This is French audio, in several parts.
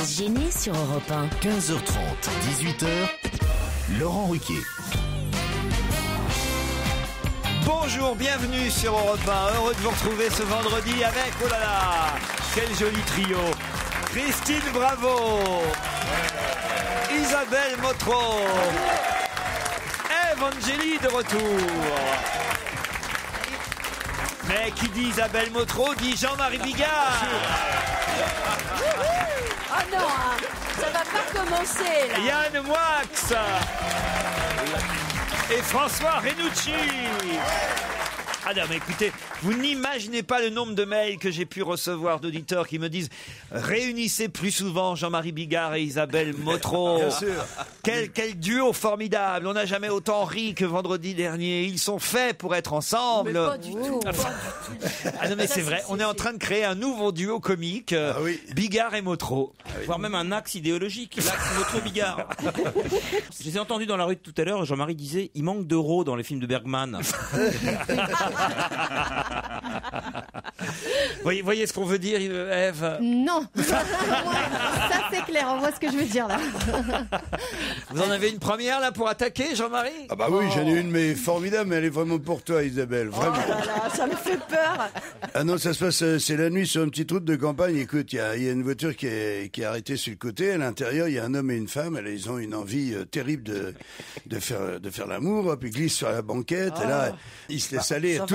se gêner sur Europe 1. 15h30, 18h, Laurent Ruquier. Bonjour, bienvenue sur Europe 1. Heureux de vous retrouver ce vendredi avec, oh là là, quel joli trio. Christine Bravo, Isabelle Motro, Ève Angéli de retour. Mais qui dit Isabelle Motro dit Jean-Marie Bigard. Oh non, hein, ça va pas commencer là. Yann Moix et François Renucci. Ah non, mais écoutez, vous n'imaginez pas le nombre de mails que j'ai pu recevoir d'auditeurs qui me disent « Réunissez plus souvent Jean-Marie Bigard et Isabelle Motro. » Bien sûr. Quel duo formidable. On n'a jamais autant ri que vendredi dernier. Ils sont faits pour être ensemble. Mais pas du tout. Ah non, mais c'est vrai. On est en train de créer un nouveau duo comique. Bigard et Motro. Voire même un axe idéologique, l'axe Motro-Bigard. Je les ai entendus dans la rue tout à l'heure, Jean-Marie disait « Il manque d'euros dans les films de Bergman. » Voyez ce qu'on veut dire, Ève? Non. Ça c'est clair, on voit ce que je veux dire là. Vous en avez une première là pour attaquer, Jean-Marie? Ah bah oui, j'en ai une mais formidable, mais elle est vraiment pour toi, Isabelle, vraiment. Oh là là, ça me fait peur. Ah non, ça se passe, c'est la nuit sur une petite route de campagne. Écoute, il y a une voiture qui est arrêtée sur le côté. À l'intérieur, il y a un homme et une femme. Ils ont une envie terrible de faire l'amour. Hop, ils glissent sur la banquette. Et là, ils se laissent aller à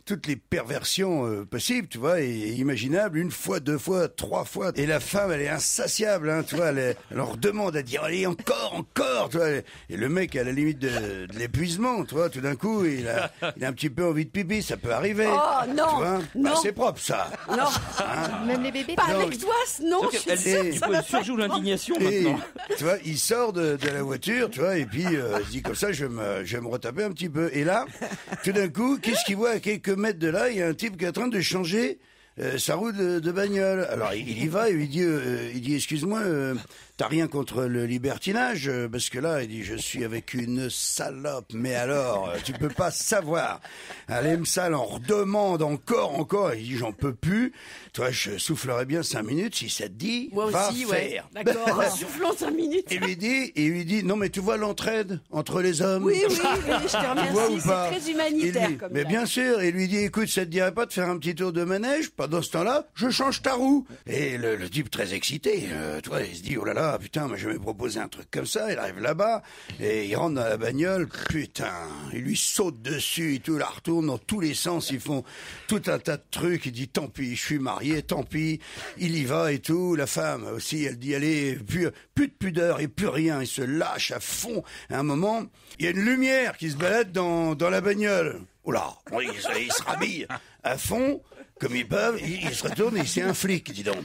toutes les perversions possibles, tu vois, et imaginables, une fois, deux fois, trois fois. Et la femme, elle est insatiable, hein, tu vois, elle leur demande à dire, allez, encore, tu vois. Et le mec, à la limite de l'épuisement, tu vois, tout d'un coup, il a un petit peu envie de pipi, ça peut arriver. Oh non, tu vois, non. Bah, c'est propre, ça. Non, Hein. Même les bébés. pas Non. avec toi, non. Je suis sûre que ça va pas surjoue être bon. l'indignation Et, maintenant. tu vois, il sort de la voiture, tu vois, et puis il se dit comme ça, je vais me retaper un petit peu. Et là, tout d'un coup, qu'est-ce qu'il voit à quelques mètres de là? Il y a un type qui est en train de changer sa roue de bagnole. Alors il y va et il dit excuse-moi, t'as rien contre le libertinage, parce que là, il dit, je suis avec une salope, mais alors, tu peux pas savoir. Elle aime ça, elle en redemande encore. Il dit, j'en peux plus. Toi, je soufflerai bien 5 minutes, si ça te dit, Moi va aussi, faire. ouais. D'accord, soufflons 5 minutes. Et il lui dit, non mais tu vois l'entraide entre les hommes. Oui, je te vois ou remercie, pas? c'est très humanitaire Il dit, comme mais ça. bien sûr, et lui dit, écoute, ça te dirait pas de faire un petit tour de manège? Pendant ce temps-là, je change ta roue. Et le type très excité, tu vois, il se dit, oh là là, putain, moi je vais me proposer un truc comme ça. Il arrive là-bas, et il rentre dans la bagnole, putain, il lui saute dessus, et tout, la retourne dans tous les sens, ils font tout un tas de trucs, il dit, tant pis, je suis marié, tant pis, il y va et tout, la femme aussi, elle dit, allez, plus de pudeur et plus rien, il se lâche à fond. À un moment, il y a une lumière qui se balade dans la bagnole. Oula, il se rhabille à fond, comme ils peuvent, il se retourne et c'est un flic, dis donc,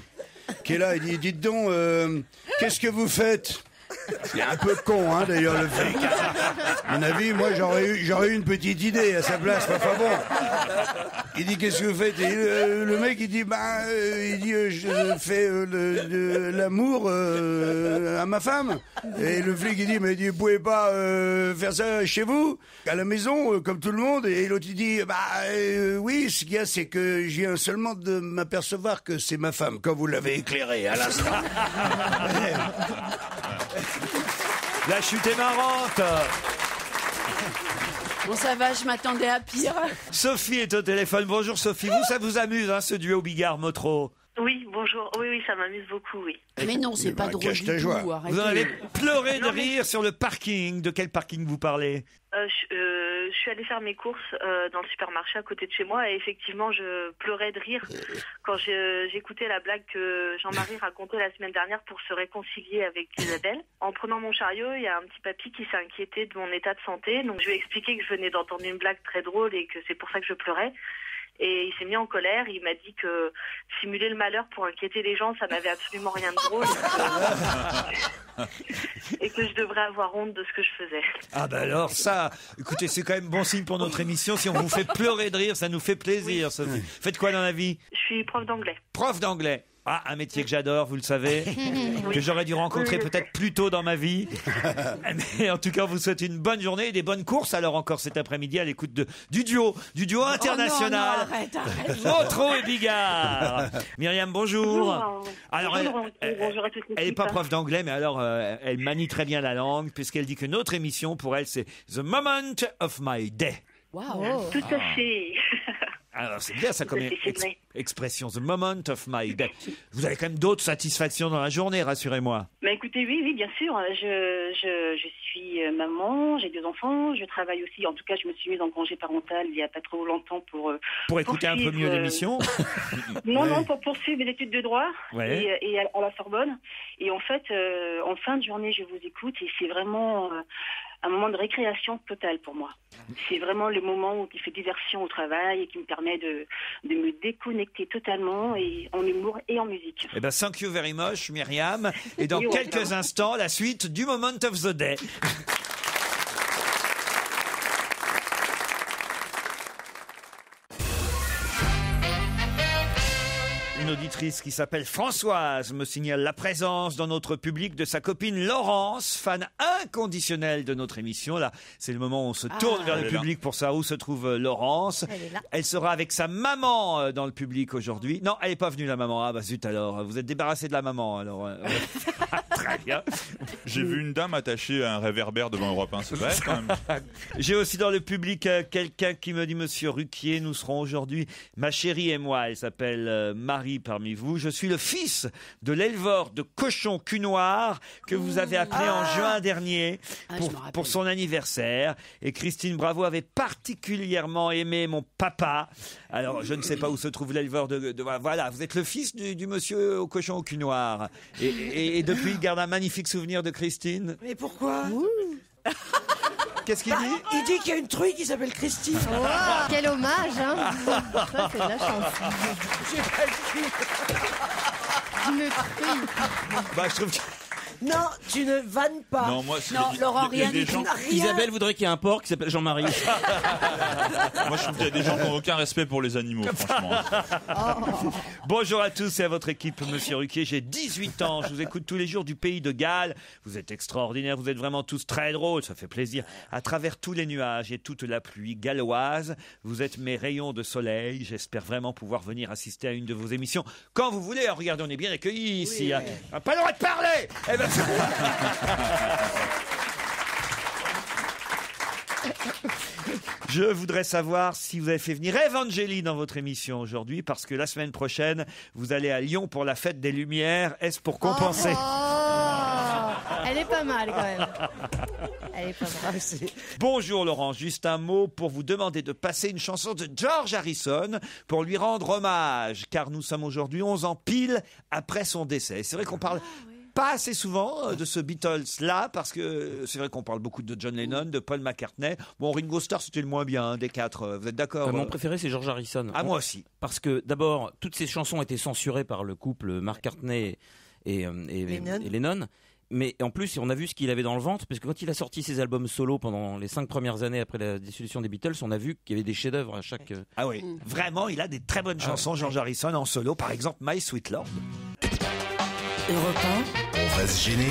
qui est là, il dit, dites donc, qu'est-ce que vous faites? Il est un peu con, hein, d'ailleurs, le flic. À mon avis, moi, j'aurais eu une petite idée à sa place, enfin bon. Il dit, qu'est-ce que vous faites? Et le mec, il dit, je fais l'amour à ma femme. Et le flic, il dit, mais vous pouvez pas faire ça chez vous, à la maison, comme tout le monde? Et l'autre, il dit, oui, ce qu'il y a, c'est que je viens seulement de m'apercevoir que c'est ma femme, quand vous l'avez éclairé à l'instant. La chute est marrante. Bon, ça va, je m'attendais à pire. Sophie est au téléphone. Bonjour Sophie. Vous, ça vous amuse, hein, ce duo Bigard-Motro? Oui, bonjour. Oui, ça m'amuse beaucoup, oui. Mais non, c'est pas drôle cache ta du joie. tout. Arrêtez. Vous en avez pleuré de Non, mais- rire sur le parking. De quel parking vous parlez? Je suis allée faire mes courses dans le supermarché à côté de chez moi et effectivement, je pleurais de rire quand j'écoutais la blague que Jean-Marie racontait la semaine dernière pour se réconcilier avec Isabelle. En prenant mon chariot, il y a un petit papy qui s'est inquiété de mon état de santé. Donc, je lui ai expliqué que je venais d'entendre une blague très drôle et que c'est pour ça que je pleurais. Et il s'est mis en colère, il m'a dit que simuler le malheur pour inquiéter les gens, ça n'avait absolument rien de drôle. Et que je devrais avoir honte de ce que je faisais. Ah bah alors ça, écoutez, c'est quand même bon signe pour notre émission. Si on vous fait pleurer de rire, ça nous fait plaisir, Sophie. Faites quoi dans la vie? Je suis prof d'anglais. Prof d'anglais. Ah, un métier que j'adore, vous le savez, que j'aurais dû rencontrer peut-être plus tôt dans ma vie. Mais en tout cas, on vous souhaite une bonne journée et des bonnes courses. Alors encore cet après-midi à l'écoute du duo international. Arrête. Motro et Bigard. Myriam, bonjour. Alors, Bonjour à tous. elle n'est pas prof d'anglais, mais alors elle manie très bien la langue, puisqu'elle dit que notre émission, pour elle, c'est The Moment of My Day. Waouh. Tout à fait. Alors, c'est bien ça comme C'est vrai. expression, The Moment of My Day. Vous avez quand même d'autres satisfactions dans la journée, rassurez-moi. Bah écoutez, oui, bien sûr. Je suis maman, j'ai 2 enfants, je travaille aussi. En tout cas, je me suis mise en congé parental il y a pas trop longtemps Pour écouter un peu mieux l'émission. Non, pour poursuivre mes études de droit Ouais. et à la Sorbonne. Et en fait, en fin de journée, je vous écoute et c'est vraiment un moment de récréation totale pour moi. C'est vraiment le moment qui fait diversion au travail et qui me permet de me déconnecter totalement et en humour et en musique. Eh ben, thank you very much, Myriam. Et dans You're quelques welcome. instants, la suite du Moment of the Day. Une auditrice qui s'appelle Françoise me signale la présence dans notre public de sa copine Laurence, fan inconditionnelle de notre émission. Là, c'est le moment où on se tourne vers le public pour savoir où se trouve Laurence. Elle est là. Elle sera avec sa maman dans le public aujourd'hui. Non, elle n'est pas venue, la maman. Ah bah zut alors, vous êtes débarrassé de la maman. Alors, très bien. J'ai vu une dame attachée à un réverbère devant Europe 1, c'est vrai quand même. J'ai aussi dans le public quelqu'un qui me dit, Monsieur Ruquier, nous serons aujourd'hui, ma chérie et moi, elle s'appelle Marie parmi vous. Je suis le fils de l'éleveur de cochons cul-noir que vous avez appelé en juin dernier pour son anniversaire. Et Christine Bravo avait particulièrement aimé mon papa. Alors, je ne sais pas où se trouve l'éleveur voilà, vous êtes le fils du monsieur au cochon au cul-noir. Et depuis, il garde un magnifique souvenir de Christine. Mais pourquoi? Qu'est-ce qu'il dit? Il dit qu'il y a une truie qui s'appelle Christine. Wow, quel hommage, hein. Ça, c'est de la chance. J'ai pas le cul. Je me prie. Bah, je trouve que... Non, tu ne vannes pas. Non, moi, Laurent, il y a rien des du gens. tout. Isabelle voudrait qu'il y ait un porc qui s'appelle Jean-Marie. Moi, je trouve qu'il y a des gens qui n'ont aucun respect pour les animaux, franchement. Bonjour à tous et à votre équipe, Monsieur Ruquier. J'ai 18 ans, je vous écoute tous les jours du pays de Galles. Vous êtes extraordinaires, vous êtes vraiment tous très drôles, ça fait plaisir. À travers tous les nuages et toute la pluie galloise, vous êtes mes rayons de soleil. J'espère vraiment pouvoir venir assister à une de vos émissions quand vous voulez. Alors, regardez, on est bien accueillis ici. Hein. Pas le droit de parler. Eh ben, je voudrais savoir si vous avez fait venir Evangélie dans votre émission aujourd'hui, parce que la semaine prochaine, vous allez à Lyon pour la fête des Lumières. Est-ce pour compenser? Elle est pas mal quand même. Elle est pas mal. Bonjour Laurent, juste un mot pour vous demander de passer une chanson de George Harrison pour lui rendre hommage, car nous sommes aujourd'hui 11 ans pile après son décès. C'est vrai qu'on parle pas assez souvent de ce Beatles-là, parce que c'est vrai qu'on parle beaucoup de John Lennon, de Paul McCartney. Bon, Ringo Starr, c'était le moins bien des quatre. Vous êtes d'accord? Mon préféré, c'est George Harrison. Ah, moi aussi. Parce que d'abord, toutes ces chansons étaient censurées par le couple McCartney et Lennon. Mais en plus, on a vu ce qu'il avait dans le ventre, parce que quand il a sorti ses albums solo pendant les 5 premières années après la dissolution des Beatles, on a vu qu'il y avait des chefs-d'œuvre à chaque. Ah oui, vraiment, il a des très bonnes chansons, George Harrison, en solo. Par exemple, My Sweet Lord. Europe 1. On va se gêner.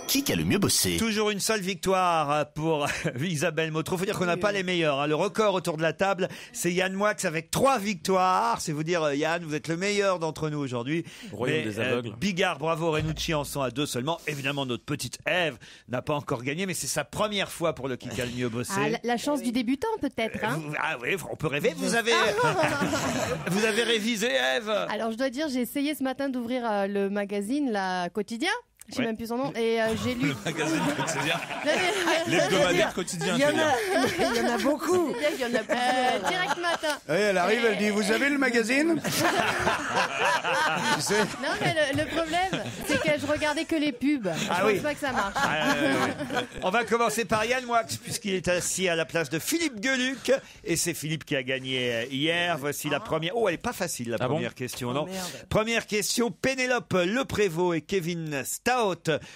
Qui a le mieux bossé? Toujours une seule victoire pour Isabelle Motro. Faut dire qu'on n'a pas les meilleurs. Hein. Le record autour de la table, c'est Yann Moix avec 3 victoires. C'est vous dire, Yann, vous êtes le meilleur d'entre nous aujourd'hui. Royaume des aveugles. Bigard, Bravo, Renucci en sont à 2 seulement. Évidemment, notre petite Ève n'a pas encore gagné, mais c'est sa première fois pour le qui a le mieux bossé. Ah, la chance du débutant peut-être. Hein. Ah oui, on peut rêver. Vous avez révisé, Ève? Alors je dois dire, j'ai essayé ce matin d'ouvrir le magazine La Quotidien. Je sais même plus son nom. Et j'ai lu. Le magazine quotidien. Non, mais- L'hebdomadaire quotidien. Il y en a beaucoup. Il y en a plusieurs. Direct matin. Et elle arrive, elle dit, vous avez le magazine? Tu sais? Non, mais le problème, c'est que je regardais que les pubs. Ah Je oui. pense pas que ça marche. On va commencer par Yann Moix, puisqu'il est assis à la place de Philippe Gueluc. Et c'est Philippe qui a gagné hier. Voici la première. Oh, elle est pas facile, la première question, non? merde. Première question. Pénélope Leprévost et Kevin Stout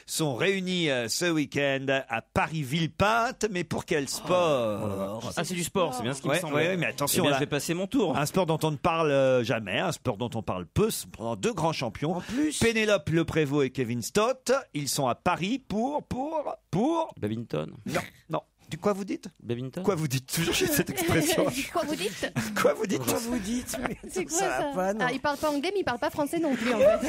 sont réunis ce week-end à Paris-Villepinte. Mais pour quel sport? Ah, c'est du sport, c'est bien ce qui me Ouais, semblait. ouais, mais attention, bien, je vais passer mon tour. Un sport dont on ne parle jamais, un sport dont on parle peu. Ce sont deux grands champions. Pénélope Leprévost et Kevin Stott. Ils sont à Paris pour Badminton. Non. Du quoi vous dites? Badminton. Quoi vous dites? Toujours j'ai cette expression. Quoi vous dites? Quoi vous dites? Quoi vous dites? C'est quoi Ça va ça? pas, non. Il parle pas anglais, mais il parle pas français non plus en fait.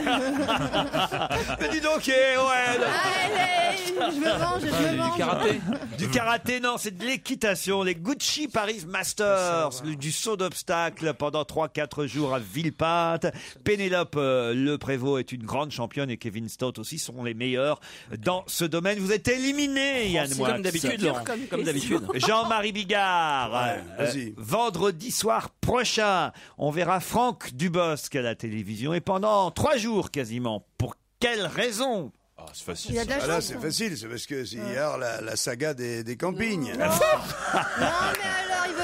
Mais dis donc, ouais. Allez, je me venge. Du karaté. Du karaté, non, c'est de l'équitation. Les Gucci Paris Masters, du saut d'obstacle pendant 3-4 jours à Villepinte. Pénélope Leprévost est une grande championne et Kevin Stott aussi sont les meilleurs dans ce domaine. Vous êtes éliminé, Yann Moix. Comme d'habitude, Laurent. Comme d'habitude. Jean-Marie Bigard. vas-y. Vendredi soir prochain, on verra Franck Dubosc à la télévision et pendant 3 jours quasiment. Pour quelle raison? Ah, c'est facile. Il y a de la Ah là, chance. c'est facile, c'est parce que c'est hier la saga des campings. Non, mais alors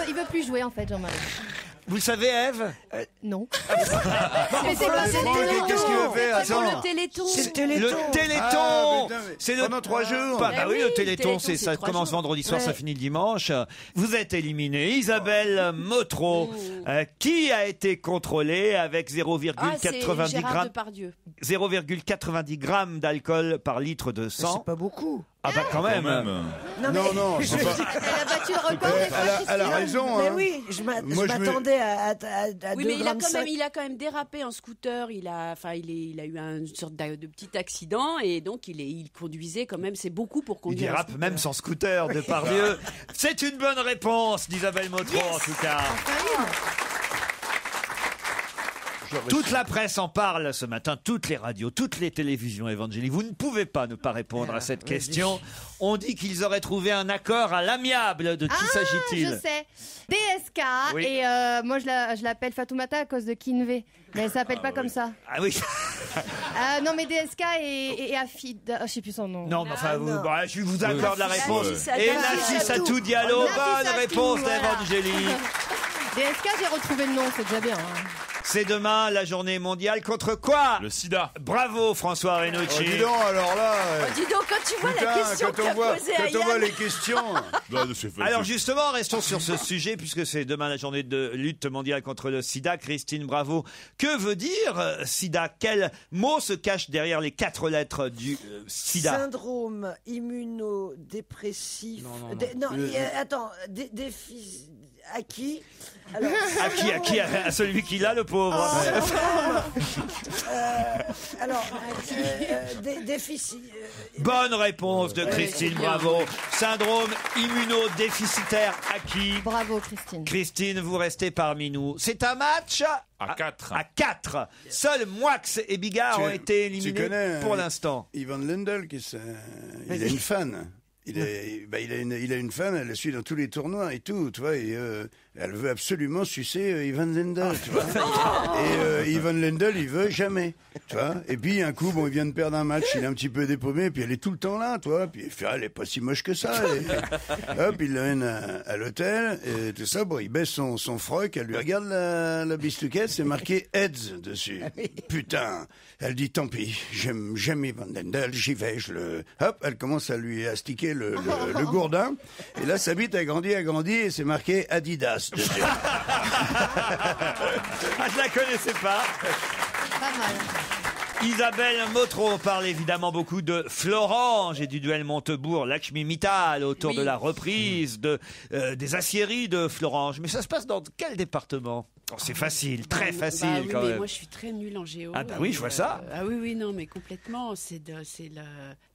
il veut plus jouer en fait, Jean-Marie. Vous le savez, Ève? Non. Mais c'est pas Qu'est-ce qu'il va faire? Pour Attends. le Téléthon. C'est le Téléthon. Le Téléthon. Ah, putain, mais C'est pendant 3 jours. Bah, Eh oui, oui, le le Téléthon, Téléthon, ça c'est 3 commence jours. vendredi soir, Ouais. ça finit dimanche. Vous êtes éliminé. Isabelle Motro, qui a été contrôlée avec 0,90 Gérard grammes, Depardieu. 0,90 grammes d'alcool par litre de Mais sang. c'est pas beaucoup. Ah bah quand même. Non, c'est pas. Elle a battu le record des fois, Elle a Christine. raison. Mais hein. oui, je Moi, je m'attendais à Oui, 2 mais grammes il a quand même dérapé en scooter. Il a eu une sorte de petit accident et donc il conduisait quand même. C'est beaucoup pour Il conduire. dérape même sans scooter, Depardieu. C'est une bonne réponse d'Isabelle Motro, en tout cas. Toute la presse en parle ce matin, toutes les radios, toutes les télévisions, Evangélie. Vous ne pouvez pas ne pas répondre à cette question. On dit qu'ils auraient trouvé un accord à l'amiable. De qui s'agit-il? Je sais. DSK Oui. et moi je l'appelle Fatoumata à cause de Kinvé. Mais elle s'appelle pas comme ça. Ah oui. Non mais DSK et Afid, je sais plus son nom. Non, mais enfin, non. bah, je vous accorde la réponse. Nafissatou. Et Nafissatou Diallo, bonne Nafissatou, réponse voilà. d'Evangélie. DSK, j'ai retrouvé le nom, c'est déjà bien. Hein. C'est demain la journée mondiale contre quoi? Le sida. Bravo François Oh, Renucci. dis donc, alors là. Dis donc, quand tu vois putain, la question quand qu'a on voit, posée à quand on voit Yann. les questions. Bah, c'est facile. Alors justement, restons sur ce sujet puisque c'est demain la journée de lutte mondiale contre le sida. Christine Bravo, que veut dire sida? Quel mot se cache derrière les 4 lettres du sida? Syndrome immunodépressif. Attends, déficit. À qui? Alors, À qui? À celui qui l'a, le pauvre. déficit. Bonne réponse de Christine Bravo. Syndrome immunodéficitaire acquis. Bravo Christine. Christine, vous restez parmi nous. C'est un match À 4. à 4. Seuls Moix et Bigard ont été Tu éliminés connais pour l'instant. Ivan Lendl, il a une fan. Il a une fan, elle le suit dans tous les tournois et tout, tu vois, et elle veut absolument sucer Ivan Lendl, tu vois. Et Ivan Lendl, il veut jamais, tu vois. Et puis un coup, bon, il vient de perdre un match, il est un petit peu dépaumé, puis elle est tout le temps là, tu vois. Puis il fait, elle est pas si moche que ça. Et, hop, il l'amène à l'hôtel, et tout ça, bon, il baisse son froc, elle lui regarde la bistouquette, c'est marqué Heads dessus. Putain, elle dit tant pis, j'aime jamais Ivan Lendl, j'y vais, hop, elle commence à lui astiquer le gourdin, et là sa bite a grandi, et c'est marqué Adidas dessus. Ah, je la connaissais pas. Pas mal. Isabelle Motro parle évidemment beaucoup de Florange et du duel Montebourg-Lakshmi Mittal autour Oui. de la reprise des aciéries de Florange. Mais ça se passe dans quel département? Oh, c'est facile, très facile Bah oui, quand mais même. moi je suis très nulle en géo. Ah bah oui, je vois ça. Ah oui, non, mais complètement. C'est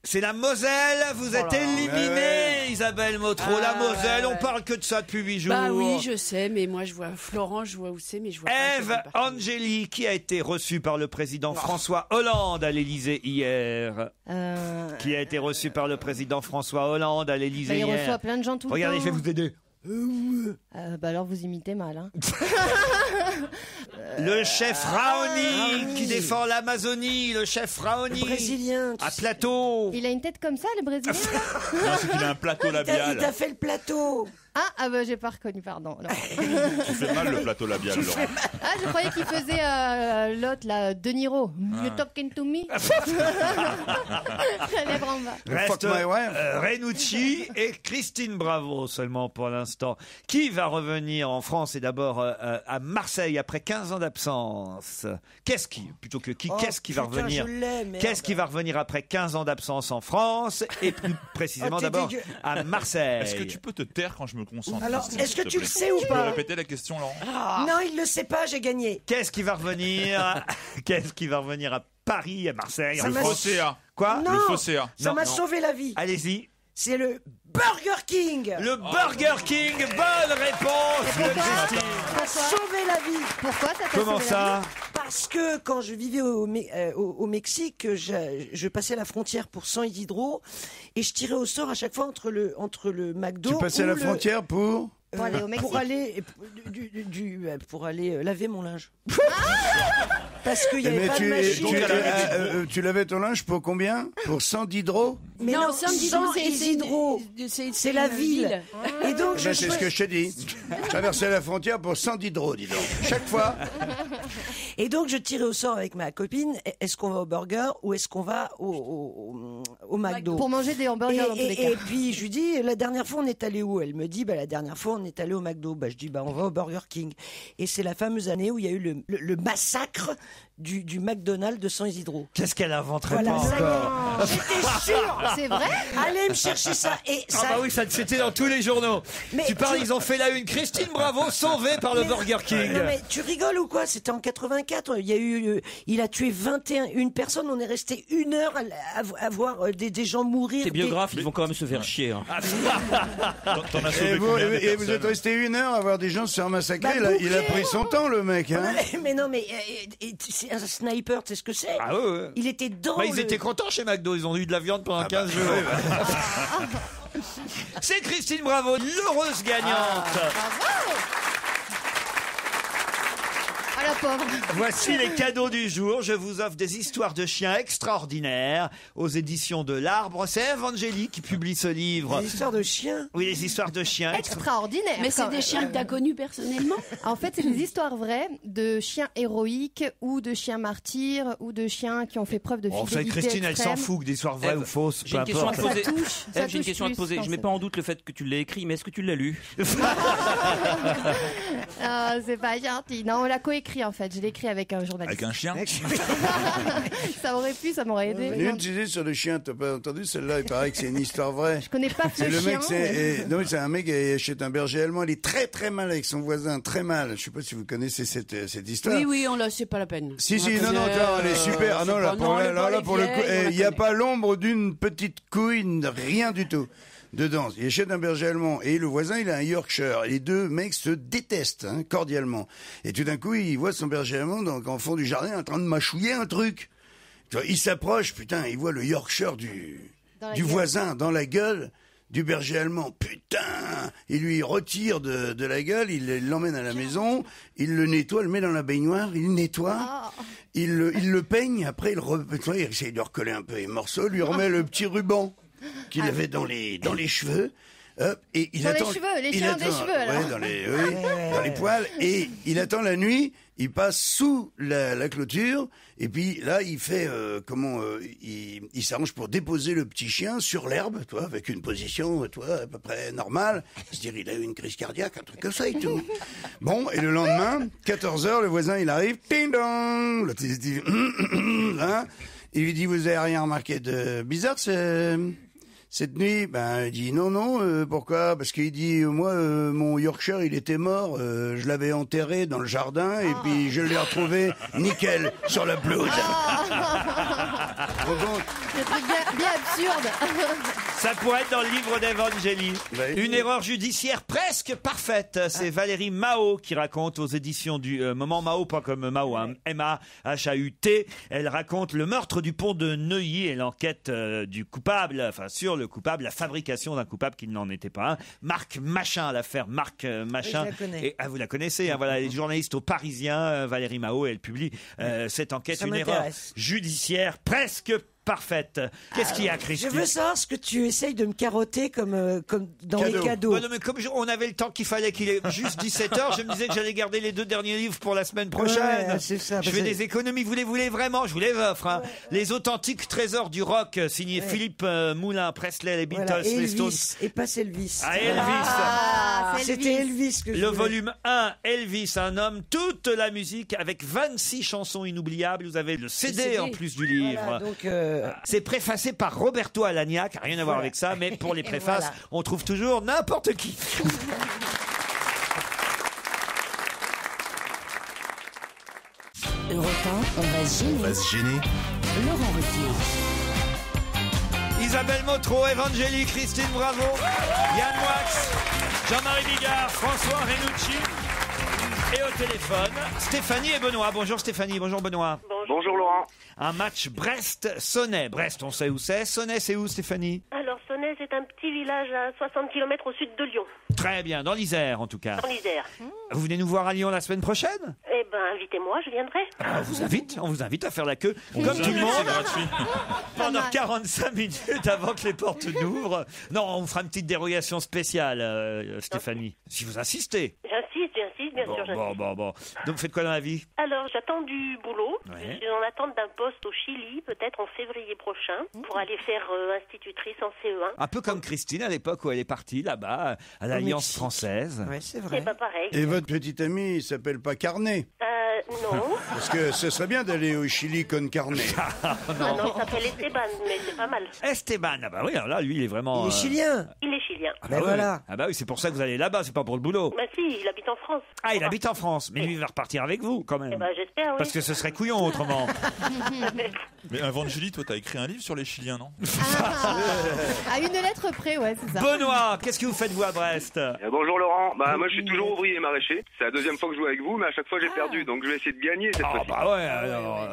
C'est la Moselle, vous êtes éliminée, ouais. Isabelle Motro. La Moselle, on parle que de ça depuis 8 jours. Bah oui, je sais, mais moi je vois Florent, je vois où c'est, mais je vois pas. Ève Angéli, qui a été reçue par le président François Hollande à l'Élysée hier. Qui a été reçue par le président François Hollande à l'Élysée Il hier. reçoit plein de gens tout le temps. Regardez, je vais vous aider. Bah alors vous imitez mal. Hein. Le chef Raoni oui. qui défend l'Amazonie, le chef Raoni Brésilien. à plateau. Il a une tête comme ça, le Brésilien. Là Non, c'est qu'il a un plateau Il labial. t'a fait le plateau. Bah j'ai pas reconnu, pardon. Non. Tu fais mal le plateau labial, Laurent. Je croyais qu'il faisait l'autre, là, De Niro. You talking to me? Lèvres en bas. Reste Renucci et Christine Bravo seulement pour l'instant. Qui va revenir en France et d'abord à Marseille après 15 ans d'absence? Qu'est-ce qui va revenir? Qu'est-ce qui va revenir après 15 ans d'absence en France et plus précisément d'abord à Marseille? Est-ce que tu peux te taire quand je me concentre? Alors, est-ce que tu le sais ou Tu peux pas? répéter la question, Laurent? Non, il le sait pas, j'ai gagné. Qu'est-ce qui va revenir? Qu'est-ce qui va revenir à Paris, à Marseille? Le Fosséa. Quoi? Non, Le Fosséa. ça m'a sauvé la vie. Allez-y. C'est le Burger King. Le Burger King. Bonne réponse de Christine. Ça m'a sauvé la vie. Pourquoi ça t'a Comment sauvé la ça? vie? Parce que quand je vivais au Mexique, je passais la frontière pour San Isidro et je tirais au sort à chaque fois entre le McDo. Tu passais la frontière pour aller au Mexique. Pour aller laver mon linge. Parce qu'il y avait pas de machine. Tu lavais ton linge pour combien? Pour 100 d'hydro? Mais non, San Isidro, c'est la ville. Et donc C'est ce que je t'ai dit. Je traversais la frontière pour 100 d'hydro, dis donc. Chaque fois. Et donc je tirais au sort avec ma copine. Est-ce qu'on va au burger ou est-ce qu'on va au McDo? Pour manger des hamburgers dans tous les cas. Et puis je lui dis, la dernière fois on est allé où? Elle me dit, la dernière fois on est allé au McDo. Je dis, on va au Burger King. Et c'est la fameuse année où il y a eu le massacre du McDonald's de San Isidro. Qu'est-ce qu'elle inventerait Voilà, pas ça y est. encore? J'étais sûre. C'est vrai? Allez me chercher ça. Et ça... Ah bah oui, c'était dans tous les journaux. Mais tu parles, ils ont fait la une. Christine Bravo sauvée par le Burger King. Non mais tu rigoles ou quoi? C'était en 84. Il a tué 21 personnes. On est resté 1 heure à voir des gens mourir. Tes biographes, ils vont quand même se faire chier. Hein. T'en as sauvé Et combien des vous êtes personnes? resté 1 heure à voir des gens se faire massacrer. Bah, Il a pris son temps, le mec. Hein. Mais non, mais c'est un sniper, tu sais ce que c'est? Ah ouais. Il était dans Ils étaient contents chez McDo, ils ont eu de la viande pendant 15 jours. C'est Christine Bravo, l'heureuse gagnante. Ah la pauvre. Voici les cadeaux du jour. Je vous offre des histoires de chiens extraordinaires aux éditions de l'Arbre. C'est Evangélie qui publie ce livre. Des histoires de chiens? Oui, les histoires de chiens. Extraordinaire. Mais c'est des chiens que t'as connus personnellement? En fait, c'est des histoires vraies de chiens héroïques ou de chiens martyrs ou de chiens qui ont fait preuve de Bon, fidélité Christine, elle s'en extrême. fout que des histoires vraies ou fausses. J'ai une question à te Ça poser. touche, ça J'ai une touche question à te plus, poser. je Je mets pense. pas en doute le fait que tu l'aies écrit, mais est-ce que tu l'as lu? Ah, c'est pas gentil. Non, on l'a coécrit en fait. Je l'ai écrit avec un journaliste. Avec un chien? Ça aurait pu, ça m'aurait aidé. Une disait sur le chien, t'as pas entendu celle-là? Il paraît que c'est une histoire vraie. Je connais pas ce C'est le chien. mec, c'est un mec qui achète un berger allemand. Il est très très mal avec son voisin, très mal. Je sais pas si vous connaissez cette histoire. Oui, on l'a, c'est pas la peine. Si, On la non, connaît, elle est super. Ah non, c'est là, pas- pour, non, elle est pas là, pour le vieille, coup, on la il n'y a connaît. pas l'ombre d'une petite couille, rien du tout. Dedans, il achète un berger allemand et le voisin, il a un Yorkshire. Les deux mecs se détestent, cordialement. Et tout d'un coup, il voit son berger allemand en fond du jardin en train de mâchouiller un truc. Tu vois, il s'approche, putain, il voit le Yorkshire du voisin dans la gueule du berger allemand. Putain, il lui retire de la gueule, il l'emmène à la maison, il le nettoie, le met dans la baignoire, il nettoie, il le peigne, après il essaye de recoller un peu les morceaux, lui remet le petit ruban qu'il avait dans les cheveux. Hop, et il Dans attend, les cheveux, les chiens ont des cheveux, alors. Ouais, dans les poils, et il attend la nuit, il passe sous la clôture, et puis là, il fait, il s'arrange pour déposer le petit chien sur l'herbe, toi, avec une position, toi, à peu près normale. C'est-à-dire, il a eu une crise cardiaque, un truc comme ça et tout. Bon, et le lendemain, 14h, le voisin, il arrive, ding dong, l'autre, il se dit, hein, il lui dit, vous avez rien remarqué de bizarre, cette nuit? Ben, il dit non, pourquoi? Parce qu'il dit, moi, mon Yorkshire, il était mort, je l'avais enterré dans le jardin, et puis je l'ai retrouvé nickel sur la pelouse. C'est truc bien absurde. Ça pourrait être dans le livre d'Evangélie. Oui. Une erreur judiciaire presque parfaite. C'est Valérie Mao qui raconte aux éditions du Moment Mao, pas comme Mao, hein, M-A-H-A-U-T. Elle raconte le meurtre du pont de Neuilly et l'enquête du coupable, enfin sur le coupable, la fabrication d'un coupable qui n'en était pas un. Marc Machin, l'affaire Marc Machin. Oui, je la connais. Et, vous la connaissez, hein, voilà, les journalistes au Parisien, Valérie Mao, elle publie cette enquête, Ça une erreur m'intéresse. judiciaire presque parfaite. Qu'est-ce qu'il y a, Christine? Je veux savoir ce que tu essayes de me carotter comme dans les cadeaux. Ouais, non, mais comme on avait le temps qu'il fallait qu'il ait juste 17h, je me disais que j'allais garder les 2 derniers livres pour la semaine prochaine. Ouais, c'est ça, je fais des économies. Vous les voulez vraiment? Je vous les offre. Hein. Les authentiques trésors du rock, signé Philippe Moulin, Presley, les Beatles, Voilà, les Stones. et pas Elvis. Ah, Elvis. C'était Elvis que je Le voulais. volume 1, Elvis, un homme, toute la musique avec 26 chansons inoubliables. Vous avez le CD en plus du livre. Voilà, donc, C'est préfacé par Roberto Alagna, qui n'a rien à voir avec ça, mais pour les préfaces, voilà. on trouve toujours n'importe qui. Europe 1, on va se gêner. On va se gêner. Laurent Ruquier. Isabelle Motro, Evangélie, Christine Bravo, Yann Wax, Jean-Marie Bigard, François Renucci. Et au téléphone, Stéphanie et Benoît. Bonjour Stéphanie, bonjour Benoît. Bonjour Laurent. Un match Brest-Sonnet. Brest, on sait où c'est. Sonnet, c'est où Stéphanie? Alors, Sonnet, c'est un petit village à 60 km au sud de Lyon. Très bien, dans l'Isère en tout cas. Dans l'Isère. Vous venez nous voir à Lyon la semaine prochaine? Eh ben, invitez-moi, je viendrai. On vous invite à faire la queue, comme tout le monde, pendant 45 minutes avant que les portes n'ouvrent. Non, on fera une petite dérogation spéciale, Stéphanie, si vous insistez. J'insiste, bien sûr, j'insiste. Bon. Donc, vous faites quoi dans la vie? Alors, j'attends du boulot. Ouais. Je suis en attente d'un poste au Chili, peut-être en février prochain, pour aller faire institutrice en CE1. Un peu comme Christine à l'époque où elle est partie là-bas, à l'Alliance française. Ouais, c'est C'est pas pareil. Et votre petit ami, il s'appelle pas Carnet? Non. Parce que ce serait bien d'aller au Chili con carne. Ah non, il s'appelle Esteban, mais c'est pas mal. Esteban, ah bah oui, alors là, lui, il est vraiment... Il est chilien. Il est chilien. Ah bah oui. voilà. Ah bah oui, c'est pour ça que vous allez là-bas, c'est pas pour le boulot. Bah si, il habite en France. Ah, il habite en France, mais lui, il va repartir avec vous, quand même. Eh ben, j'espère, oui. Parce que ce serait couillon, autrement. Mais Evangélie, toi, t'as écrit un livre sur les Chiliens, non? À une lettre près, ouais, c'est ça. Benoît, qu'est-ce que vous faites, vous, à Brest? Bonjour Laurent. Bah moi je suis toujours ouvrier maraîcher. C'est la deuxième fois que je joue avec vous, mais à chaque fois j'ai perdu. Donc je vais essayer de gagner cette fois-ci. Bah ouais, alors,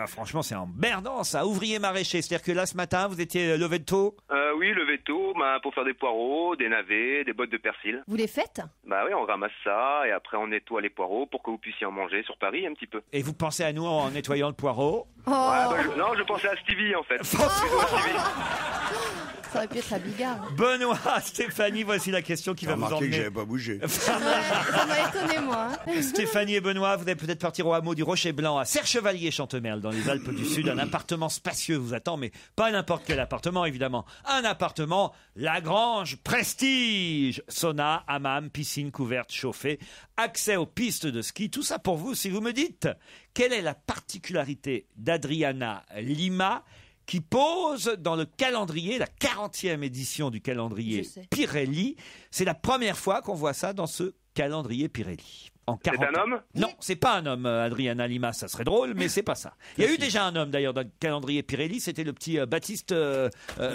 franchement, c'est emmerdant, ça. Ouvrier maraîcher, c'est-à-dire que là, ce matin, vous étiez levé de tôt? Oui, le veto, pour faire des poireaux, des navets, des bottes de persil. Vous les faites? Bah oui, on ramasse ça et après on nettoie les poireaux pour que vous puissiez en manger sur Paris un petit peu. Et vous pensez à nous en nettoyant le poireau? Non, je pensais à Stevie en fait. Ça aurait pu être à Bigard. Benoît, Stéphanie, voici la question qui va vous Remarquez que emmener. j'avais pas bougé. Ça m'a étonné, moi. Stéphanie et Benoît, vous allez peut-être partir au hameau du Rocher Blanc à Serre-Chevalier-Chantemerle, dans les Alpes du Sud. Un appartement spacieux vous attend, mais pas n'importe quel appartement, évidemment. Un appartement Lagrange Prestige. Sauna, hammam, piscine couverte, chauffée, accès aux pistes de ski. Tout ça pour vous, si vous me dites quelle est la particularité d'Adriana Lima qui pose dans le calendrier, la 40e édition du calendrier Pirelli. C'est la première fois qu'on voit ça dans ce calendrier Pirelli. En 40 C'est un homme? Non, c'est pas un homme, Adriana Lima, ça serait drôle, mais c'est pas ça. Il y a eu déjà un homme d'ailleurs dans le calendrier Pirelli, c'était le petit Baptiste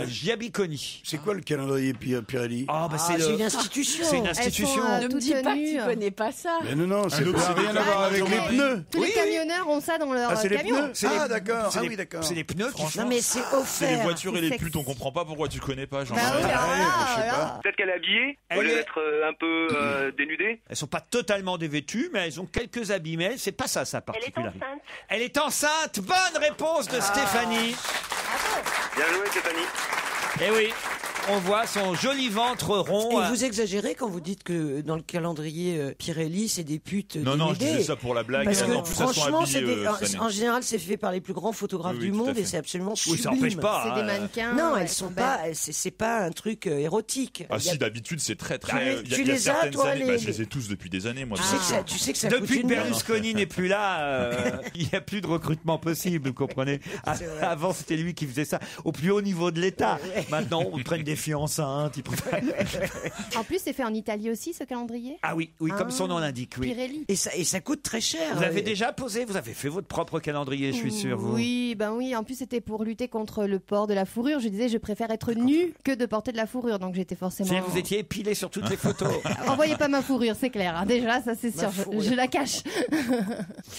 Giabiconi. C'est quoi le calendrier Pirelli? C'est une institution. C'est une institution. Ne me dis pas que tu connais pas ça. Mais non, ça n'a rien à voir avec les pneus. Tous les camionneurs ont ça dans leur Ah, c'est les camion. pneus? D'accord. Ah oui, d'accord. C'est les pneus qui font. Non, mais c'est offert. C'est les voitures et les Sexy. putes, on comprend pas pourquoi tu connais pas, Jean. Bah oui, je sais pas. Peut-être qu'elle est habillée, au lieu d'être un peu dénudée. Elles sont pas totalement dévêtues, mais elles ont quelques habits. Mais c'est pas ça, sa Elle est particularité. enceinte. Elle est enceinte. Bonne réponse de Stéphanie. Bien joué Stéphanie. Eh oui, on voit son joli ventre rond. Et vous exagérez quand vous dites que dans le calendrier Pirelli, c'est des putes Non, je dénudées. disais ça pour la blague. Parce que En plus, elles sont franchement, habillées, cette année. en général, c'est fait par les plus grands photographes Oui, du tout à monde fait. et c'est absolument Oui, sublime. ça n'empêche pas. C'est des mannequins. Non, ouais, elles sont belles. pas. C'est pas un truc érotique. Ah Il y a- si, d'habitude c'est très Tu très. les- tu les as, certaines toi, années. les- Je les ai tous depuis des années, moi. Tu sais que ça coûte Depuis que une Berlusconi n'est plus là, il n'y a plus de recrutement possible, vous comprenez. Avant, c'était lui qui faisait ça au plus haut niveau de l'État. Maintenant, on prenne des filles enceintes. Ils préfèrent- En plus, c'est fait en Italie aussi, ce calendrier. Ah oui, comme son nom l'indique, oui. Pirelli. Et ça coûte très cher. Vous avez déjà posé, vous avez fait votre propre calendrier, je suis sûr, vous. Oui, ben oui. En plus, c'était pour lutter contre le port de la fourrure. Je disais, je préfère être nue que de porter de la fourrure. Donc, j'étais forcément. C'est-à-dire que vous étiez épilé sur toutes les photos. Envoyez pas ma fourrure, c'est clair. hein. Déjà, ça c'est sûr. Je la cache.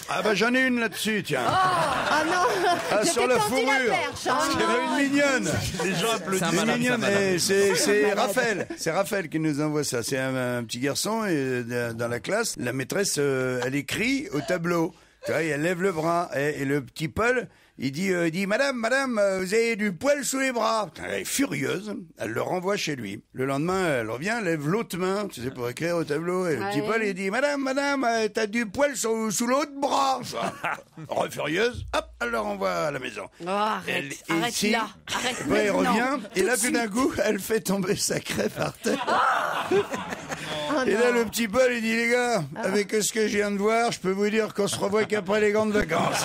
Ah bah j'en ai une là-dessus, tiens. Ah non. Ah, Je sur t'ai la tendu la fourrure. perche, hein. Il y en a une mignonne. Les gens applaudissent. C'est malade, mignonne. c'est un malade. Et c'est Raphaël. C'est Raphaël qui nous envoie ça. C'est un petit garçon et dans la classe, la maîtresse, elle écrit au tableau. Tu vois, elle lève le bras. Et le petit Paul, il dit Madame, vous avez du poil sous les bras. Putain, elle est furieuse. Elle le renvoie chez lui. Le lendemain, elle revient, elle lève l'autre main, tu sais, pour écrire au tableau. Et le petit Paul, il dit Madame, t'as du poil sous l'autre bras. Furieuse, hop, elle le renvoie à la maison. Oh, arrête là. Arrête il maintenant. revient, et Tout là, de tout d'un suite. coup, elle fait tomber sa craie par terre. Et là, le petit Paul, il dit, les gars, avec ce que je viens de voir, je peux vous dire qu'on se revoit qu'après les grandes vacances.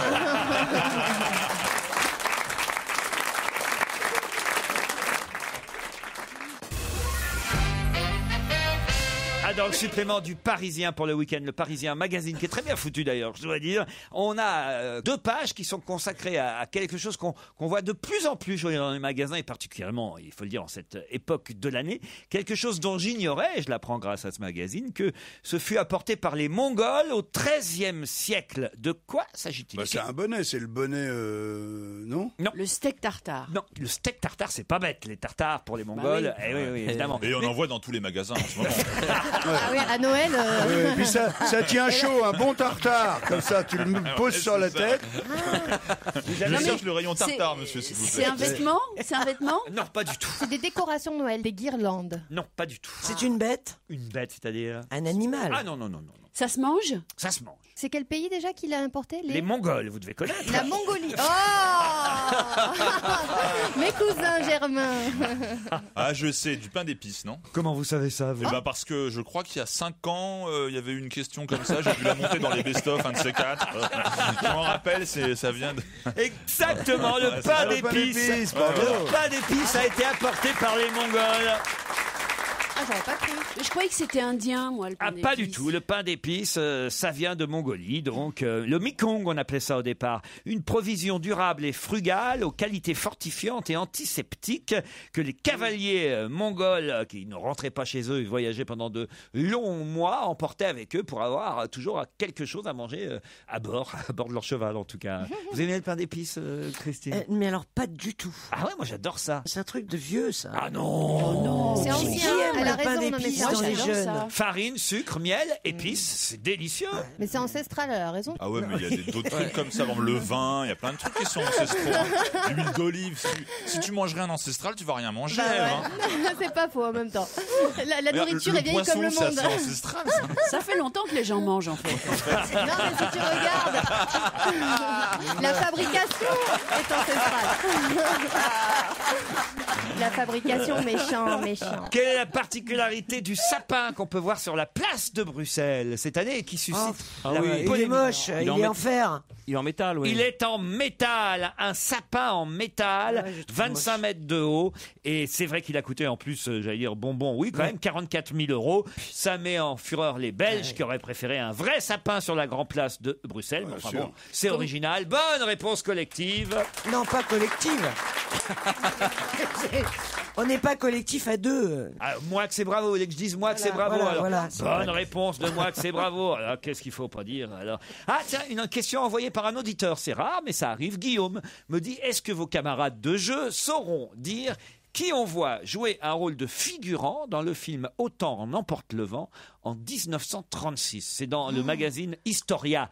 Dans le supplément du Parisien pour le week-end, le Parisien magazine, qui est très bien foutu d'ailleurs, je dois dire, on a 2 pages qui sont consacrées à quelque chose qu'on voit de plus en plus dans les magasins, et particulièrement, il faut le dire, en cette époque de l'année, quelque chose dont j'ignorais, et je l'apprends grâce à ce magazine, que ce fut apporté par les Mongols au XIIIe siècle. De quoi s'agit-il? C'est un bonnet, c'est le bonnet, non? Non. Le steak tartare. Non, le steak tartare, c'est pas bête, les tartares pour les Mongols. oui. Oui, évidemment. Et on en voit dans tous les magasins en ce moment. Ah oui, à Noël. Et puis ça tient chaud, un bon tartare. Comme ça, tu le poses sur la tête. Je cherche le rayon tartare, monsieur, s'il vous plaît. C'est un vêtement? C'est un vêtement? Non, pas du tout. C'est des décorations de Noël, des guirlandes. Non, pas du tout. C'est une bête? Une bête, c'est-à-dire? Un animal? Ah non. Ça se mange? Ça se mange. C'est quel pays déjà qui l'a importé? Les Mongols, vous devez connaître. La Mongolie. Oh Mes cousins germains. Ah, je sais, du pain d'épices, non? Comment vous savez ça, vous? Eh ben parce que je crois qu'il y a 5 ans, il y avait eu une question comme ça, j'ai dû la monter dans les best-of, un de ces 4. Je m'en rappelle, ça vient de... Exactement, le pain d'épices. Le pain d'épices a été apporté par les Mongols. Ah, j'avais pas cru. Je croyais que c'était indien, moi, le pain Pas du d'épices. tout. Le pain d'épices, ça vient de Mongolie. Donc, le Mekong, on appelait ça au départ. Une provision durable et frugale aux qualités fortifiantes et antiseptiques que les cavaliers mongols, qui ne rentraient pas chez eux et voyageaient pendant de longs mois, emportaient avec eux pour avoir toujours quelque chose à manger à bord de leur cheval en tout cas. Vous aimez le pain d'épices, Christine? Mais alors, pas du tout. Ah ouais, moi j'adore ça. C'est un truc de vieux, ça. Ah non, C'est Qui ancien. aime Elle a le pain raison, non, mais d'épices c'est dans les ancien. jeunes? Farine, sucre, miel, épices, c'est délicieux. Mais c'est ancestral, elle a raison. Ah ouais, mais il y a d'autres trucs comme ça, comme le vin, il y a plein de trucs qui sont ancestraux. L'huile d'olive, si tu mangerais un ancestral, tu vas rien manger. Bah hein. ouais. C'est pas faux en même temps. La nourriture le est vieille comme le poisson, monde. c'est assez ancestral. Ça. Ça fait longtemps que les gens mangent, en fait. Non, mais si tu regardes, la fabrication est ancestrale. La fabrication, méchant. Quelle est la particularité du sapin qu'on peut voir sur la place de Bruxelles cette année et qui suscite la Il est polémique? moche, il est en fer. Il est en métal, oui. Il est en métal, un sapin en métal, Ouais, je trouve 25 moche. mètres de haut. Et c'est vrai qu'il a coûté en plus, j'allais dire bonbon, oui, quand même 44 000 €. Ça met en fureur les Belges qui auraient préféré un vrai sapin sur la grande place de Bruxelles. Mais enfin sûr. bon, c'est original. Bonne réponse collective. Non, pas collective. On n'est pas collectif à deux. Ah, moi que c'est bravo, vous voulez que je dise moi que c'est bravo. Voilà, Alors, bonne réponse de moi que c'est bravo. Alors, qu'est-ce qu'il faut pas dire alors? Ah tiens, une question envoyée par un auditeur, c'est rare, mais ça arrive. Guillaume me dit, est-ce que vos camarades de jeu sauront dire qui on voit jouer un rôle de figurant dans le film Autant en emporte le vent en 1936? C'est dans le magazine Historia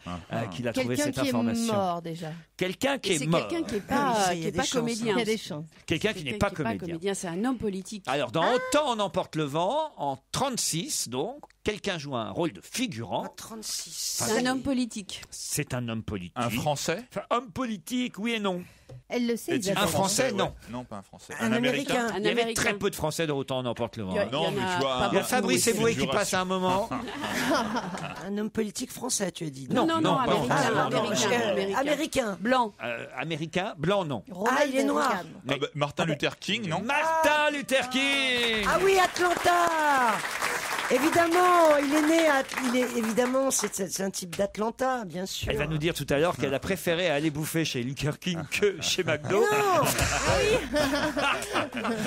qu'il a trouvé Quelqu'un cette qui est information. mort déjà. Quelqu'un qui Et est c'est mort. quelqu'un qui n'est Ah pas, oui, il y a des chances. comédien. Il y a des chances. Quelqu'un qui n'est pas comédien. C'est un homme politique. Alors, dans Autant en emporte le vent, en 36, donc, quelqu'un joue un rôle de figurant. 36. C'est un homme politique. C'est un homme politique. Un Français? Enfin, homme politique, oui et non. Elle le sait, Est-il Isabelle. Un Français, non. ouais. Non, pas un Français. Un Américain. Un Il y avait Américain. très peu de Français dans Autant en emporte le vent. hein. Non, Il y en mais a tu vois, pas Il y a beaucoup, Fabrice oui. Eboué qui Figuration. passe à un moment. Un homme politique français, tu as dit. Non, Non, pas américain, français. américain. Américain. Blanc. Américain, blanc, non. Ronald il est noir. Reagan. Ah bah, Martin Luther King, non? Martin Luther King. Ah oui, Atlanta. Évidemment, il est né à... évidemment, c'est un type d'Atlanta, bien sûr. Elle va nous dire tout à l'heure qu'elle a préféré aller bouffer chez Luther King que chez McDo. Non.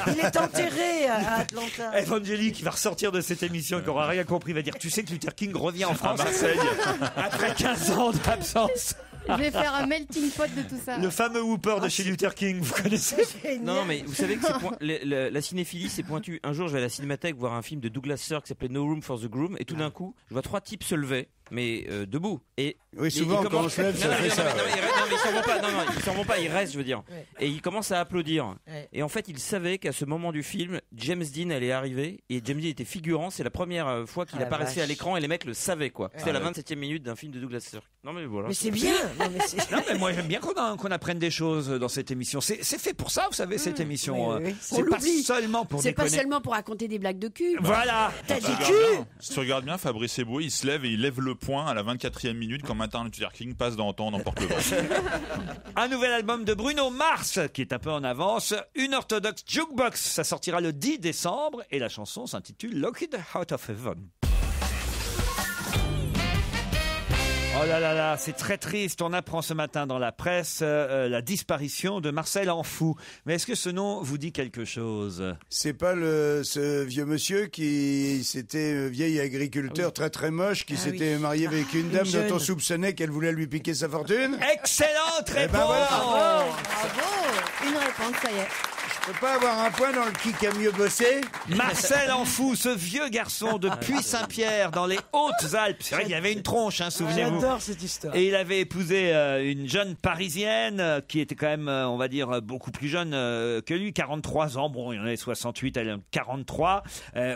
Il est enterré à Atlanta. Evangélie qui va ressortir de cette émission et qui n'aura rien compris va dire, tu sais que Luther King revient en France à Marseille après 15 ans d'absence. Je vais faire un melting pot de tout ça. Le fameux Whooper de chez Luther King, vous connaissez? Non, mais vous savez que la cinéphilie, c'est pointu. Un jour, je vais à la cinémathèque voir un film de Douglas Sirk qui s'appelait No Room for the Groom, et tout d'un coup, je vois 3 types se lever, mais debout. Et oui, souvent quand on se lève, ça fait ça. Non, mais ils s'en vont pas. Non, ils s'en vont pas. Ils restent, je veux dire. Et ils commencent à applaudir. Et en fait, ils savaient qu'à ce moment du film, James Dean allait arriver. Et James Dean était figurant. C'est la première fois qu'il apparaissait à l'écran et les mecs le savaient, quoi. C'était la 27e minute d'un film de Douglas Sirk. Non, mais voilà. Mais c'est bien. Non, mais moi j'aime bien qu'on apprenne des choses dans cette émission. C'est fait pour ça, vous savez, cette émission. C'est pas seulement pour C'est pas déconner. seulement pour raconter des blagues de cul. Voilà. T'as dit regardes cul. bien, si tu regardes bien, Fabrice Eboué, il se lève et il lève le poing à la 24e minute quand Martin Luther King passe dans Temps n'emporte le vent. Un nouvel album de Bruno Mars qui est un peu en avance. Une orthodoxe jukebox. Ça sortira le 10 décembre et la chanson s'intitule Locked Out of Heaven. Oh là là là, c'est très triste. On apprend ce matin dans la presse la disparition de Marcel Anfou. Mais est-ce que ce nom vous dit quelque chose? C'est pas ce vieux monsieur qui c'était vieil agriculteur très très moche qui s'était marié avec une dame dont on soupçonnait qu'elle voulait lui piquer sa fortune? Excellente réponse. Ben voilà. Bravo. Une réponse, ça y est. Je peux pas avoir un point dans le qui a mieux bossé? Marcel Anfou, ce vieux garçon de Puy-Saint-Pierre dans les Hautes-Alpes. C'est vrai qu'il avait une tronche, hein, souvenez-vous. J'adore cette histoire. Et il avait épousé une jeune Parisienne qui était quand même, on va dire, beaucoup plus jeune que lui, 43 ans. Bon, il en avait 68, elle en 43.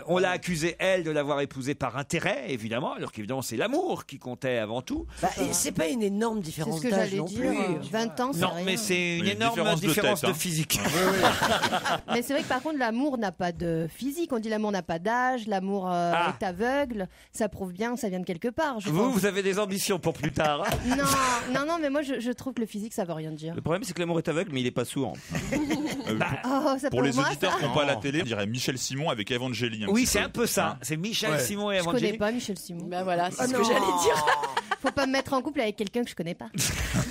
On l'a accusé, elle, de l'avoir épousé par intérêt, évidemment, alors qu'évidemment, c'est l'amour qui comptait avant tout. Et c'est pas une énorme C'est différence ce que d'âge j'allais non dire. plus. 20 ans, c'est Non, rien. mais c'est une Oui, énorme différence tête, de hein. physique. Mais c'est vrai que par contre, l'amour n'a pas de physique. On dit l'amour n'a pas d'âge, l'amour est aveugle. Ça prouve bien, ça vient de quelque part. Je pense. Vous avez des ambitions pour plus tard. Hein. Non, mais moi je trouve que le physique ça veut rien dire. Le problème, c'est que l'amour est aveugle, mais il est pas sourd. Oh, ça Pour les moi, auditeurs ça. qui n'ont pas la télé, on dirait Michel Simon avec Evangélie. Oui, c'est un peu ça. C'est Michel Simon et Je connais Evangélie. pas Michel Simon. Ben voilà, c'est ce que j'allais dire. Faut pas me mettre en couple avec quelqu'un que je connais pas.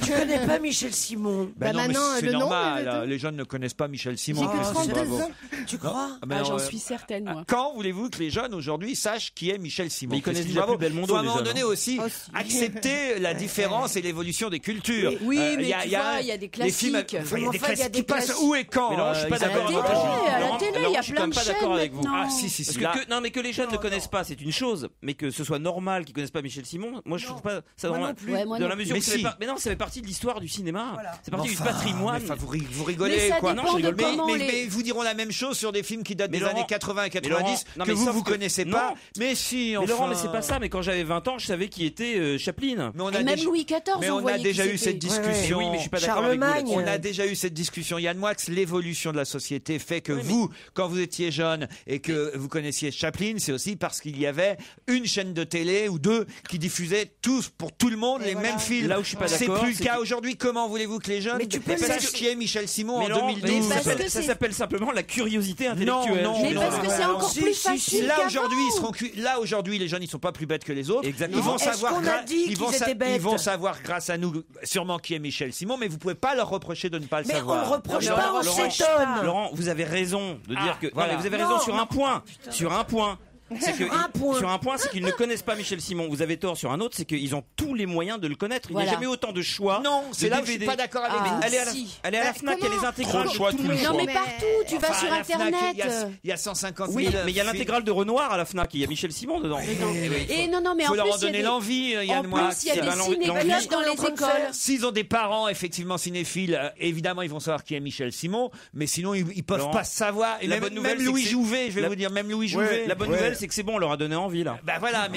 Tu connais pas Michel Simon? Ben non, mais maintenant, c'est le nom, normal. le- Les jeunes ne connaissent pas Michel Simon. J'ai que 32 Bravo. ans. Tu crois? J'en suis certaine, moi. Quand voulez-vous que les jeunes aujourd'hui sachent qui est Michel Simon? Mais ils connaissent Bravo. déjà plus Belmondo, Faut à un les moment jeunes, donné hein. aussi accepter la différence et l'évolution des cultures. Oui, mais tu vois, il y a des les classiques. films, il y a Enfin, des classiques qui passent où et quand? Mais Laurent, je suis pas d'accord avec télé, vous. à la Laurent, télé, il y a Laurent, je suis plein quand même de pas d'accord chaînes avec vous. maintenant. Ah si. Parce que, non, mais que les jeunes ne connaissent pas, c'est une chose. Mais que ce soit normal qu'ils connaissent pas Michel Simon, moi je trouve pas ça Moi normal. non plus. Ouais, moi Dans non la plus. mesure où Mais ça fait si. mais non, ça fait partie de l'histoire du cinéma. Voilà. C'est partie du Enfin, patrimoine. mais enfin, vous rigolez Mais ça quoi? dépend je de rigole. comment Mais vous diront la même chose sur des films qui datent Mais des Laurent- années 80 et mais Laurent- 90 non, que mais vous sauf que- connaissez non. pas. Mais si, Mais enfin. Laurent, mais c'est pas ça. Mais quand j'avais 20 ans, je savais qui était Chaplin. Mais on Et a même déjà- Louis XIV, Mais on on a voyait déjà qui eu c'était. cette discussion. Oui, mais je suis pas d'accord avec vous. Charlemagne. On a déjà eu cette discussion. Yann Moix, l'évolution de la société fait que vous, quand vous étiez jeune et que vous connaissiez Chaplin, c'est aussi parce qu'il y avait une chaîne de télé ou deux qui diffusaient tous, pour tout le monde, les mêmes films. Là où je suis pas C'est d'accord, plus le c'est cas que- aujourd'hui. Comment voulez-vous que les jeunes Mais tu peux sachent le- qui est Michel Simon en Mais Laurent, 2012? parce que ça c'est- s'appelle simplement la curiosité intellectuelle. non, Mais parce que c'est encore Si, plus si, facile Là qu'avant. aujourd'hui, ils seront là aujourd'hui, les jeunes, ils sont pas plus bêtes que les autres. Exactement. Ils vont Est-ce savoir. qu'on a dit qu'ils étaient bêtes? Ils vont savoir grâce à nous sûrement qui est Michel Simon, mais vous pouvez pas leur reprocher de ne pas le Mais on savoir. le reproche Non, pas, on Laurent, s'étonne. Laurent, vous avez raison de dire que. voilà. Non, mais vous avez Non, raison sur non. un point. Sur un point. C'est que Un point. Sur un point, c'est qu'ils ne connaissent pas Michel Simon. Vous avez tort sur un autre, c'est qu'ils ont tous les moyens de le connaître. Il n'y Voilà. a jamais autant de choix. Non, c'est de là où je suis DVD. pas d'accord avec Ah, vous. Allez à la, si. allez à la Fnac, il y a les intégrales. Trop de choix, de tout tous le les choix. Non, choix. mais partout, tu vas Enfin, sur à la Fnac, Internet. il y a 150 000. Oui, mais il y a films. l'intégrale de Renoir à la Fnac. Il y a Michel Simon dedans. Et non, mais Faut en leur plus, en il y a donner des- l'envie, En Yann Moix. plus, il y a C'est des pas l'envie- ciné-clubs dans les écoles. S'ils ont des parents effectivement cinéphiles, évidemment ils vont savoir qui est Michel Simon, mais sinon ils peuvent Laurent, pas savoir. Et la même, bonne nouvelle, même c'est Louis que Jouvet, je vais la- vous dire, même Louis Jouvet. La bonne nouvelle, c'est que c'est bon, on leur a donné envie là. Bah voilà,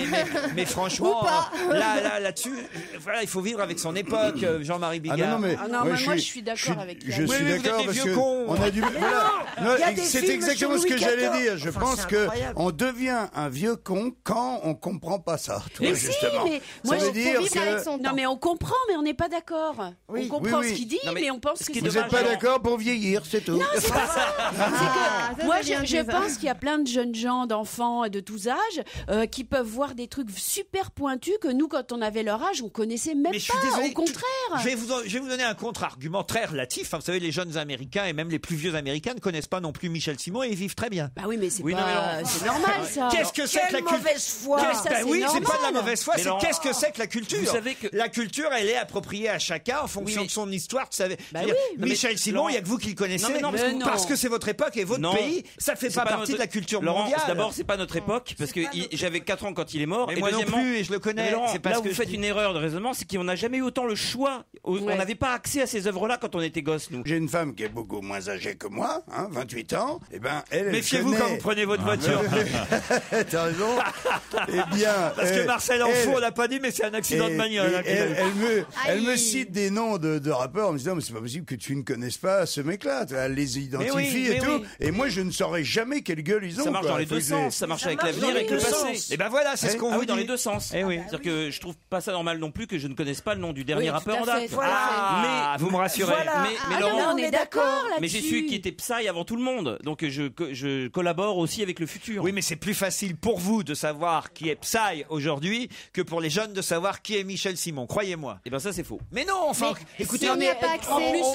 mais franchement, Ou pas. là-dessus, voilà, il faut vivre avec son époque, Jean-Marie Bigard. Ah non, mais, Ah non, mais moi, je suis d'accord avec Je Yann. Oui, suis mais vous d'accord êtes des parce vieux que cons. on a du. Voilà. Non, il y a des c'est films exactement sur ce que Louis j'allais XIV. dire. Je Enfin, pense c'est que incroyable. on devient un vieux con quand on comprend pas ça. Toi, Mais si, justement. mais moi, ça veut Faut dire vivre avec que son Non, temps. mais on comprend, mais on n'est pas d'accord. Oui. On comprend Oui, oui. ce qu'il dit, Non, mais mais on pense ce que qui est c'est vous n'êtes pas dommage, d'accord pour vieillir, c'est tout. C'est pas ça. Ah, ça, Moi, c'est bien je dit, ça. pense qu'il y a plein de jeunes gens, d'enfants de tous âges, qui peuvent voir des trucs super pointus que nous, quand on avait leur âge, on connaissait même Mais je suis pas. désolé, Au contraire. Je vais vous donner un contre-argument très relatif. Hein, vous savez, les jeunes Américains et même les plus vieux Américains ne connaissent pas non plus Michel Simon et ils vivent très bien. Bah oui, mais c'est Oui, non, mais pas, non. c'est normal ça. Qu'est-ce que c'est que la Quelle culture? mauvaise foi. Mais ça, c'est Oui, c'est pas de la normal. mauvaise foi, Mais c'est Laurent, qu'est-ce que c'est que la culture? vous savez que- La culture, elle est appropriée à chacun en fonction mais- de son histoire. Tu savais, Bah Je veux dire, oui. Non, mais Michel Simon, Laurent- il y a que vous qui le connaissez Non, mais non, parce, parce que- parce que c'est votre époque et votre Non. pays. Ça fait C'est pas pas partie notre- de la culture Laurent, mondiale. d'abord, c'est pas notre l'époque, parce que j'avais 4 ans quand il est mort. Mais et moi non deuxièmement, plus, et je le connais. mais Laurent, C'est parce là où que vous je faites dis- une erreur de raisonnement, c'est qu'on n'a jamais eu autant le choix. On n'avait pas accès à ces œuvres-là quand on était gosse, nous. J'ai une femme qui est beaucoup moins âgée que moi, 28 ans. Eh ben, elle Méfiez-vous connaît- quand vous prenez votre voiture. T'as raison. Eh bien, Parce que Marcel Enfo, on l'a pas dit, mais c'est un accident de bagnole. Hein, qu'il a eu. elle me cite des noms de rappeurs en me disant mais c'est pas possible que tu ne connaisses pas ce mec-là. Elle les identifie et tout. Et moi je ne saurais jamais quelle gueule ils ont. Ça marche quoi. dans les deux sens. Ça marche avec l'avenir et avec le passé. Et ben voilà, c'est ce qu'on Ah vous oui, dans dit. les deux sens. C'est-à-dire que je trouve pas ça normal non plus que je ne connaisse pas le nom du dernier Oui, tout rappeur à en date. fait, tout à fait. Ah, vous me rassurez. Mais Laurent, on est d'accord là-dessus. mais j'ai su qu'il était Psy avant tout le monde, donc je collabore aussi avec le futur. Oui, mais c'est plus facile pour vous de savoir qui est Psy aujourd'hui que pour les jeunes de savoir qui est Michel Simon. Croyez-moi. Et ben ça c'est faux. Mais non, enfin, Mais écoutez, si on n'y a pas accès,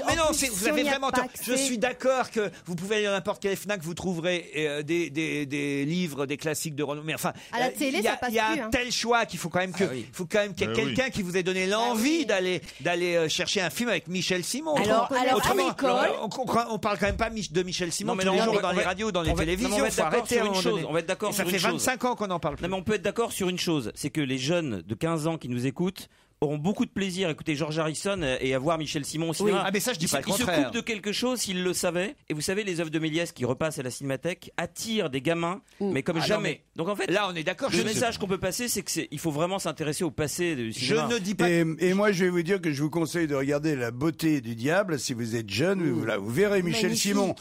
mais non, si vous on avez n'y a vraiment pas tort. Je accès. suis d'accord que vous pouvez aller dans n'importe quelle Fnac, vous trouverez des livres, des classiques de renom. Mais enfin, À la télé, ça passe il y a plus, un hein. tel choix qu'il faut quand même que, faut quand même qu'il y ait Mais oui. quelqu'un qui vous ait donné l'envie d'aller chercher un film avec Michel Simon. Alors, Autrement, à l'école- on parle quand même pas de Michel Simon Non, mais tous les Laurent, jours on dans va- les radios, dans les on va- télévisions. non, mais on va être Faut d'accord arrêter sur à un une moment chose. donné. On va être d'accord Et ça sur fait une chose. 25 ans qu'on n'en parle plus. Non mais on peut être d'accord sur une chose, c'est que les jeunes de 15 ans qui nous écoutent auront beaucoup de plaisir à écouter George Harrison et à voir Michel Simon au cinéma. Ah mais ça je dis pas le Ils se contraire. coupent de quelque chose s'ils le savaient. Et vous savez, les œuvres de Méliès qui repassent à la Cinémathèque attirent des gamins, mais comme Ah non, jamais. mais Donc en fait, là on est d'accord. le message qu'on peut passer, c'est qu'il faut vraiment s'intéresser au passé du Je cinéma. ne dis pas. Et moi, je vais vous dire que je vous conseille de regarder La beauté du diable. Si vous êtes jeune, vous verrez Michel Magnifique. Simon.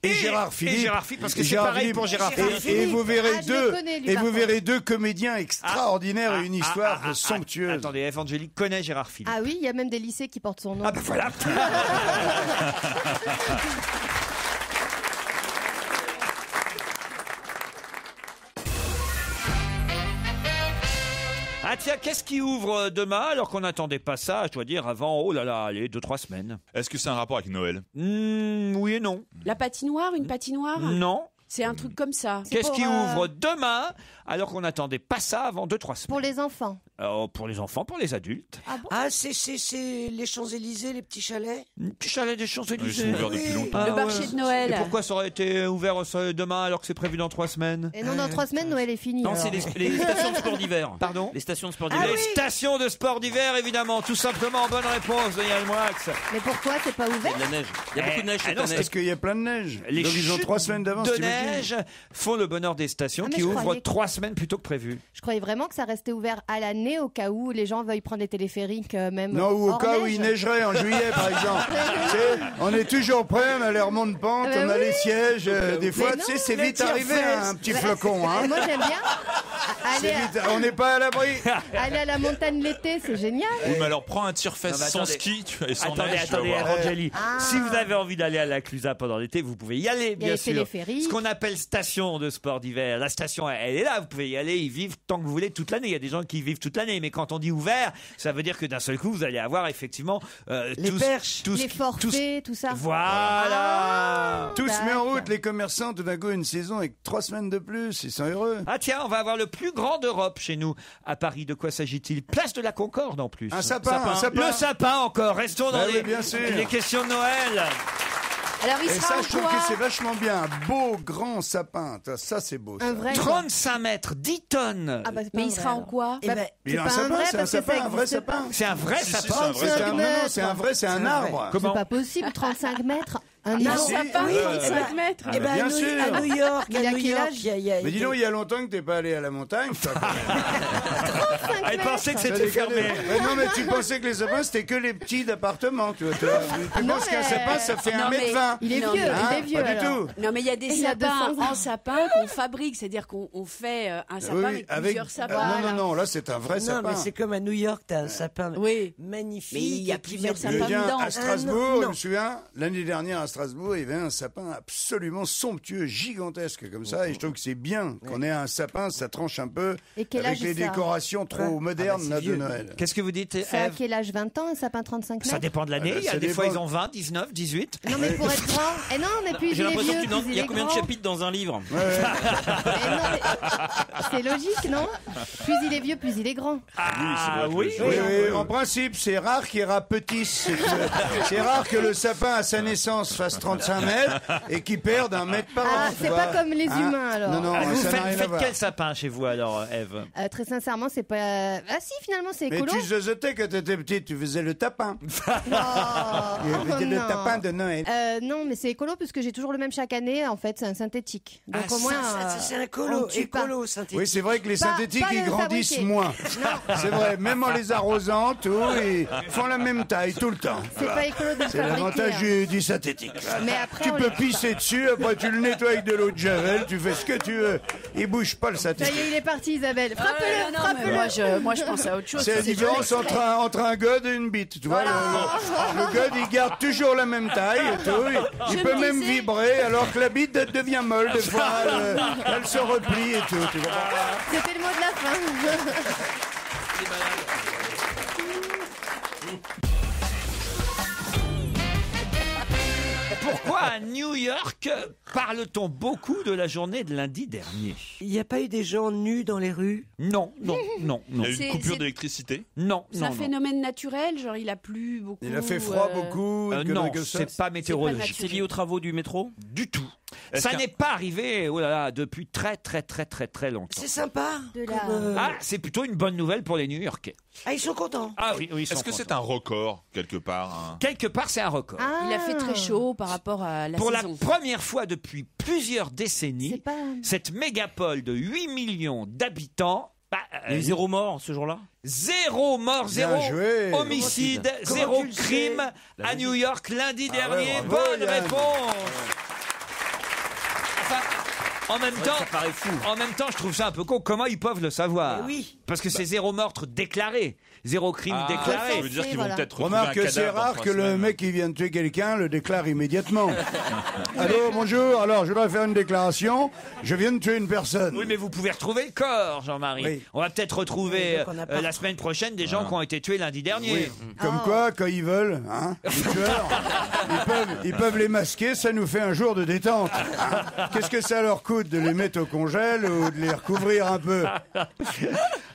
Et Gérard Philippe. Et Gérard Philippe, parce que Et c'est Gérard pareil Philippe. pour Gérard Philippe. Et vous verrez Ah, je le connais, lui, par contre. deux comédiens extraordinaires et une histoire somptueuse. Attendez, Evangélique connaît Gérard Philippe. Ah oui, il y a même des lycées qui portent son nom. Ah ben voilà. Ah tiens, qu'est-ce qui ouvre demain alors qu'on n'attendait pas ça, je dois dire, avant, oh là là, allez, 2-3 semaines. Est-ce que c'est un rapport avec Noël? Oui et non. La patinoire, une patinoire Non. C'est un truc comme ça. Qu'est-ce pour, qui ouvre demain alors qu'on n'attendait pas ça avant 2-3 semaines? Pour les enfants. Pour les enfants, pour les adultes. Ah, c'est les Champs-Élysées, les petits chalets. Petit chalet des Ils Champs-Élysées. sont ouverts depuis longtemps. Le marché de Noël. Et pourquoi ça aurait été ouvert demain alors que c'est prévu dans 3 semaines? Et non, dans 3 semaines, Noël est fini. Non, alors. c'est les stations de sport d'hiver. Pardon? Les stations de sport Les d'hiver. stations de sport d'hiver, évidemment, tout simplement. Bonne réponse de Yann Moix. Mais pourquoi c'est pas Il y a ouvert de la neige. Il y a beaucoup de neige cette non, année. Parce qu'il y a plein de neige. Les Donc ils ont chutes 3 semaines d'avance. de t'imagines neige font le bonheur des stations Ah, mais qui je ouvrent croyais que- 3 semaines plus tôt que prévu. Je croyais vraiment que ça restait ouvert à l'année au cas où les gens veuillent prendre les téléphériques même. Non, ou au hors cas où neige. il neigerait en juillet, par exemple. Tu sais, on est toujours prêt, on a les remontes de pente, Mais on a oui. les sièges. Des fois, non, tu sais, c'est les vite arrivé, tire-fesses. un petit flocon. Hein. Moi j'aime bien. C'est Aller, vite- on n'est pas à l'abri. aller à la montagne l'été, c'est génial. Oui, mais alors prends un tire-fesse Non, mais sans attendez. ski et sans Attendez, neige. tu vas attendez, voir. Evangélie. Si vous avez envie d'aller à la Clusa pendant l'été, vous pouvez y aller, Il y a bien les sûr. téléphériques. Ce qu'on appelle station de sport d'hiver. La station, elle est là. Vous pouvez y aller, y vivre tant que vous voulez toute l'année. Il y a des gens qui y vivent toute l'année. Mais quand on dit ouvert, ça veut dire que d'un seul coup, vous allez avoir effectivement Les perches. Les forfaits, tout ça. Voilà. Tout se met en D'accord. route, les commerçants, tout d'un coup, une saison avec 3 semaines de plus, ils sont heureux. Ah tiens, on va avoir le plus grand d'Europe chez nous à Paris. De quoi s'agit-il? Place de la Concorde en plus. Un sapin, un sapin. Le sapin encore. Restons dans Ah oui, bien sûr. les questions de Noël. Alors, il Et sera ça, en je trouve quoi que c'est vachement bien. Un beau, grand sapin. Ça, c'est beau. Ça. Un vrai. 35 mètres, 10 tonnes. Ah bah, c'est pas Mais un il vrai, sera en alors. quoi Eh ben, Il C'est a un pas un sapin, vrai c'est un parce que ça sapin, un vrai existe sapin. C'est un vrai Si, si, sapin. c'est un vrai C'est un- sapin. non, non, c'est un vrai, c'est un arbre. Comment? C'est pas possible, 35 mètres. Un Il y a un arbre. sapin, oui, 35 mètres. Ah Eh bah, ben, bien à sûr. New York, Mais il a à New quel York, âge il y a Mais dis donc, il y a longtemps que t'es pas allé à la montagne. toi, quand même. 35 Elle mètres. pensait que Ça c'était déconne. fermé. Ouais, non, mais tu pensais que les sapins, c'était que les petits d'appartement. Tu penses Non, qu'un mais- sapin, ça fait Non, mais- 1m20. Il est Non, vieux, mais- il est vieux. Pas du alors. tout. Non, mais il y a des Il a sapins 200 ans. en sapin qu'on fabrique, c'est-à-dire qu'on fait un sapin Oui, avec plusieurs sapins. non, non, là, c'est un vrai Non, sapin. mais c'est comme à New York, t'as un sapin Oui. magnifique. Mais il y a et qui plusieurs met- Je sapins viens dedans. à Strasbourg, je non. me souviens, l'année dernière à Strasbourg, il y avait un sapin absolument somptueux, gigantesque comme ça, et je trouve que c'est bien qu'on ait un sapin, ça tranche un peu Et quel avec âge les ça décorations trop modernes c'est là, de vieux. Noël. Qu'est-ce que vous dites, C'est à Ève? quel âge? 20 ans, un sapin 35 mètres? Ça dépend de l'année. Ah, Il y a ça des fois, dépend. ils ont 20, 19, 18. Non, mais pour être grand. Eh non, mais plus J'ai il est l'impression vieux, qu'il plus y a combien de grand. chapitres dans un livre? Eh non, mais c'est logique, non? Plus il est vieux, plus il est grand. Ah oui. Oui, oui, en principe, c'est rare qu'il rapetisse. C'est rare que le sapin à sa naissance fasse fassent 35 mètres et qui perdent 1 mètre par an. Ah, tu c'est vois. pas comme les humains, alors. Non, Ah, vous ça n'a rien à faites voir. quel sapin chez vous alors, Ève? Très sincèrement, c'est pas. Ah si, finalement, c'est Mais écolo. tu zozotais quand t'étais petite, tu faisais le tapin. Non. Le Non. tapin de Noël. Non, mais c'est écolo puisque j'ai toujours le même chaque année. En fait, c'est un synthétique. Donc Ah, au moins. c'est un on tue pas. écolo synthétique. Oui, c'est vrai que les Pas- synthétiques, pas ils le grandissent fabriqué. moins. C'est vrai, même en les arrosant, tout, ils font la même taille tout le temps. C'est pas écolo de le C'est fabriquer, l'avantage hein. du synthétique. Mais après, Tu on peux les- pisser dessus, après tu le nettoies avec de l'eau de javel, tu fais ce que tu veux. Il bouge pas le Ça y synthétique. est, il est parti, Isabelle. Frappe-le, non, frappe-le. mais moi, je pense à autre chose. C'est la différence entre un god et une bite. Tu vois, le god, il garde toujours la même taille et tout. Il Je peut me même disais- vibrer, alors que la bite devient molle. Des fois, elle se replie et tout. Tu vois. C'était le mot de la fin. Pourquoi à New York parle-t-on beaucoup de la journée de lundi dernier? Il n'y a pas eu des gens nus dans les rues? Non. Il y a eu C'est- une coupure c'est- d'électricité. Non, C'est un phénomène naturel, genre il a plu beaucoup. Il a fait froid beaucoup. une non, connerie comme ça. c'est pas météorologique. C'est lié aux travaux du métro? Du tout. Est-ce Ça qu'un- n'est pas arrivé, oh là là, depuis très longtemps. C'est sympa. De la- comme, Ah, c'est plutôt une bonne nouvelle pour les New-Yorkais. Ah, ils sont contents. Ah oui, ils sont Est-ce que c'est contents. un record, quelque part hein Quelque part, c'est un record. Ah. Il a fait très chaud par rapport à la Pour saison. la première fois depuis plusieurs décennies, C'est pas. cette mégapole de 8 millions d'habitants, Il y a eu 0 mort ce jour-là? zéro mort, Bien zéro joué. homicide, Comment zéro tu le sais crime à New York lundi dernier. bravo, Bonne Yann. réponse. Enfin, en même temps, Ça paraît fou. en même temps, je trouve ça un peu con. Comment ils peuvent le savoir? Eh oui. Parce que c'est zéro meurtre déclaré, zéro crime Ah, déclaré. ça veut dire qu'ils vont Voilà. peut-être retrouver Remarque un que c'est cadavre dans rare 3 que le semaines. mec qui vient de tuer quelqu'un le déclare immédiatement. Allô, bonjour, alors je dois faire une déclaration. Je viens de tuer une personne. Oui, mais vous pouvez retrouver le corps, Jean-Marie. Oui. On va peut-être retrouver Oui, donc on n'a pas- la semaine prochaine des gens qui ont été tués lundi dernier. Comme quoi, quand ils veulent, hein, les tueurs, ils peuvent les masquer, ça nous fait un jour de détente. hein. Qu'est-ce que ça leur coûte de les mettre au congèle ou de les recouvrir un peu?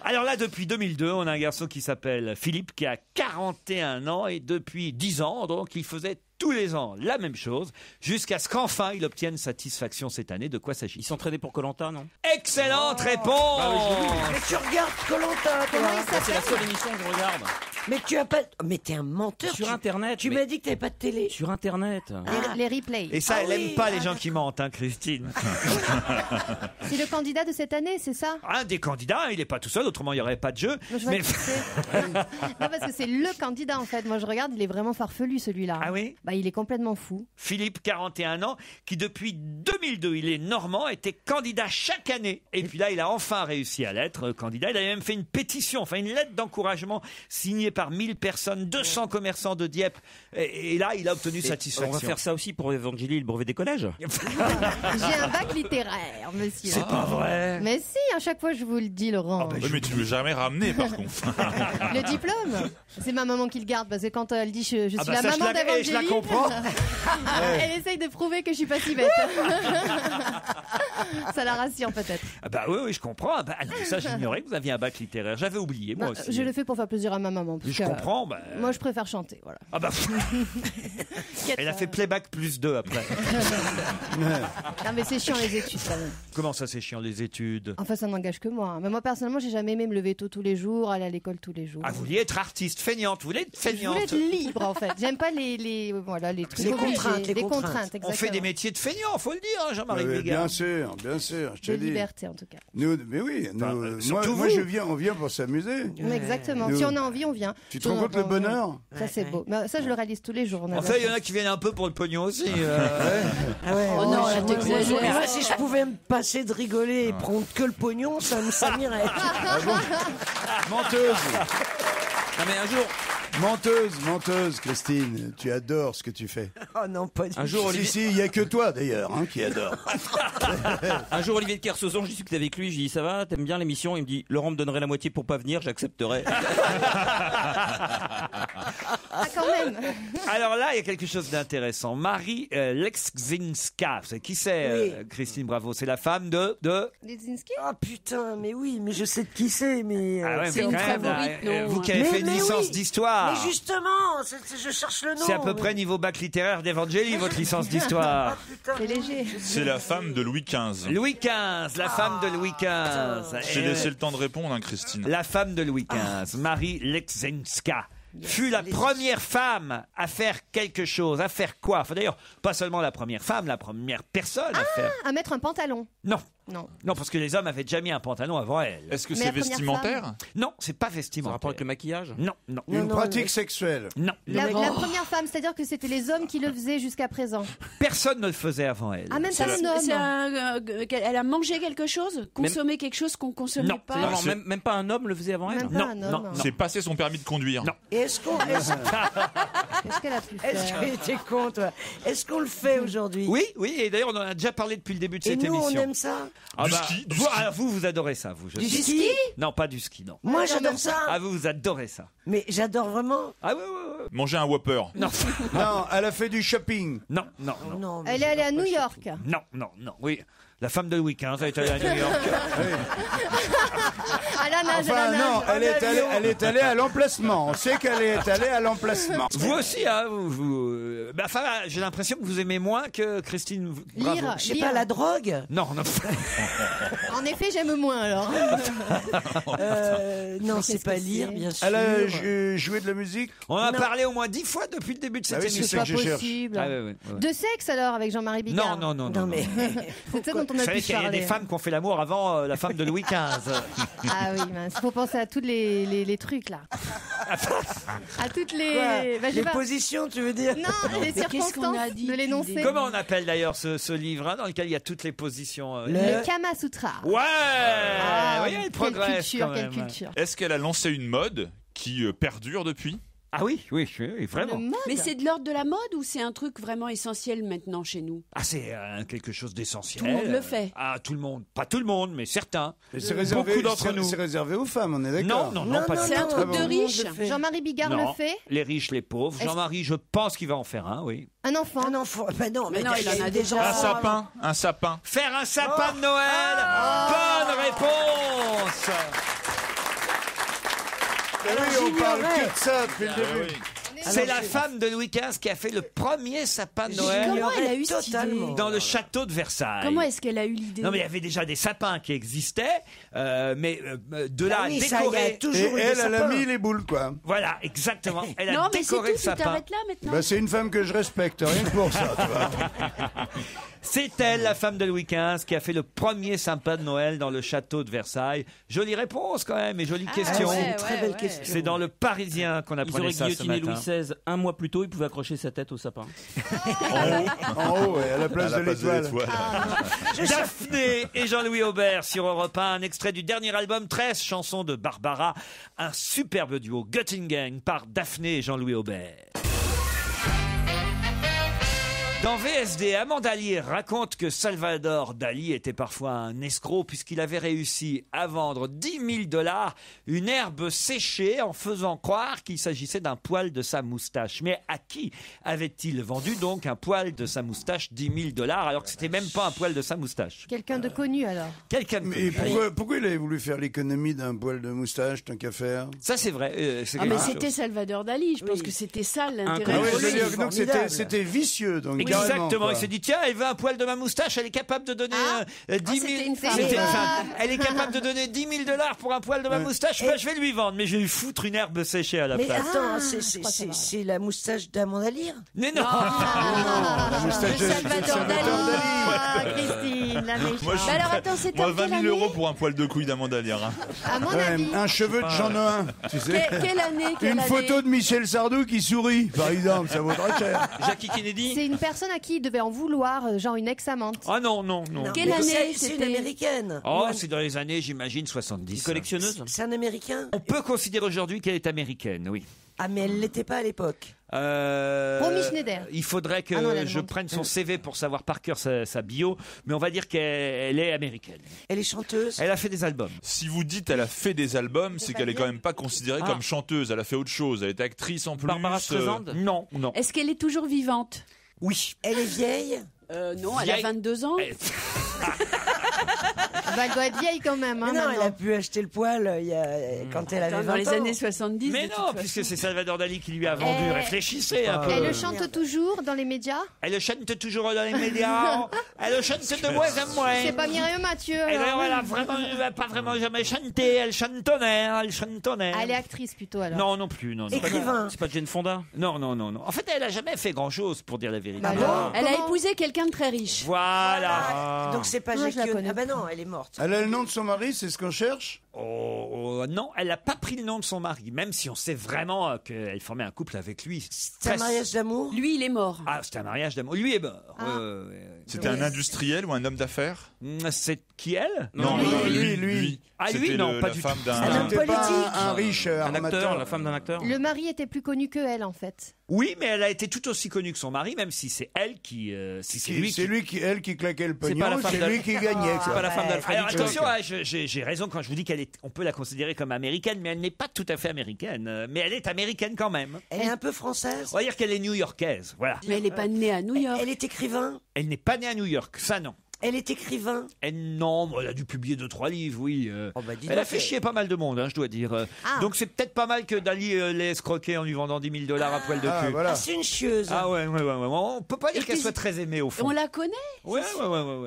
Alors là, depuis 2002, on a un garçon qui s'appelle Philippe, qui a 41 ans, et depuis 10 ans, donc, il faisait tous les ans la même chose, jusqu'à ce qu'enfin il obtienne satisfaction cette année. De quoi Il s'agit-il? s'entraînait pour Koh-Lanta, non? Excellente réponse. Mais tu regardes Koh-Lanta, Comment toi. il s'appelle? C'est la seule émission que je regarde. Mais tu as pas. Mais t'es un menteur. Sur tu- Internet. Tu mais- m'as dit que t'avais pas de télé. Sur Internet. Les replays. Et ça, Ah elle oui, aime pas les ah, gens qui mentent, hein, Christine. C'est le candidat de cette année, c'est ça? Un des candidats, il n'est pas tout seul, autrement il n'y aurait pas de jeu. Non, je vois Mais... qui c'est. Non, parce que c'est le candidat en fait. Moi je regarde, il est vraiment farfelu celui-là. Ah oui? Bah il est complètement fou. Philippe, 41 ans, qui depuis 2002, il est normand, était candidat chaque année. Et puis là, il a enfin réussi à l'être candidat. Il a même fait une pétition, enfin une lettre d'encouragement signée par 1000 personnes, 200 commerçants de Dieppe. Et là, il a obtenu satisfaction. On va faire ça aussi pour évangéliser le brevet des collèges. J'ai un bac littéraire, monsieur. C'est pas vrai. Mais si, à chaque fois je vous le dis, Laurent. Oui, mais tu ne veux jamais ramener, par contre. Le diplôme, c'est ma maman qui le garde parce que quand elle dit je suis Ah bah la ça, maman je la d'Evangéline, comprends. elle essaye de prouver que je suis pas si bête. Ça la rassure peut-être. Ah bah oui, je comprends. Ah bah, non, ça, j'ignorais que vous aviez un bac littéraire. J'avais oublié, moi Non, aussi. je le fais pour faire plaisir à ma maman. parce Je que, comprends. Bah... Moi je préfère chanter, voilà. Ah bah... Elle a fait playback +2 après. Non mais c'est chiant les études quand même. Comment ça, c'est chiant, les études? Enfin ça n'engage que moi. Mais moi personnellement j'ai jamais aimé me lever tôt tous les jours, aller à l'école tous les jours. Ah, vous vouliez être artiste, feignante. Vous voulez être Je feignante. voulais être libre en fait. J'aime pas les trucs Les obligés, contraintes, les les contraintes. contraintes. On Exactement. fait des métiers de feignants, faut le dire, hein, Jean-Marie Bigard. Bien sûr, je te De dis. liberté en tout cas. Nous, mais oui, nous, Enfin, moi, surtout moi, vous. on vient pour s'amuser. Exactement. Nous- Si on a envie, on vient. Tu te Si on rends a compte pas le envie, bonheur? Ça c'est beau. Mais ça je le réalise tous les jours. on a En de fait, la il y en a chance. qui viennent un peu pour le pognon aussi. Ah ouais, Oh non, là, t'exagères. Moi, si je pouvais me passer de rigoler et prendre que le pognon, ça m'irait. Menteuse, Non mais un jour, menteuse, Christine. Tu adores ce que tu fais. Oh non, pas du un jour, Si, Olivier, si, il y a que toi d'ailleurs hein, qui adore. Olivier de Kersauzon, j'ai discuté avec lui, j'ai dit ça va, t'aimes bien l'émission? Il me dit Laurent me donnerait la moitié pour pas venir, j'accepterais. Ah, quand même. Alors là, il y a quelque chose d'intéressant. Marie Leszczyńska, vous savez qui c'est, Christine Bravo? C'est la femme de... Lesinski. Ah putain, mais oui, mais je sais de qui c'est, mais... Ah ouais, c'est mais une quand même, favorite, là, non, vous qui avez fait une licence oui. d'histoire. Mais justement, je cherche le nom. C'est à peu près niveau bac littéraire d'Evangélie, votre licence d'histoire. C'est léger. C'est la femme de Louis XV. Louis XV, la femme de Louis XV. J'ai laissé le temps de répondre, hein, Christine. La femme de Louis XV, Marie Leszczyńska, fut la première femme à faire quelque chose. À faire quoi? Enfin, d'ailleurs, pas seulement la première femme, la première personne à faire. À mettre un pantalon. Non. Non. Non, parce que les hommes avaient déjà mis un pantalon avant elle. Est-ce que Mais c'est la première vestimentaire? femme. Non, c'est pas Ça a vestimentaire. rapport avec le maquillage? Non, non. Une pratique sexuelle. Non. La première femme, c'est-à-dire que c'était les hommes qui le faisaient jusqu'à présent. Personne ne le faisait avant elle. Ah, même pas un homme. Elle a mangé quelque chose, consommé quelque chose qu'on consommait Non. pas. Non, même pas un homme le faisait avant elle? Même pas Non, un non, homme. non. C'est passer son permis de conduire. Non. Et est-ce Qu'est-ce qu'elle a pu Est-ce faire? que t'es con, toi? Est-ce qu'on le fait aujourd'hui? Oui, oui, et d'ailleurs on en a déjà parlé depuis le début de Et cette nous, émission. on aime ça? Ah Du bah, ski, du vous, ski. ah, vous adorez ça, vous. Je Du sais. ski? Non, pas du ski, non. Moi, j'adore ça. Ah, vous adorez ça. Mais j'adore vraiment. Ah, ouais. Manger un Whopper. Non. Non, elle a fait du shopping. Non, non, non. Non, mais Elle est allée à j'adore New pas York. Non, non, non. Oui. La femme de Louis XV a été allée à New York. À la nage, à Enfin, la non, nage. elle est allée à l'emplacement. On sait qu'elle est allée à l'emplacement. Vous aussi, hein, bah, enfin, j'ai l'impression que vous aimez moins que Christine Bravo. Lire. Je sais pas, la drogue? Non, non. En effet, j'aime moins alors. Non, c'est Qu'est-ce pas que lire, c'est bien sûr. Elle a joué de la musique. On en a Non. parlé au moins 10 fois depuis le début de cette Ah oui, c'est émission. ça C'est que pas je cherche. possible. Ah, ouais. De sexe alors avec Jean-Marie Bigard. Non, non, non, Non, mais. C'est ça dont on Vous a savez pu qu'il y a parler. des femmes qui ont fait l'amour avant la femme de Louis XV. Ah oui, mince. Faut penser à tous les trucs là. À toutes les. Quoi Bah, j'ai Les pas- positions, tu veux dire? Non, les Mais qu'est-ce qu'on circonstances a dit de l'énoncé. Comment on appelle d'ailleurs ce livre hein, dans lequel il y a toutes les positions Le Kama Sutra. Ouais Ah, oui, elle quelle progresse culture, quand quelle même. culture. Est-ce qu'elle a lancé une mode qui perdure depuis? Ah oui, vraiment. Le mode. Mais c'est de l'ordre de la mode ou c'est un truc vraiment essentiel maintenant chez nous? Ah, c'est quelque chose d'essentiel. Tout le monde le fait. Ah, tout le monde. Pas tout le monde, mais certains. Et c'est réservé, Beaucoup d'entre nous. c'est réservé aux femmes, on est d'accord. Non, pas C'est un du tout. truc de riche. Jean-Marie Bigard Non. le fait. Les riches, les pauvres. Est-ce- Jean-Marie, je pense qu'il va en faire un, oui. Un enfant. Un enfant. Bah non, mais non, il en a déjà. Un sapin, un sapin. Faire un sapin de Noël. Bonne réponse. Ah oui, on parle que de ça depuis le début. C'est la femme de Louis XV qui a fait le premier sapin de Noël Comment elle a eu cette totalement. idée? dans le château de Versailles. Comment est-ce qu'elle a eu l'idée? Non, mais il y avait déjà des sapins qui existaient, mais de là Ah à oui, ça, il y a décorer. Et toujours eu des elle a sapins. mis les boules, quoi. Voilà, exactement. Elle a Non, mais c'est décoré tout, le tu sapin. t'arrêtes là maintenant. Bah, c'est une femme que je respecte, rien que pour ça, tu vois. C'est elle, la femme de Louis XV, qui a fait le premier sapin de Noël dans le château de Versailles. Jolie réponse quand même, et jolie question. c'est une très belle question. C'est dans le Parisien qu'on Ils apprenait auraient ça ce guillotiné matin. Louis XVI un mois plus tôt, il pouvait accrocher sa tête au sapin. En haut, ouais, à la place de l'étoile. Daphné et Jean-Louis Aubert sur Europe 1, un extrait du dernier album 13 chansons de Barbara, un superbe duo Göttingen par Daphné et Jean-Louis Aubert. Dans VSD, Amanda Lear raconte que Salvador Dali était parfois un escroc puisqu'il avait réussi à vendre 10 000 $ une herbe séchée en faisant croire qu'il s'agissait d'un poil de sa moustache. Mais à qui avait-il vendu donc un poil de sa moustache 10 000 $ alors que c'était même pas un poil de sa moustache? Quelqu'un de connu alors. Quelqu'un de Mais connu. pourquoi il avait voulu faire l'économie d'un poil de moustache, tant qu'à faire? Ça c'est vrai. C'est Ah, mais quelque c'était chose. Salvador Dali. Je pense que c'était ça l'intérêt. Ah oui, pour je veux lui. dire, donc formidable. c'était vicieux, donc. Exactement, carrément, il s'est dit tiens, elle veut un poil de ma moustache, elle est capable de donner 10 000 c'était une femme. C'était une Ah. femme. Elle est capable de donner 10 000 $ pour un poil de ma moustache, bah, je vais lui vendre, mais je vais lui foutre une herbe séchée à la Mais place. attends, je crois que ça va. c'est la moustache d'Amanda Lear? Mais non, La moustache de Salvador Dali. Ah, Christine, la méchante. Moi, je- Bah alors attends, c'était Moi, en 20 quelle 000 année? € pour un poil de couille d'Amanda Lear. Hein. À mon Ouais, avis. un cheveu de Jean Noin, tu sais. Quelle année? Une photo de Michel Sardou qui sourit, par exemple, ça vaudrait cher. Jackie Kennedy. C'est une personne à qui il devait en vouloir, genre une ex-amante. Ah non, non, non. Quelle Mais année c'est une c'était? américaine. Oh, c'est dans les années, j'imagine, 70. Collectionneuse. C'est un américain? On peut considérer aujourd'hui qu'elle est américaine, oui. Ah, mais elle l'était pas à l'époque. Romy Schneider. Il faudrait que Ah non, elle est je allemande. prenne son CV pour savoir par cœur sa bio, mais on va dire qu'elle est américaine. Elle est chanteuse. Elle a fait des albums. Si vous dites elle a fait des albums, c'est qu'elle est quand même pas considérée Ah. comme chanteuse. Elle a fait autre chose. Elle était actrice en plus. Barbara Streisand Non. Est-ce qu'elle est toujours vivante? Oui. Elle est vieille. Non, elle a 22 ans. Bah, elle doit être vieille quand même. Mais non, elle a pu acheter le poil quand elle avait 20 Dans les ans. années 70. Mais de non, toute puisque façon. c'est Salvador Dali qui lui a vendu. Réfléchissez un peu. Elle le chante toujours dans les médias. Elle le chante toujours dans les médias. Elle le chante de moins en moins. C'est pas Myriam Mathieu. Elle alors. a pas vraiment jamais chanté. Elle chantonnait. Elle est actrice plutôt alors. Non, non plus. Non, non. Écrivain. C'est pas Jane Fonda? Non. En fait, elle a jamais fait grand-chose pour dire la vérité. Bah non. Elle a Comment épousé quelqu'un de très riche. Voilà. Donc c'est pas Non, je Jackie la O. connais Ah bah non, elle est morte. Elle a le nom de son mari, c'est ce qu'on cherche? Non, elle n'a pas pris le nom de son mari, même si on sait vraiment qu'elle formait un couple avec lui. C'est un mariage d'amour. Lui, il est mort. Ah, c'était un mariage d'amour. Lui est mort. C'était un industriel ou un homme d'affaires? C'est qui elle? Non, lui. Ah, lui, C'était non, pas la du femme tout. d'un. C'était pas politique. un riche Un acteur, armateur. la femme d'un acteur. Le mari était plus connu que elle en fait. Oui, mais elle a été tout aussi connue que son mari, même si c'est elle qui. Elle qui claquait le C'est pas la pognon, femme c'est lui qui gagnait. C'est pas la femme d'Alfred Alors Hitchcock. attention, j'ai raison quand je vous dis on peut la considérer comme américaine, mais elle n'est pas tout à fait américaine. Mais elle est américaine quand même. Elle est un peu française. On va dire qu'elle est new-yorkaise. Voilà. Mais elle n'est pas née à New York. Elle est écrivain. Elle n'est pas née à New York, ça non. Elle est écrivain. Non, elle a dû publier 2-3 livres, oui. Dis Elle a donc, fait chier pas mal de monde, hein, je dois dire. Donc c'est peut-être pas mal que Dali l'ait escroqué en lui vendant $10 000 à poil de cul. voilà. Ah, c'est une chieuse. Ah ouais. On peut pas dire qu'elle soit très aimée au fond. On la connaît. Ouais.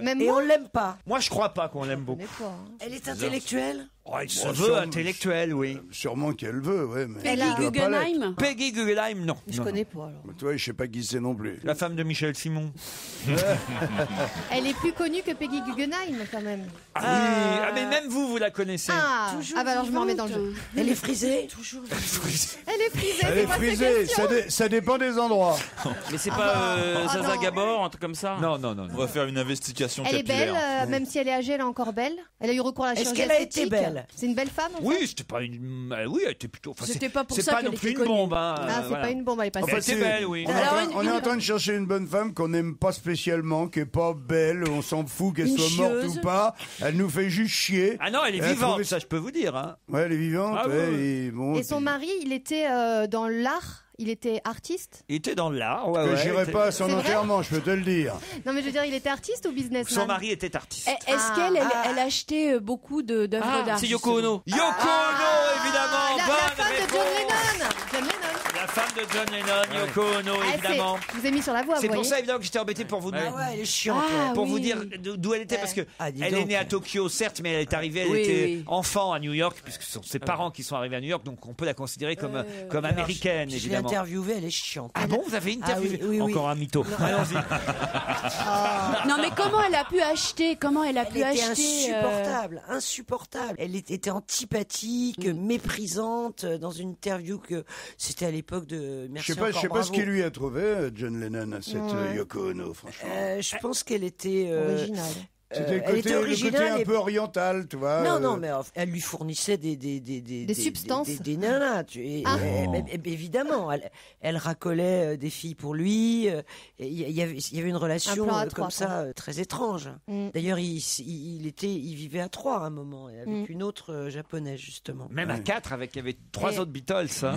Même Et moi, on l'aime pas. Moi je crois pas qu'on l'aime je beaucoup. connais pas. Hein. Elle est intellectuelle. Oh, il se Bon, veut sûrement- intellectuel, oui. Sûrement qu'elle veut, ouais. Mais Peggy elle doit pas l'être. Guggenheim. Peggy Guggenheim, non. Je Non, connais pas alors. Mais toi, je sais pas qui c'est non plus. La femme de Michel Simon. Elle est plus connue que Peggy Guggenheim quand même. Ah oui, mais même vous la connaissez. Ah, bah alors je m'en remets dans le jeu. Elle est frisée. Toujours. Elle est frisée. Elle c'est est quoi ces frisée, questions ça dépend des endroits. Mais c'est pas Zaza non. Gabor, un truc comme ça? Non. On va faire une investigation Elle est capillaire. belle, même si elle est âgée, elle est encore belle. Elle a eu recours à la Est-ce chirurgie qu'elle a été esthétique. belle? C'est une belle femme en fait. Oui, c'était pas une. Oui, elle était plutôt. Enfin, C'était pas pour c'est ça pas qu'elle non plus était une connue. bombe. Hein, Ah, c'est voilà. pas une bombe, elle est pas Elle était c'est- belle, oui. On est, Alors, on est en train de chercher une bonne femme qu'on n'aime pas spécialement, qui est pas belle, on s'en fout qu'elle Une soit morte chieuse. ou pas. Elle nous fait juste chier. Ah non, elle est Elle a vivante, trouvé- ça je peux vous dire. Hein. Ouais, elle est vivante. Ah ouais, oui. et bon, Et son puis- mari, il était dans l'art. Il était artiste. Il était dans l'art. que j'irai était- pas à son C'est vrai enterrement, je peux te le dire. Non mais je veux dire, il était artiste ou businessman? Son mari était artiste. Est-ce qu'elle elle a acheté beaucoup d'œuvres d'art? C'est Yoko Ono. Yoko Ono, évidemment. La Bonne femme de John réponse. Lennon. John Lennon. La femme de John Lennon, Yoko Ono, Ah, évidemment. je vous ai mis sur la voie, C'est vous pour voyez. ça évidemment que j'étais embêté pour vous Ah ouais, elle est chiante. Ah, pour oui. vous dire d'où elle était parce que Ah, dis elle est donc. née à Tokyo certes mais elle est arrivée elle Oui, était oui. enfant à New York puisque ce sont ses parents qui sont arrivés à New York donc on peut la considérer comme américaine Je l'ai évidemment. interviewée, elle est chiante. Ah bon, vous avez interviewé oui, oui. encore un mytho. Allons-y. Non, mais comment elle a pu acheter? Comment elle a Elle pu était acheter insupportable. Elle était antipathique, méprisante. Dans une interview que c'était à l'époque de Je Merci sais pas, encore, ce bravo. qu'il lui a trouvé, John Lennon, à cette Ouais. Yoko Ono, franchement. Je pense qu'elle était Original. C'était elle était le côté originale un et- peu oriental, tu vois. Non, mais elle lui fournissait des substances. des nanas. Évidemment, elle racolait des filles pour lui. Il y avait une relation Un plan à comme trois, ça très étrange. Mm. D'ailleurs, il vivait à 3 à un moment, et avec une autre japonaise justement. Même à 4 avec il y avait 3 Et- autres Beatles. Hein.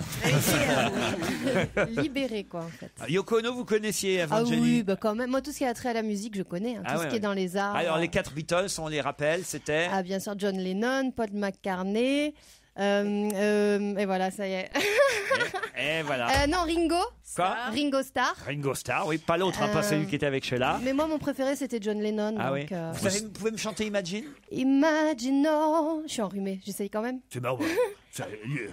Libéré quoi en fait. Yoko Ono vous connaissiez avant Ah Jenny oui, bah quand même. Moi, tout ce qui a trait à la musique, je connais. Hein. Ah Tout ouais, ce qui ouais. est dans les arts. Alors les 4 Beatles, on les rappelle, c'était Ah, bien sûr, John Lennon, Paul McCartney. Et voilà, ça y est. et voilà. Non, Ringo. Quoi Ringo Starr. Ringo Starr, oui, pas l'autre, hein, pas celui qui était avec Sheila. Mais moi, mon préféré, c'était John Lennon. Ah donc, oui. Vous pouvez me chanter Imagine Imagine, non. Je suis enrumée, j'essaye quand même. C'est bon. De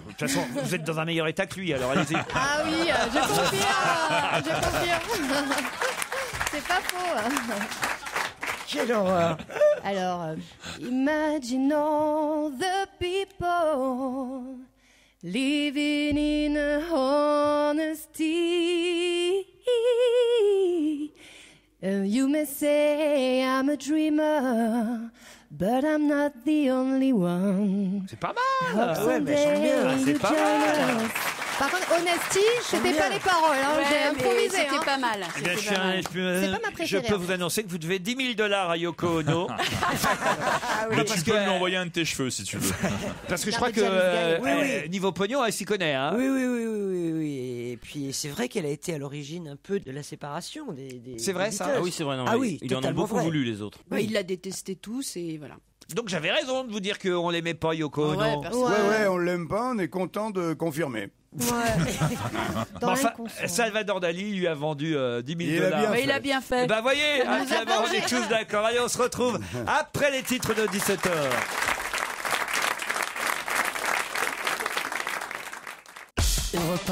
toute façon, vous êtes dans un meilleur état que lui, alors allez-y. Ah oui, je confirme. Je confirme. C'est pas faux. Quelle horreur! Alors, imagine all the people living in honesty. You may say I'm a dreamer, but I'm not the only one. C'est pas mal. Hope Ouais, mais elle chante bien. someday Ah, c'est you pas join mal. us. Par contre, Honesty, c'était pas les paroles. Hein. J'ai improvisé. C'était pas mal. Eh bien, C'est pas ma je préférée. peux vous annoncer que vous devez $10 000 à Yoko Ono. Mais tu peux lui envoyer un de tes cheveux si tu veux. Parce que je Non, crois mais que James Gay, oui. niveau pognon, elle s'y connaît. Hein. Oui. Et puis c'est vrai qu'elle a été à l'origine un peu de la séparation des C'est vrai, des ça Beatles. Ah oui, c'est vrai. Non, Ah oui, ils en ont totalement beaucoup vrai. voulu, les autres. Bah, il l'a détesté tous et voilà. Donc j'avais raison de vous dire qu'on l'aimait pas, Yoko Ono. Ouais, personne- Ouais, on l'aime pas, on est content de confirmer. Dans Enfin, l'inconscient. Salvador Dali lui a vendu $10 000. Il a bien Mais il a bien fait. Ben voyez, nous a finalement, on vengé. est tous d'accord. Allez, on se retrouve après les titres de 17h. Europe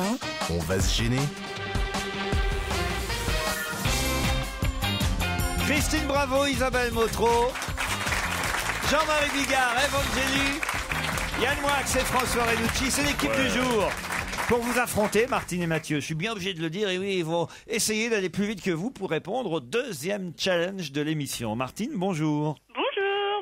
1, On va se gêner. Christine Bravo, Isabelle Motro, Jean-Marie Bigard, Evangélie, Yann Moix et François Renucci, c'est l'équipe du jour. Pour vous affronter, Martine et Mathieu, je suis bien obligé de le dire, et oui, ils vont essayer d'aller plus vite que vous pour répondre au deuxième challenge de l'émission. Martine, bonjour.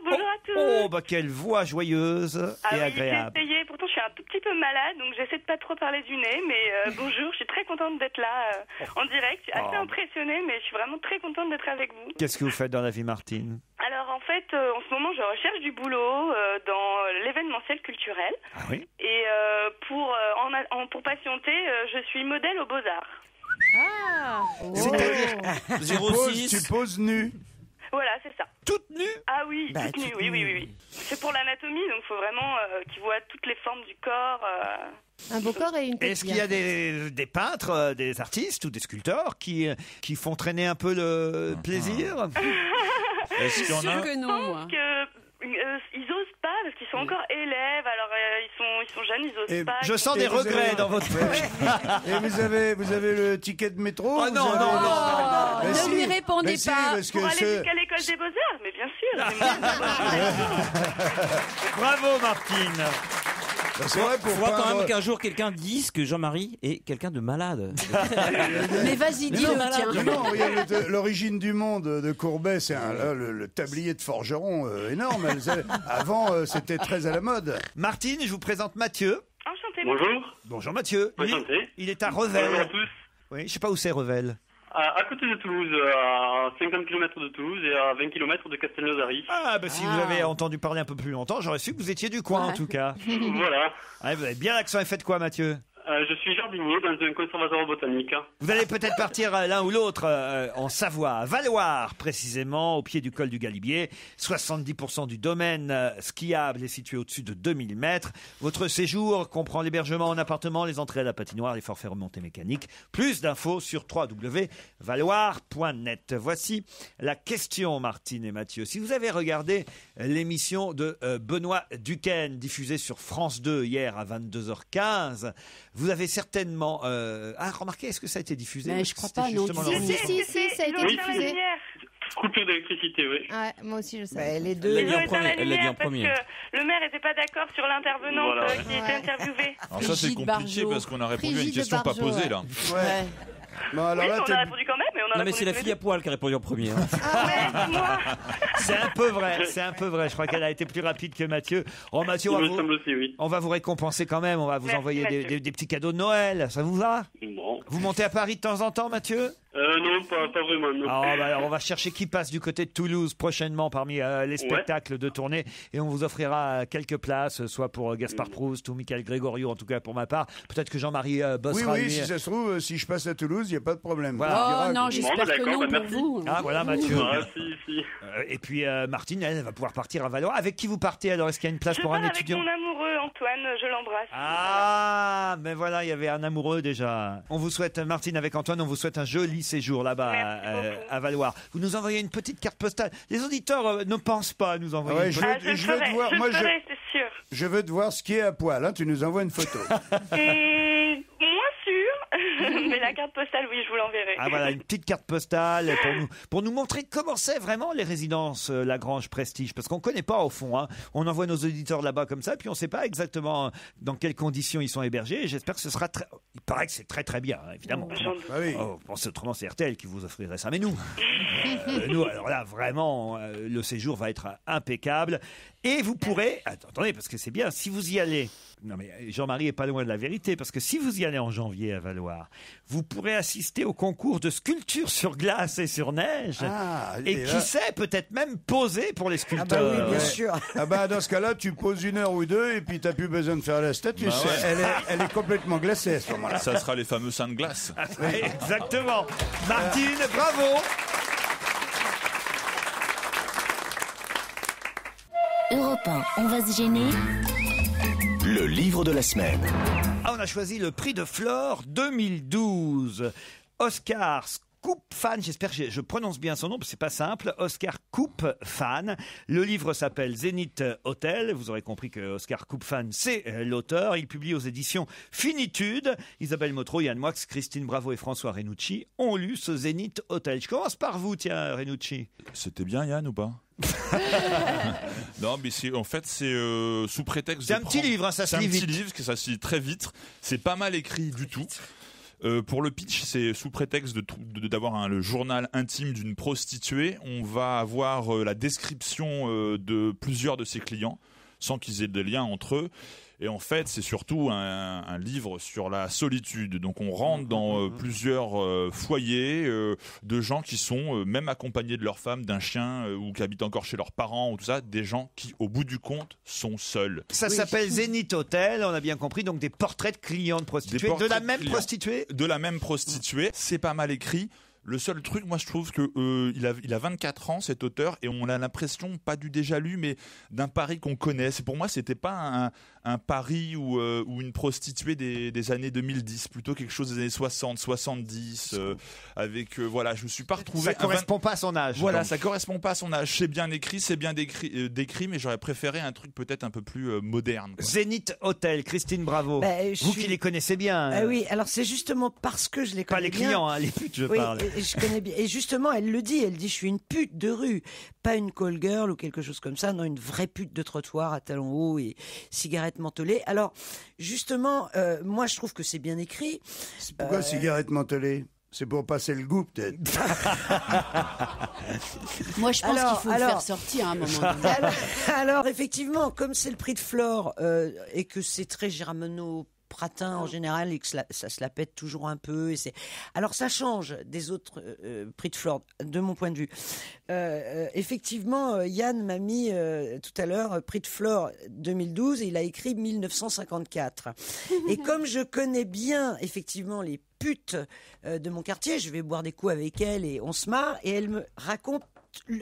Bonjour à tous. Oh, bah quelle voix joyeuse et Oui, agréable. j'ai essayé. Pourtant, je suis un tout petit peu malade, donc j'essaie de pas trop parler du nez. Mais bonjour, je suis très contente d'être là en direct. Je suis assez impressionnée, mais je suis vraiment très contente d'être avec vous. Qu'est-ce que vous faites dans la vie, Martine? Alors, en fait, en ce moment, je recherche du boulot dans l'événementiel culturel. Ah oui? Et pour patienter, je suis modèle aux Beaux-Arts. C'est-à-dire Tu poses nu. Voilà, c'est ça. toute nue? Ah oui, Bah, toute nue, toute oui, nue. oui. C'est pour l'anatomie, donc il faut vraiment qu'ils voient toutes les formes du corps. Un beau corps et une tête. Est-ce qu'il y a des peintres, des artistes ou des sculpteurs qui font traîner un peu le plaisir? Est-ce qu'il y en Sûr a que non, moi. Ils osent pas parce qu'ils sont encore élèves, alors ils sont jeunes, ils osent pas. Je ils sens sont- des vous regrets avez- dans votre Et vous avez le ticket de métro? Oh vous non, avez- non, non. Mais Ne si, lui répondez mais si, pas. parce que Pour aller ce- jusqu'à l'école des Beaux-Arts, mais bien sûr. Bravo, Martine. Bah, c'est vrai, pour Faut quand peindre- même qu'un jour quelqu'un dise que Jean-Marie est quelqu'un de malade. Mais vas-y, dis-le, tiens. Non, regarde, l'origine du monde de Courbet, c'est le tablier de forgeron énorme. Avant, c'était très à la mode. Martine, je vous présente Mathieu. Enchanté. Bonjour. Bonjour Mathieu. Lui, Enchanté. il est à Bonjour à Revel. tous. Oui, je sais pas où c'est Revel. À côté de Toulouse, à 50 km de Toulouse et à 20 km de Castelnaudary. Ah, bah si vous avez entendu parler un peu plus longtemps, j'aurais su que vous étiez du coin en tout cas. Voilà. Ouais, vous avez bien l'accent. Et faites quoi, Mathieu? Je suis jardinier dans un conservatoire botanique. Vous allez peut-être partir l'un ou l'autre en Savoie, à Valloire précisément, au pied du col du Galibier. 70% du domaine skiable est situé au-dessus de 2000 mètres. Votre séjour comprend l'hébergement en appartement, les entrées à la patinoire, les forfaits remontées mécaniques. Plus d'infos sur www.valloire.net. Voici la question, Martine et Mathieu. Si vous avez regardé l'émission de Benoît Duquesne diffusée sur France 2 hier à 22h15, vous avez certainement... remarquez, est-ce que ça a été diffusé? Mais je crois C'était pas, non. justement Si, leur- si, ça a été Oui. diffusé. Coupure d'électricité, oui. Ouais, moi aussi je sais. Bah, les Elle deux. l'a Ils dit ont en éteint premier, la elle l'a dit en lumière parce premier. que le maire n'était pas d'accord sur l'intervenante Voilà, ouais. qui était interviewée. Alors ça c'est Brigitte compliqué Bardot. parce qu'on a répondu à une Brigitte question pas Bardot, posée ouais. là. Ouais. Bon, alors Oui, là, on t'es- a répondu quand même, mais on a Non mais répondu c'est la tous les fille à poil qui a répondu en premier. hein. C'est un peu vrai, c'est un peu vrai. Je crois qu'elle a été plus rapide que Mathieu. Oh Mathieu, Il on va me vous, semble aussi, oui. on va vous récompenser quand même. On va vous Merci, envoyer Mathieu. des petits cadeaux de Noël. Ça vous va? Bon. Vous montez à Paris de temps en temps, Mathieu? Non, pas vraiment. Non. Alors on va chercher qui passe du côté de Toulouse prochainement parmi les spectacles de tournée et on vous offrira quelques places, soit pour Gaspard Proust ou Michael Grégorio, en tout cas pour ma part. Peut-être que Jean-Marie Oui, bossera lui. si ça se trouve, si je passe à Toulouse, il n'y a pas de problème. Voilà. On dira Oh non, que- j'espère Bon, que d'accord, non bah, pour merci. vous. Ah voilà Mathieu. Ah, si. Et puis Martine, elle va pouvoir partir à Valloire. Avec qui vous partez alors? Est-ce qu'il y a une place Je pour pars un avec étudiant? mon amoureux Antoine, je l'embrasse. Ah, mais voilà, il y avait un amoureux déjà. On vous souhaite, Martine, avec Antoine, on vous souhaite un joli séjour là-bas à Valloire. Vous nous envoyez une petite carte postale. Les auditeurs ne pensent pas à nous envoyer Ouais, une je petite- veux- Je le je veux te ferai, voir- je moi, le ferai, c'est sûr. Je veux te voir skier à poil. Hein. Tu nous envoies une photo. Moins sûr, mais la carte postale, oui, je vous l'enverrai. Ah voilà, une petite carte postale pour nous montrer comment c'est vraiment les résidences Lagrange Prestige, parce qu'on connaît pas au fond. Hein. On envoie nos auditeurs là-bas comme ça, puis on sait pas exactement dans quelles conditions ils sont hébergés. Et j'espère que ce sera très... Il paraît que c'est très très bien, hein, évidemment. Ah oui. Oh, pensez autrement, c'est RTL qui vous offrirait ça. Mais nous, nous, alors là, vraiment, le séjour va être impeccable. Et vous pourrez... Attendez, parce que c'est bien, si vous y allez... Non mais Jean-Marie est pas loin de la vérité, parce que si vous y allez en janvier à Valloires, vous pourrez assister au concours de sculpture sur glace et sur neige. Et qui sait, peut-être même poser pour les sculpteurs. Ah bah oui, bien sûr. Ah bah dans ce cas-là, tu poses 1 heure ou 2 et puis t'as plus besoin de faire la statue. Elle est complètement glacée à ce moment-là. Ça sera les fameux seins de glace. Exactement. Martine, bravo. Europe 1, on va se gêner. Le livre de la semaine. On a choisi le prix de Flore 2012. Oscar Koopfan, j'espère que je prononce bien son nom, parce que c'est pas simple. Oscar Koopfan. Le livre s'appelle Zénith Hotel. Vous aurez compris que Oscar Koopfan, c'est l'auteur. Il publie aux éditions Finitude. Isabelle Motro, Yann Moix, Christine Bravo et François Renucci ont lu ce Zénith Hotel. Je commence par vous, tiens, Renucci. C'était bien, Yann, ou pas? Non, mais en fait, c'est sous prétexte. C'est un petit livre, hein, ça se lit vite. C'est un petit livre, ça se lit très vite. C'est pas mal écrit du tout. Pour le pitch, c'est sous prétexte d'avoir le journal intime d'une prostituée. On va avoir la description de plusieurs de ses clients, sans qu'ils aient de lien entre eux. Et en fait, c'est surtout un livre sur la solitude. Donc on rentre dans plusieurs foyers de gens qui sont même accompagnés de leur femme, d'un chien, ou qui habitent encore chez leurs parents, ou tout ça, des gens qui, au bout du compte, sont seuls. Ça s'appelle Zénith Hotel, on a bien compris, donc des portraits de clients de prostituées. De la même prostituée ? De la même prostituée. C'est pas mal écrit. Le seul truc, moi je trouve que il a 24 ans, cet auteur, et on a l'impression, pas du déjà lu, mais d'un Paris qu'on connaît. Pour moi, c'était pas un Paris ou une prostituée des années 2010, plutôt quelque chose des années 60, 70, avec voilà, je me suis pas retrouvé. Ça correspond pas à son âge. Voilà, donc. Ça correspond pas à son âge. C'est bien écrit, décrit, mais j'aurais préféré un truc peut-être un peu plus moderne. Quoi. Zénith Hotel, Christine Bravo. Vous qui les connaissez bien. Oui, alors c'est justement parce que je les connais bien. Pas les clients, hein, les putes, je parle. Et je connais bien. Et justement, elle le dit. Elle dit, je suis une pute de rue, pas une call girl ou quelque chose comme ça. Non, une vraie pute de trottoir à talons hauts et cigarette mentholée. Alors, justement, moi, je trouve que c'est bien écrit. C'est pourquoi cigarette mentholée ? C'est pour passer le goût, peut-être. Moi, je pense qu'il faut le faire sortir à un moment donné. Alors, effectivement, comme c'est le prix de Flore et que c'est très Pratin en général et que ça se la pète toujours un peu. Alors ça change des autres prix de Flore, de mon point de vue. Effectivement, Yann m'a mis tout à l'heure prix de Flore 2012 et il a écrit 1954. Et comme je connais bien effectivement les putes de mon quartier, je vais boire des coups avec elle et on se marre et elle me raconte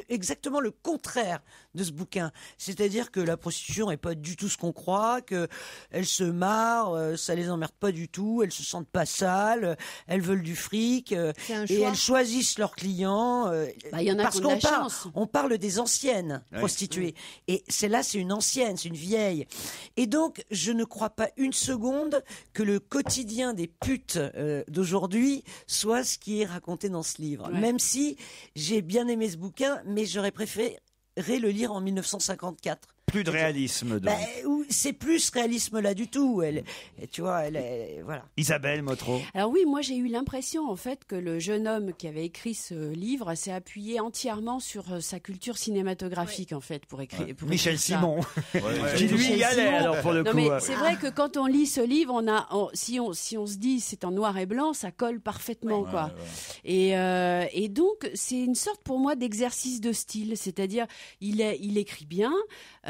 exactement le contraire de ce bouquin. C'est-à-dire que la prostitution n'est pas du tout ce qu'on croit, qu'elles se marrent, ça les emmerde pas du tout, elles se sentent pas sales, elles veulent du fric, et elles choisissent leurs clients. Y en a parce qu'on parle des anciennes prostituées. Et celle-là, c'est une ancienne, c'est une vieille. Et donc, je ne crois pas une seconde que le quotidien des putes d'aujourd'hui soit ce qui est raconté dans ce livre. Ouais. Même si j'ai bien aimé ce bouquin, mais j'aurais préféré le lire en 1954. Plus de réalisme, donc. C'est plus réalisme là du tout. Tu vois, voilà. Isabelle Motro. Alors oui, moi j'ai eu l'impression en fait que le jeune homme qui avait écrit ce livre s'est appuyé entièrement sur sa culture cinématographique en fait pour écrire. Pour Michel écrire Simon, qui lui y allait alors pour le coup. Mais c'est vrai que quand on lit ce livre, si on se dit c'est en noir et blanc, ça colle parfaitement quoi. Ouais. Et donc c'est une sorte pour moi d'exercice de style, c'est-à-dire il écrit bien.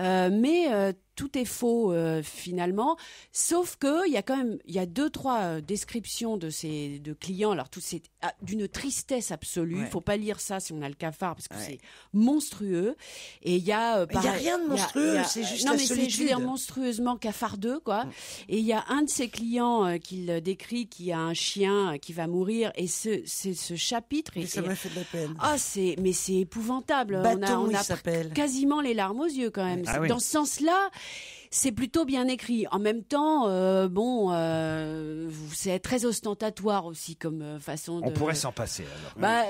Mais tout est faux finalement, sauf que il y a 2-3 descriptions de clients. Alors tout c'est d'une tristesse absolue. Il faut pas lire ça si on a le cafard parce que c'est monstrueux. Et il y a rien de monstrueux, c'est juste la solitude. Mais c'est juste monstrueusement cafardeux quoi. Et il y a un de ses clients qu'il décrit qui a un chien qui va mourir et ce chapitre. Et ça m'a fait de la peine. C'est épouvantable. Bateau, on a s'appelle. Quasiment les larmes aux yeux quand même. Dans ce sens-là, c'est plutôt bien écrit. En même temps, c'est très ostentatoire aussi comme façon de... On pourrait s'en passer alors.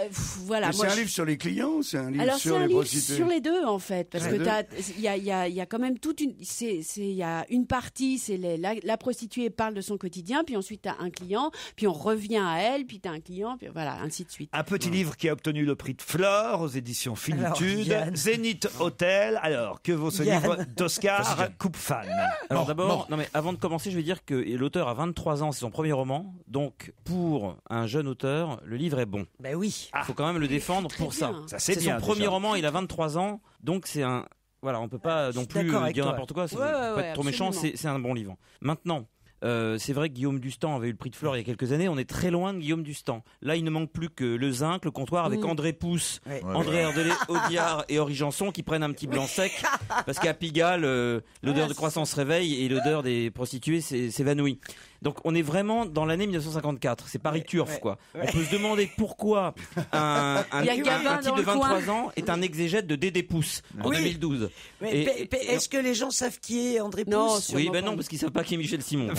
Voilà. Mais c'est un livre sur les clients, c'est un livre sur les prostituées. C'est un livre sur les deux en fait, parce que il y a quand même toute une, il y a une partie, c'est la prostituée parle de son quotidien, puis ensuite t'as un client, puis on revient à elle, puis t'as un client, puis voilà, ainsi de suite. Un petit livre qui a obtenu le prix de Flore aux éditions Finitude, Zénith Hotel. Alors, que vaut ce livre d'Oscar Coupe-Fan? Alors d'abord, non mais avant de commencer, je vais dire que l'auteur a 23 ans, c'est son premier roman, donc pour un jeune auteur, le livre est bon. Ben oui. Il faut quand même le défendre pour ça. C'est son premier roman, il a 23 ans, donc c'est un... Voilà, on peut pas non plus dire n'importe quoi, pas être trop méchant, c'est un bon livre. Maintenant, c'est vrai que Guillaume Dustan avait eu le prix de Flore il y a quelques années. On est très loin de Guillaume Dustan. Là, il ne manque plus que le Zinc, le comptoir avec André Pousse, André Herdelé, Audiard et Henri Janson qui prennent un petit blanc sec parce qu'à Pigalle, l'odeur de croissant se réveille et l'odeur des prostituées s'évanouit. Donc on est vraiment dans l'année 1954. C'est Paris Turf, quoi. On peut se demander pourquoi un type de 23 ans est un exégète de Dédé Pousse en 2012. Mais est-ce que les gens savent qui est André Pousse? Oui, non, parce qu'ils savent pas qui est Michel Simon.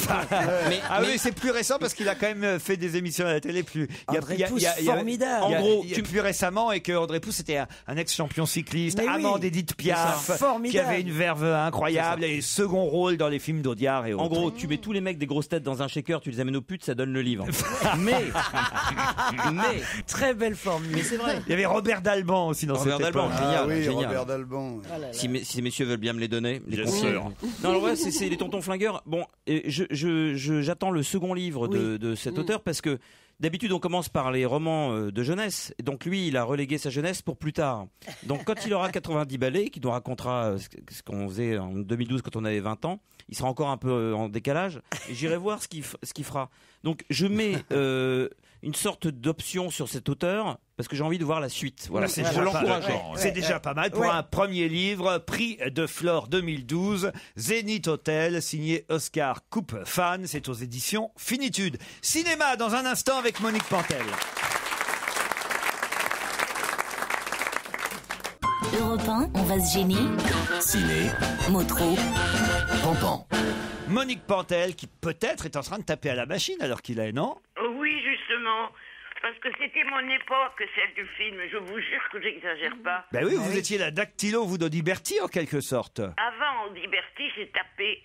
Oui, c'est plus récent parce qu'il a quand même fait des émissions à la télé plus. André Pousse, formidable. En gros, plus récemment, et que André Pousse était un ex-champion cycliste, amant d'Edith Piaf, qui avait une verve incroyable et second rôle dans les films d'Audiard et autres. En gros, tu mets tous les mecs des grosses têtes dans un shaker, tu les amènes aux putes, ça donne le livre. mais très belle formule. Mais c'est vrai. Il y avait Robert Dalban aussi dans cette époque. Génial. Robert Dalban. Si ces messieurs veulent bien me les donner, les sûr. Non, alors ouais, c'est les tontons flingueurs. Bon, j'attends le second livre de cet auteur parce que d'habitude, on commence par les romans de jeunesse. Donc lui, il a relégué sa jeunesse pour plus tard. Donc quand il aura 90 balais, qu'il nous racontera ce qu'on faisait en 2012 quand on avait 20 ans, il sera encore un peu en décalage. Et j'irai voir ce qu'il fera. Donc je mets une sorte d'option sur cet auteur parce que j'ai envie de voir la suite. Voilà, c'est déjà pas mal pour un premier livre, prix de Flore 2012, Zénith Hotel, signé Oscar Coupe-Fan. C'est aux éditions Finitude. Cinéma dans un instant avec Monique Pantel. Europe 1, on va se gêner. Ciné. Motro. Pampan. Monique Pantel qui peut-être est en train de taper à la machine alors qu'il est, non? Oui, justement. Parce que c'était mon époque, celle du film. Je vous jure que j'exagère pas. Ben oui, vous étiez la dactylo, vous, d'Audiberti, en quelque sorte. Avant Audiberti, j'ai tapé...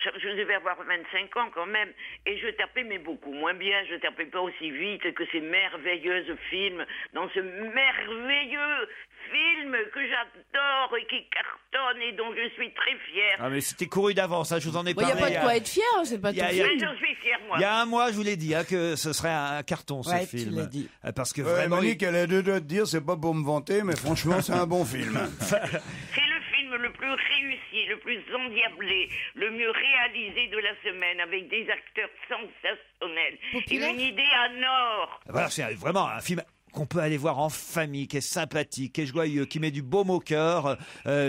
Je devais avoir 25 ans quand même, et je tapais, mais beaucoup moins bien. Je tapais pas aussi vite que ces merveilleux films, dans ce merveilleux film que j'adore et qui cartonne et dont je suis très fière. Ah mais c'était couru d'avance, je vous en ai parlé. Il n'y a pas de quoi être fier, c'est pas tout. Mais j'en suis fière, moi. Il y a un mois, je vous l'ai dit, que ce serait un carton, ce film. Tu l'as dit. Parce que vraiment... Monique, elle a deux doigts de dire, c'est pas pour me vanter, mais franchement, c'est un bon film. C'est le film le plus réussi, le plus endiablé, le mieux réalisé de la semaine, avec des acteurs sensationnels et une idée en or. Voilà, c'est vraiment un film qu'on peut aller voir en famille, qui est sympathique, qui est joyeux, qui met du baume au cœur.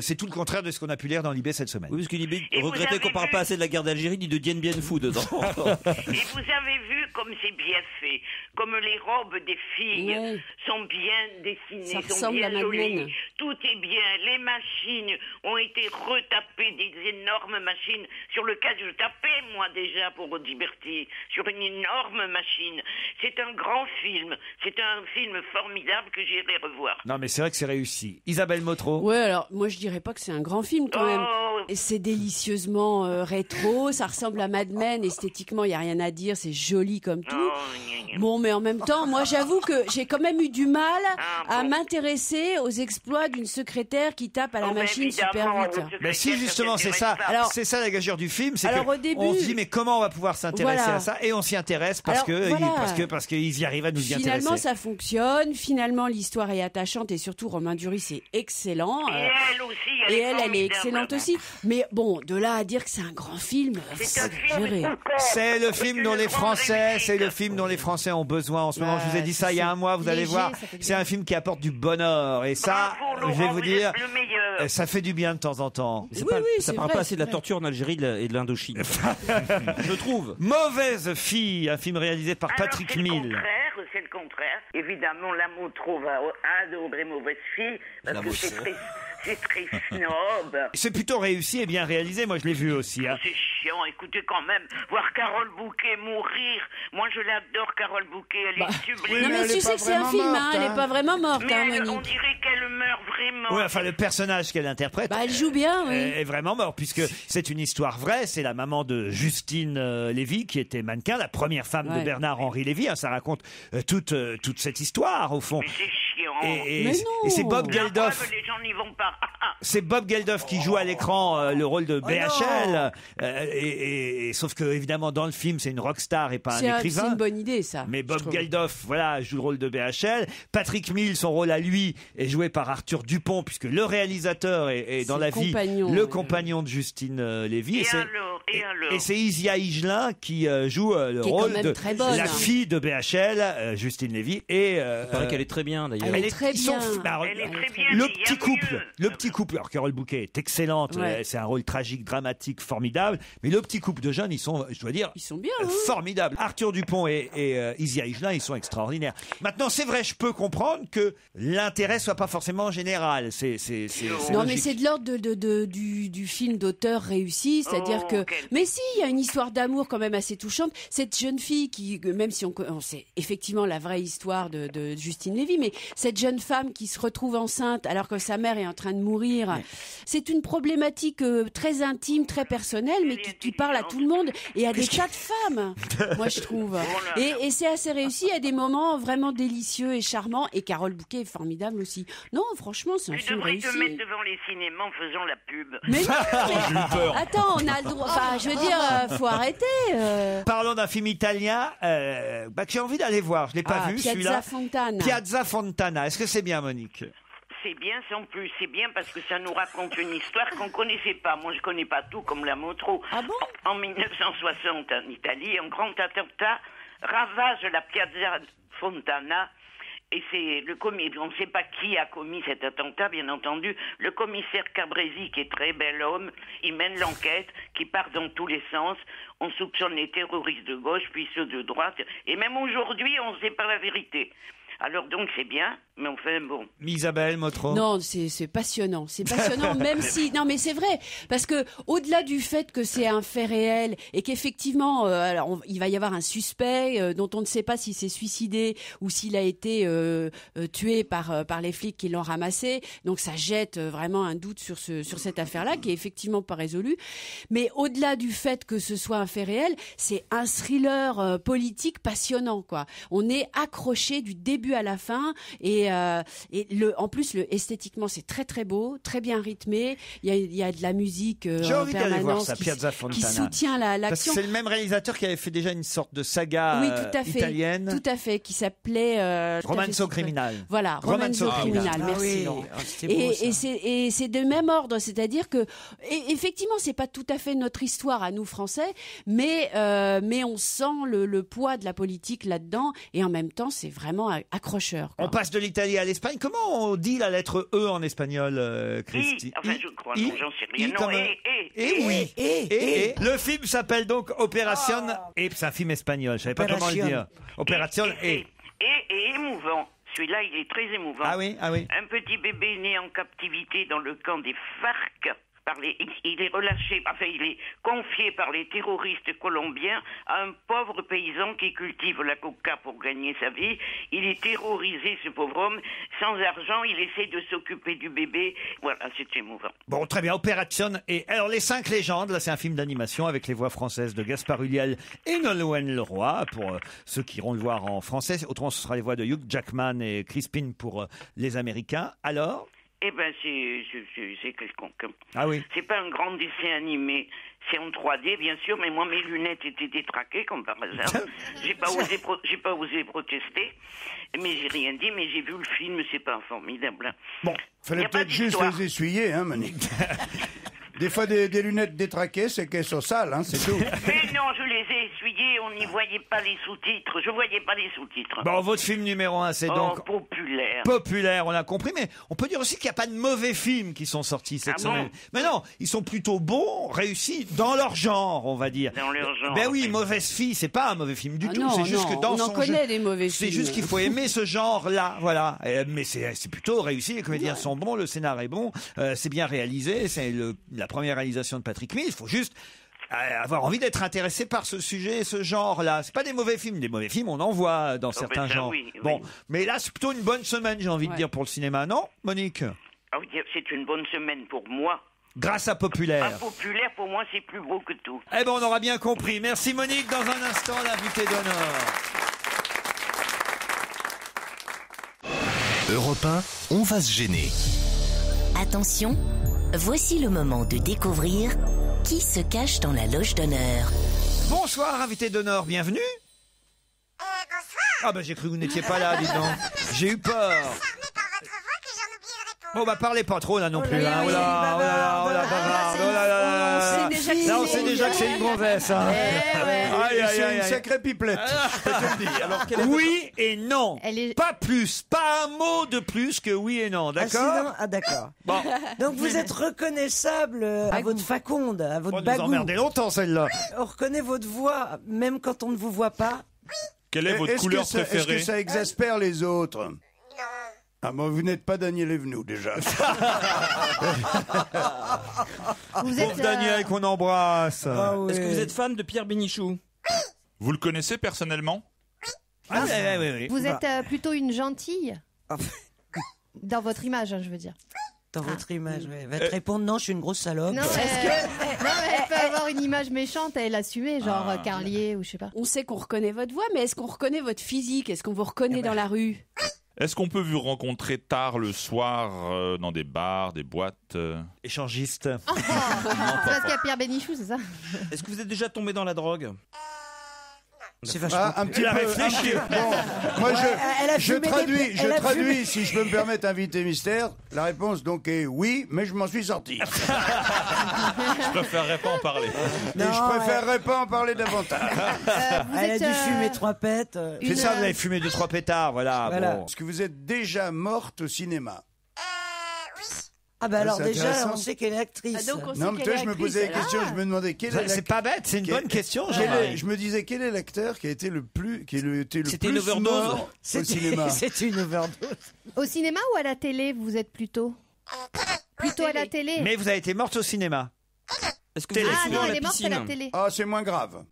C'est tout le contraire de ce qu'on a pu lire dans Libé cette semaine. Oui, parce que Libé regrettait qu'on parle pas assez de la guerre d'Algérie ni de Dien Bien Phu dedans. Et vous avez vu comme c'est bien fait, comme les robes des filles sont bien dessinées, sont bien jolies. Tout est bien, les machines ont été retapées, des énormes machines sur lesquelles je tapais moi déjà pour Audiberti, sur une énorme machine. C'est un grand film, c'est un film formidable que j'irai revoir. Non mais c'est vrai que c'est réussi. Isabelle Motro. Ouais, alors moi je dirais pas que c'est un grand film quand même. Et c'est délicieusement rétro, ça ressemble à Mad Men, esthétiquement il y a rien à dire, c'est joli comme tout. Bon, mais en même temps, moi j'avoue que j'ai quand même eu du mal à m'intéresser aux exploits d'une secrétaire qui tape à la machine super vite. Mais si justement c'est ça, c'est ça la gageure du film, c'est alors, que au début, on se dit mais comment on va pouvoir s'intéresser à ça, et on s'y intéresse parce parce qu'ils y arrivent à nous y intéresser. Finalement ça fonctionne, finalement l'histoire est attachante et surtout Romain Duris est excellent. Et elle aussi, elle est excellente aussi. Mais bon, de là à dire que c'est un grand film, c'est le film dont les Français ont besoin en ce moment. Je vous ai dit ça il y a un mois, vous allez voir. C'est un film qui apporte du bonheur et ça, je vais vous dire, ça fait du bien de temps en temps. Ça parle pas assez de la torture en Algérie et de l'Indochine. Je trouve. Mauvaise fille, un film réalisé par Patrick Mill. C'est le contraire. Évidemment, la Motro va adorer Mauvaise fille, parce que c'est très snob. C'est plutôt réussi et bien réalisé, moi je l'ai vu aussi. Hein. C'est chiant, écoutez quand même, voir Carole Bouquet mourir. Moi je l'adore, Carole Bouquet, elle est sublime. Non mais tu sais que c'est un film, hein, elle est pas vraiment morte, mais hein, on Monique. dirait qu'elle meurt vraiment. Oui, enfin le personnage qu'elle interprète elle joue bien, oui. est vraiment mort, puisque c'est une histoire vraie. C'est la maman de Justine Lévy, qui était mannequin, la première femme de Bernard-Henri Lévy. Hein, ça raconte toute cette histoire, au fond. Mais c'est chiant. Et c'est Bob Geldof. Les gens n'y vont pas. C'est Bob Geldof qui joue à l'écran le rôle de BHL. Sauf que, évidemment, dans le film, c'est une rockstar et pas un écrivain. C'est une bonne idée, ça. Mais Bob Geldof, voilà, joue le rôle de BHL. Patrick Mills, son rôle à lui, est joué par Arthur Dupont, puisque le réalisateur est dans la vie le compagnon de Justine Lévy. Et c'est Isia Higelin qui joue le rôle de la fille de BHL, Justine Lévy. Et il paraît qu'elle est très bien, d'ailleurs. Elle est très bien. Le petit couple, alors Carole Bouquet est excellente, c'est un rôle tragique, dramatique, formidable, mais le petit couple de jeunes, ils sont, je dois dire, ils sont bien, formidables. Arthur Dupont et Isia Higelin, ils sont extraordinaires. Maintenant, c'est vrai, je peux comprendre que l'intérêt soit pas forcément général. Non, mais c'est de l'ordre du film d'auteur réussi, c'est-à-dire que... Mais si, il y a une histoire d'amour quand même assez touchante. Cette jeune fille qui, même si on sait effectivement la vraie histoire de Justine Lévy, mais cette jeune femme qui se retrouve enceinte alors que sa mère est en train de mourir, c'est une problématique très intime, très personnelle, mais qui parle à tout le monde et à des tas de femmes, moi je trouve. Et c'est assez réussi, il y a des moments vraiment délicieux et charmants, et Carole Bouquet est formidable aussi. Non, franchement, c'est un film réussi. Tu devrais te mettre devant les cinémas en faisant la pub. Mais non, attends, on a le droit, enfin, je veux dire, faut arrêter. Parlons d'un film italien que j'ai envie d'aller voir, je l'ai pas vu celui-là. Piazza Fontana, est-ce que c'est bien, Monique? C'est bien, c'est bien parce que ça nous raconte une histoire qu'on connaissait pas. Moi, je connais pas tout comme la Motro. Ah bon? En 1960, en Italie, un grand attentat ravage la Piazza Fontana. Et c'est on ne sait pas qui a commis cet attentat, bien entendu. Le commissaire Cabresi, qui est très bel homme, il mène l'enquête, qui part dans tous les sens. On soupçonne les terroristes de gauche, puis ceux de droite. Et même aujourd'hui, on ne sait pas la vérité. Alors donc c'est bien, mais enfin bon. Isabelle Motro. Non, c'est passionnant, même si non mais c'est vrai parce que au-delà du fait que c'est un fait réel et qu'effectivement il va y avoir un suspect dont on ne sait pas s'il s'est suicidé ou s'il a été tué par les flics qui l'ont ramassé, donc ça jette vraiment un doute sur cette affaire-là qui est effectivement pas résolue. Mais au-delà du fait que ce soit un fait réel, c'est un thriller politique passionnant quoi. On est accroché du début à la fin et en plus esthétiquement c'est très très beau, très bien rythmé. Il y a de la musique j'ai envie d'aller voir ça, Piazza Fontana, qui soutient l'action. Parce que c'est le même réalisateur qui avait fait déjà une sorte de saga italienne. Tout à fait, qui s'appelait Romanzo Criminal. Voilà, Romanzo Criminal. Merci. Et c'est de même ordre, c'est-à-dire que effectivement c'est pas tout à fait notre histoire à nous Français, mais on sent le poids de la politique là-dedans et en même temps c'est vraiment accrocheur. On passe de l'Italie à l'Espagne. Comment on dit la lettre E en espagnol, Christy? Enfin, je crois, non, j'en sais rien. Oui. Le film s'appelle donc Opération et c'est un film espagnol. Je savais pas comment le dire. Opération et émouvant. Celui-là, il est très émouvant. Ah oui. Un petit bébé né en captivité dans le camp des FARC. Il est relâché, enfin il est confié par les terroristes colombiens à un pauvre paysan qui cultive la coca pour gagner sa vie. Il est terrorisé, ce pauvre homme, sans argent, il essaie de s'occuper du bébé. Voilà, c'est émouvant. Bon, très bien, Opération. Et alors, Les 5 légendes, là c'est un film d'animation avec les voix françaises de Gaspard Ulliel et Nolwenn Leroy, pour ceux qui iront le voir en français. Autrement, ce sera les voix de Hugh Jackman et Chris Pine pour les Américains. Alors eh ben, c'est quelconque. Ah oui. C'est pas un grand dessin animé. C'est en 3D, bien sûr, mais moi, mes lunettes étaient détraquées, comme par hasard. J'ai pas osé protester. Mais j'ai rien dit, mais j'ai vu le film, c'est pas formidable. Bon, fallait peut-être juste les essuyer, hein, Monique. Des fois, des lunettes détraquées, c'est qu'elles sont sales, hein, c'est tout. Mais non, je les ai essuyées. voyez, on n'y voyait pas les sous-titres. Je voyais pas les sous-titres. Bon, votre film numéro 1, c'est donc populaire. Populaire, on a compris, mais on peut dire aussi qu'il n'y a pas de mauvais films qui sont sortis cette semaine. Mais non, ils sont plutôt bons, réussis dans leur genre, on va dire. Dans leur genre. Ben oui, Mauvaise Fille, c'est pas un mauvais film du tout. Non, c'est juste que dans on en son connaît jeu, des mauvais films. c'est juste qu'il faut aimer ce genre-là, voilà. Mais c'est plutôt réussi. Les comédiens sont bons, le scénar est bon, c'est bien réalisé. C'est la première réalisation de Patrick Mills. Il faut juste avoir envie d'être intéressé par ce sujet et ce genre-là. C'est pas des mauvais films. Des mauvais films, on en voit dans certains genres. Oui. Bon, mais là, c'est plutôt une bonne semaine, j'ai envie de dire, pour le cinéma, non, Monique? Ah oui, c'est une bonne semaine pour moi. Grâce à Populaire. Populaire, pour moi, c'est plus beau que tout. Eh ben, on aura bien compris. Merci Monique. Dans un instant, l'invité d'honneur. Europe 1, on va se gêner. Attention, voici le moment de découvrir qui se cache dans la loge d'honneur. Bonsoir, invité d'honneur, bienvenue. Ah ben j'ai cru que vous n'étiez pas là, dis donc. J'ai eu peur. Bon bah parlez pas trop là non plus. Là, on sait déjà que c'est une gonzesse. C'est une sacrée pipelette. Je peux te le dire. Alors, oui et non. Pas plus, pas un mot de plus que oui et non, d'accord? Ah d'accord. Bon. Donc vous êtes reconnaissable à votre faconde, à votre bagou. Vous emmerdez longtemps celle-là. On reconnaît votre voix, même quand on ne vous voit pas. Quelle est votre couleur préférée? Est-ce que ça exaspère les autres? Ah bon, vous n'êtes pas Daniel Evenou déjà. Pauvre Daniel qu'on embrasse. Ah oui. Est-ce que vous êtes fan de Pierre Bénichou? Vous le connaissez personnellement? Oui. Vous êtes plutôt une gentille dans votre image, je veux dire. Dans votre image, oui. Va te répondre, non, je suis une grosse salope. Non, elle peut avoir une image méchante et l'assumer, genre Carlier ou je sais pas. On sait qu'on reconnaît votre voix, mais est-ce qu'on reconnaît votre physique? Est-ce qu'on vous reconnaît dans la rue? Est-ce qu'on peut vous rencontrer tard le soir dans des bars, des boîtes Échangistes. C'est parce qu'il y a Pierre Bénichou, c'est ça? Est-ce que vous êtes déjà tombé dans la drogue? C'est vachement un petit peu réfléchi. Bon, moi je traduis si je peux me permettre, invité mystère. La réponse donc est oui, mais je m'en suis sorti. Je préférerais pas en parler. Je préférerais pas en parler davantage. Elle a dû fumer 3 pètes. C'est ça, vous avez fumé 2-3 pétards, voilà. Bon. Est-ce que vous êtes déjà morte au cinéma? Ah bah alors déjà, on sait qu'elle est actrice. Non, mais toi, je me posais la question, je me demandais quel est l'acteur. C'est pas bête, c'est une bonne question. Je me disais quel est l'acteur qui a été le plus, C'était une overdose mort au cinéma. C'était une overdose. Au cinéma ou à la télé, vous êtes plutôt à la télé. Mais vous avez été morte au cinéma. Est-ce que vous allez souvent non, à elle la est morte à la piscine? télé. Ah, c'est moins grave.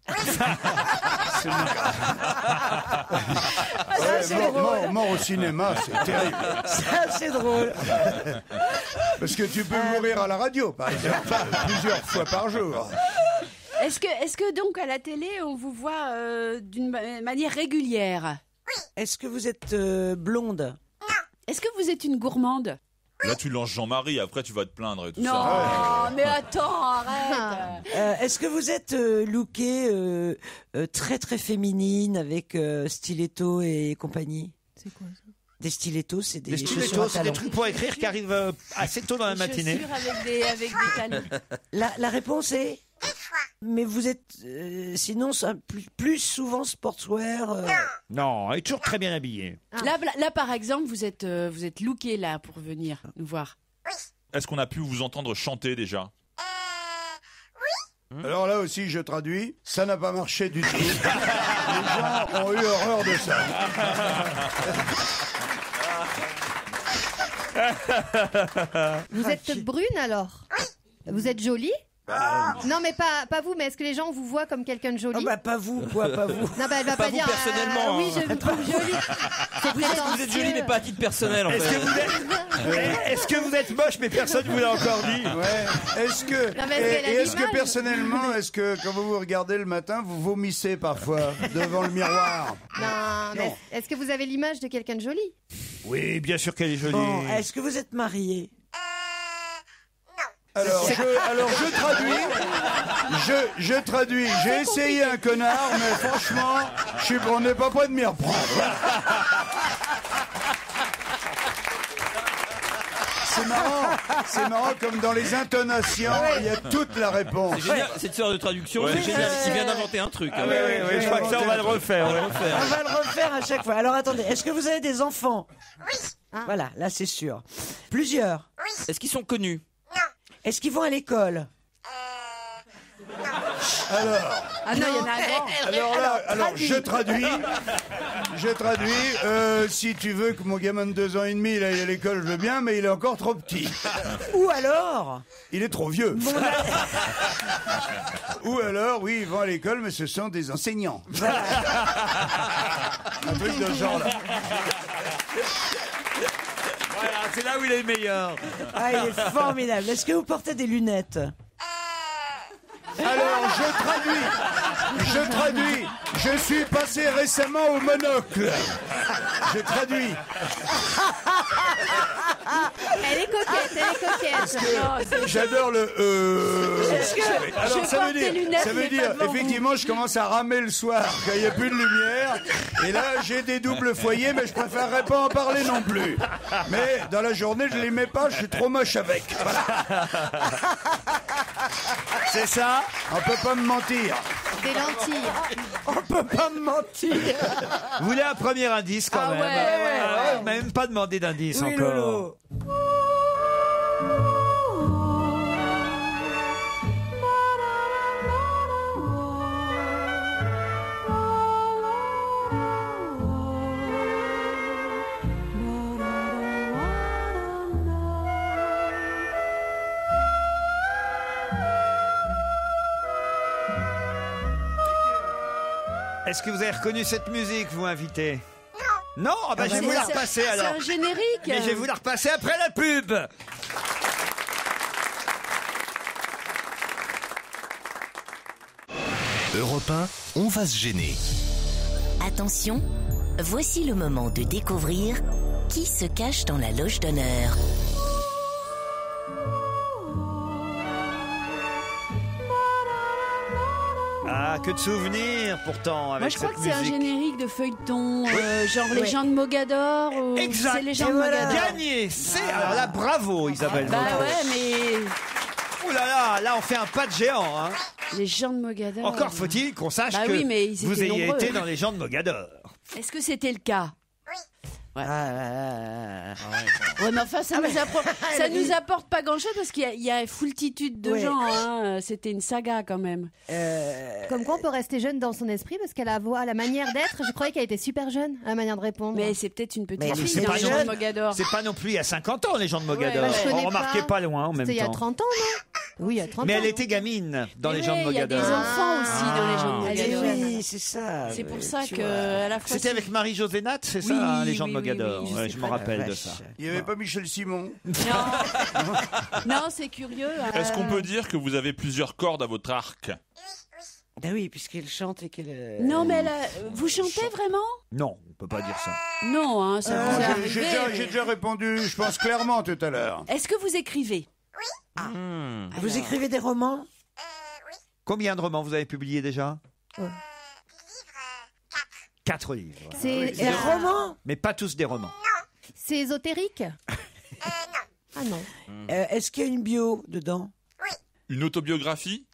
Mort au cinéma, c'est terrible. Ça, c'est drôle. Parce que tu peux mourir à la radio, par exemple, plusieurs fois par jour. Est-ce que donc à la télé, on vous voit d'une manière régulière? Est-ce que vous êtes blonde? Est-ce que vous êtes une gourmande? Là, tu lances Jean-Marie, après tu vas te plaindre et tout non, ça. mais attends, arrête. Est-ce que vous êtes lookée très très féminine avec stiletto et compagnie? C'est quoi ça? Des stilettos, c'est des chaussures à stilettos, c'est des talons. trucs pour écrire qui arrivent assez tôt dans la matinée. Chaussures avec des talons. La réponse est... Mais vous êtes sinon plus souvent sportswear. Non, elle est toujours très bien habillée. Là, par exemple, vous êtes looké là pour venir nous voir. Est-ce qu'on a pu vous entendre chanter déjà? Alors là aussi, je traduis, ça n'a pas marché du tout. Les gens ont eu horreur de ça. Vous êtes brune alors? Vous êtes jolie? Non mais pas vous, mais est-ce que les gens vous voient comme quelqu'un de joli? Oh bah pas vous, quoi, pas vous. Non bah elle va pas vous dire personnellement, oui, je vous trouve jolie. C'est Vous êtes jolie mais pas à titre personnel en fait. Est-ce que vous êtes moche, mais personne ne vous l'a encore dit? Ouais. Est-ce que personnellement, est-ce que quand vous vous regardez le matin, vous vomissez parfois devant le miroir? Non, mais est-ce que vous avez l'image de quelqu'un de joli? Oui, bien sûr qu'elle est jolie. Bon, est-ce que vous êtes marié? Alors je traduis. J'ai essayé un connard, mais franchement, on n'est pas prêt de m'y reprendre. C'est marrant comme dans les intonations, il y a toute la réponse. C'est génial, cette sorte de traduction, c'est génial. Il vient d'inventer un truc. Oui, je crois que ça, on va le refaire. On va le refaire à chaque fois. Alors attendez, est-ce que vous avez des enfants? Oui. Voilà, là c'est sûr. Plusieurs? Oui. Est-ce qu'ils sont connus? Non. Est-ce qu'ils vont à l'école? Alors, Ah non, il y en a un. alors je traduis. Si tu veux que mon gamin de 2 ans et demi il aille à l'école, je veux bien, mais il est encore trop petit. Ou alors, il est trop vieux. Ou alors, oui, ils vont à l'école, mais ce sont des enseignants. Un truc de ce genre-là. Voilà, c'est là où il est le meilleur. Ah, il est formidable. Est-ce que vous portez des lunettes? Alors, je traduis. Je suis passé récemment au monocle. Je traduis. Elle est coquette. J'adore le. Alors, ça lunettes, veut dire, effectivement, je commence à ramer le soir quand il n'y a plus de lumière. Et là, j'ai des doubles foyers, mais je préférerais pas en parler non plus. Mais dans la journée, je les mets pas, je suis trop moche avec. Voilà. C'est ça? On peut pas me mentir. Des lentilles. On peut pas me mentir. Vous voulez un premier indice quand même? On m'a même pas demandé d'indice Oui, encore. Lolo. Est-ce que vous avez reconnu cette musique, vous, invité? Non. Ah bah, je vais vous la repasser alors. C'est un générique. Mais je vais vous la repasser après la pub. Europe 1, on va se gêner. Attention, voici le moment de découvrir qui se cache dans la loge d'honneur. Ah, que de souvenirs pourtant avec Moi, je crois cette que c'est un musique. générique de feuilleton, genre Les gens de Mogador. Ou Exact. C'est Les gens de Mogador. Gagné. Alors là, bravo Isabelle. Bah Montand. ouais, mais Ouh là, on fait un pas de géant. Hein. Les gens de Mogador. Encore faut-il qu'on sache Bah que oui, mais ils vous étaient ayez nombreux. été dans les gens de Mogador. Est-ce que c'était le cas? Ouais. Ouais, mais enfin, ça nous apporte pas grand-chose parce qu'il y a une foultitude de gens. Hein. C'était une saga quand même. Comme quoi on peut rester jeune dans son esprit parce qu'elle a la manière d'être. Je croyais qu'elle était super jeune, la manière de répondre. Mais c'est peut-être une petite fille c'est dans pas les gens jeune. de Mogador. C'est pas non plus il y a 50 ans les gens de Mogador. Ouais, je connais On remarquait pas loin en même temps. C'était il y a 30 ans, non? Oui, il y a 30 Mais ans. elle était gamine dans les gens de Il y a Mogador. des enfants aussi dans les gens de Mogador. Oui, c'est ça. C'est pour ça tu que vois. à la fois. C'était avec Marie-Josée Nat, c'est ça, Oui, hein, les gens de oui, oui, Mogador. oui, Ouais, je m'en rappelle de ça. Il n'y avait pas Michel Simon. Non, c'est curieux. Est-ce qu'on peut dire que vous avez plusieurs cordes à votre arc? Ben oui, puisqu'elle chante et qu'elle. Non, mais vous chantez vraiment? Non, on peut pas dire ça. Non, hein, ça vous est arrivé. J'ai déjà répondu, je pense clairement tout à l'heure. Est-ce que vous écrivez? Vous écrivez des romans? Combien de romans vous avez publiés déjà? 4 livres. C'est Des romans? Mais pas tous des romans. c'est ésotérique? Ah non. Est-ce qu'il y a une bio dedans? Une autobiographie?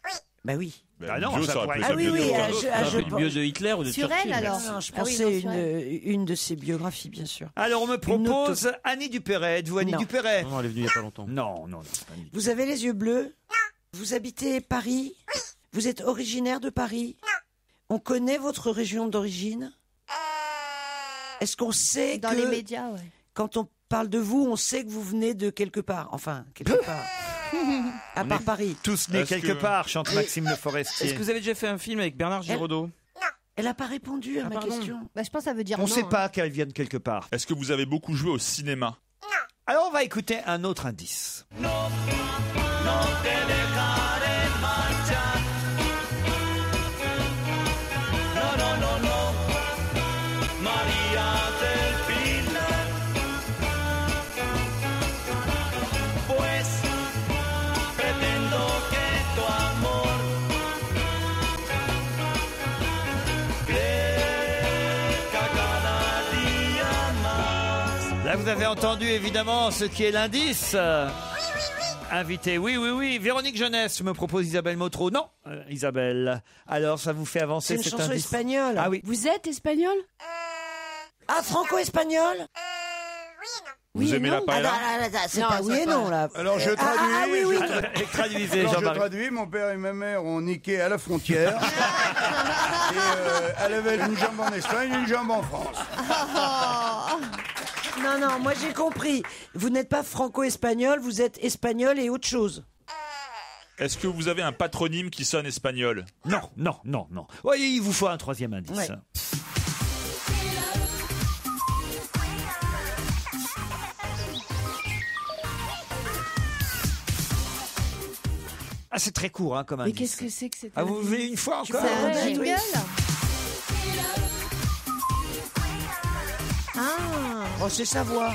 Ben oui. Ah non, bio, ça aurait pourrait pu être être oui, une oui, autobiographie. Le mieux de Hitler ou de Sur Churchill? elle alors? Non, je Ah oui, pensais non, sur elle. une de ses biographies, bien sûr. Alors on me propose Annie Dupéret. Êtes-vous Annie Non. Dupéret? Non, elle est venue il y a pas longtemps. Non. Vous avez les yeux bleus? Vous habitez Paris? Vous êtes originaire de Paris? On connaît votre région d'origine? Est-ce qu'on sait Dans que les médias, ouais. quand on parle de vous, on sait que vous venez de quelque part? Enfin, quelque part. À part Paris. Tous nés Est-ce quelque que- part, chante Maxime Le Forestier. Est-ce que vous avez déjà fait un film avec Bernard Giraudot? Elle n'a pas répondu à ma question. Bah, je pense que ça veut dire On non. sait hein. pas qu'elle vienne quelque part. Est-ce que vous avez beaucoup joué au cinéma? Alors on va écouter un autre indice. Là, vous vous avez entendu évidemment ce qui est l'indice. Invité, oui. Véronique Jeunesse me propose Isabelle Motro. Non, Isabelle. Alors, ça vous fait avancer C'est cet une chanson indice. espagnole. Ah oui. Vous êtes espagnol? Ah, franco-espagnol? Vous aimez la paella? C'est pas oui et non, là. Alors je traduis. oui. Traduisez, Alors, je Jean-Marie. traduis. Mon père et ma mère ont niqué à la frontière. Et elle avait une jambe en Espagne, une jambe en France. Non, moi j'ai compris. Vous n'êtes pas franco-espagnol, vous êtes espagnol et autre chose. Est-ce que vous avez un patronyme qui sonne espagnol? Non. Oui, il vous faut un troisième indice. Ouais. Ah, c'est très court, comme Mais indice. qu'est-ce que c'est que cette Ah, vous voulez une fois encore? C'est un jingle. Oh, c'est sa voix.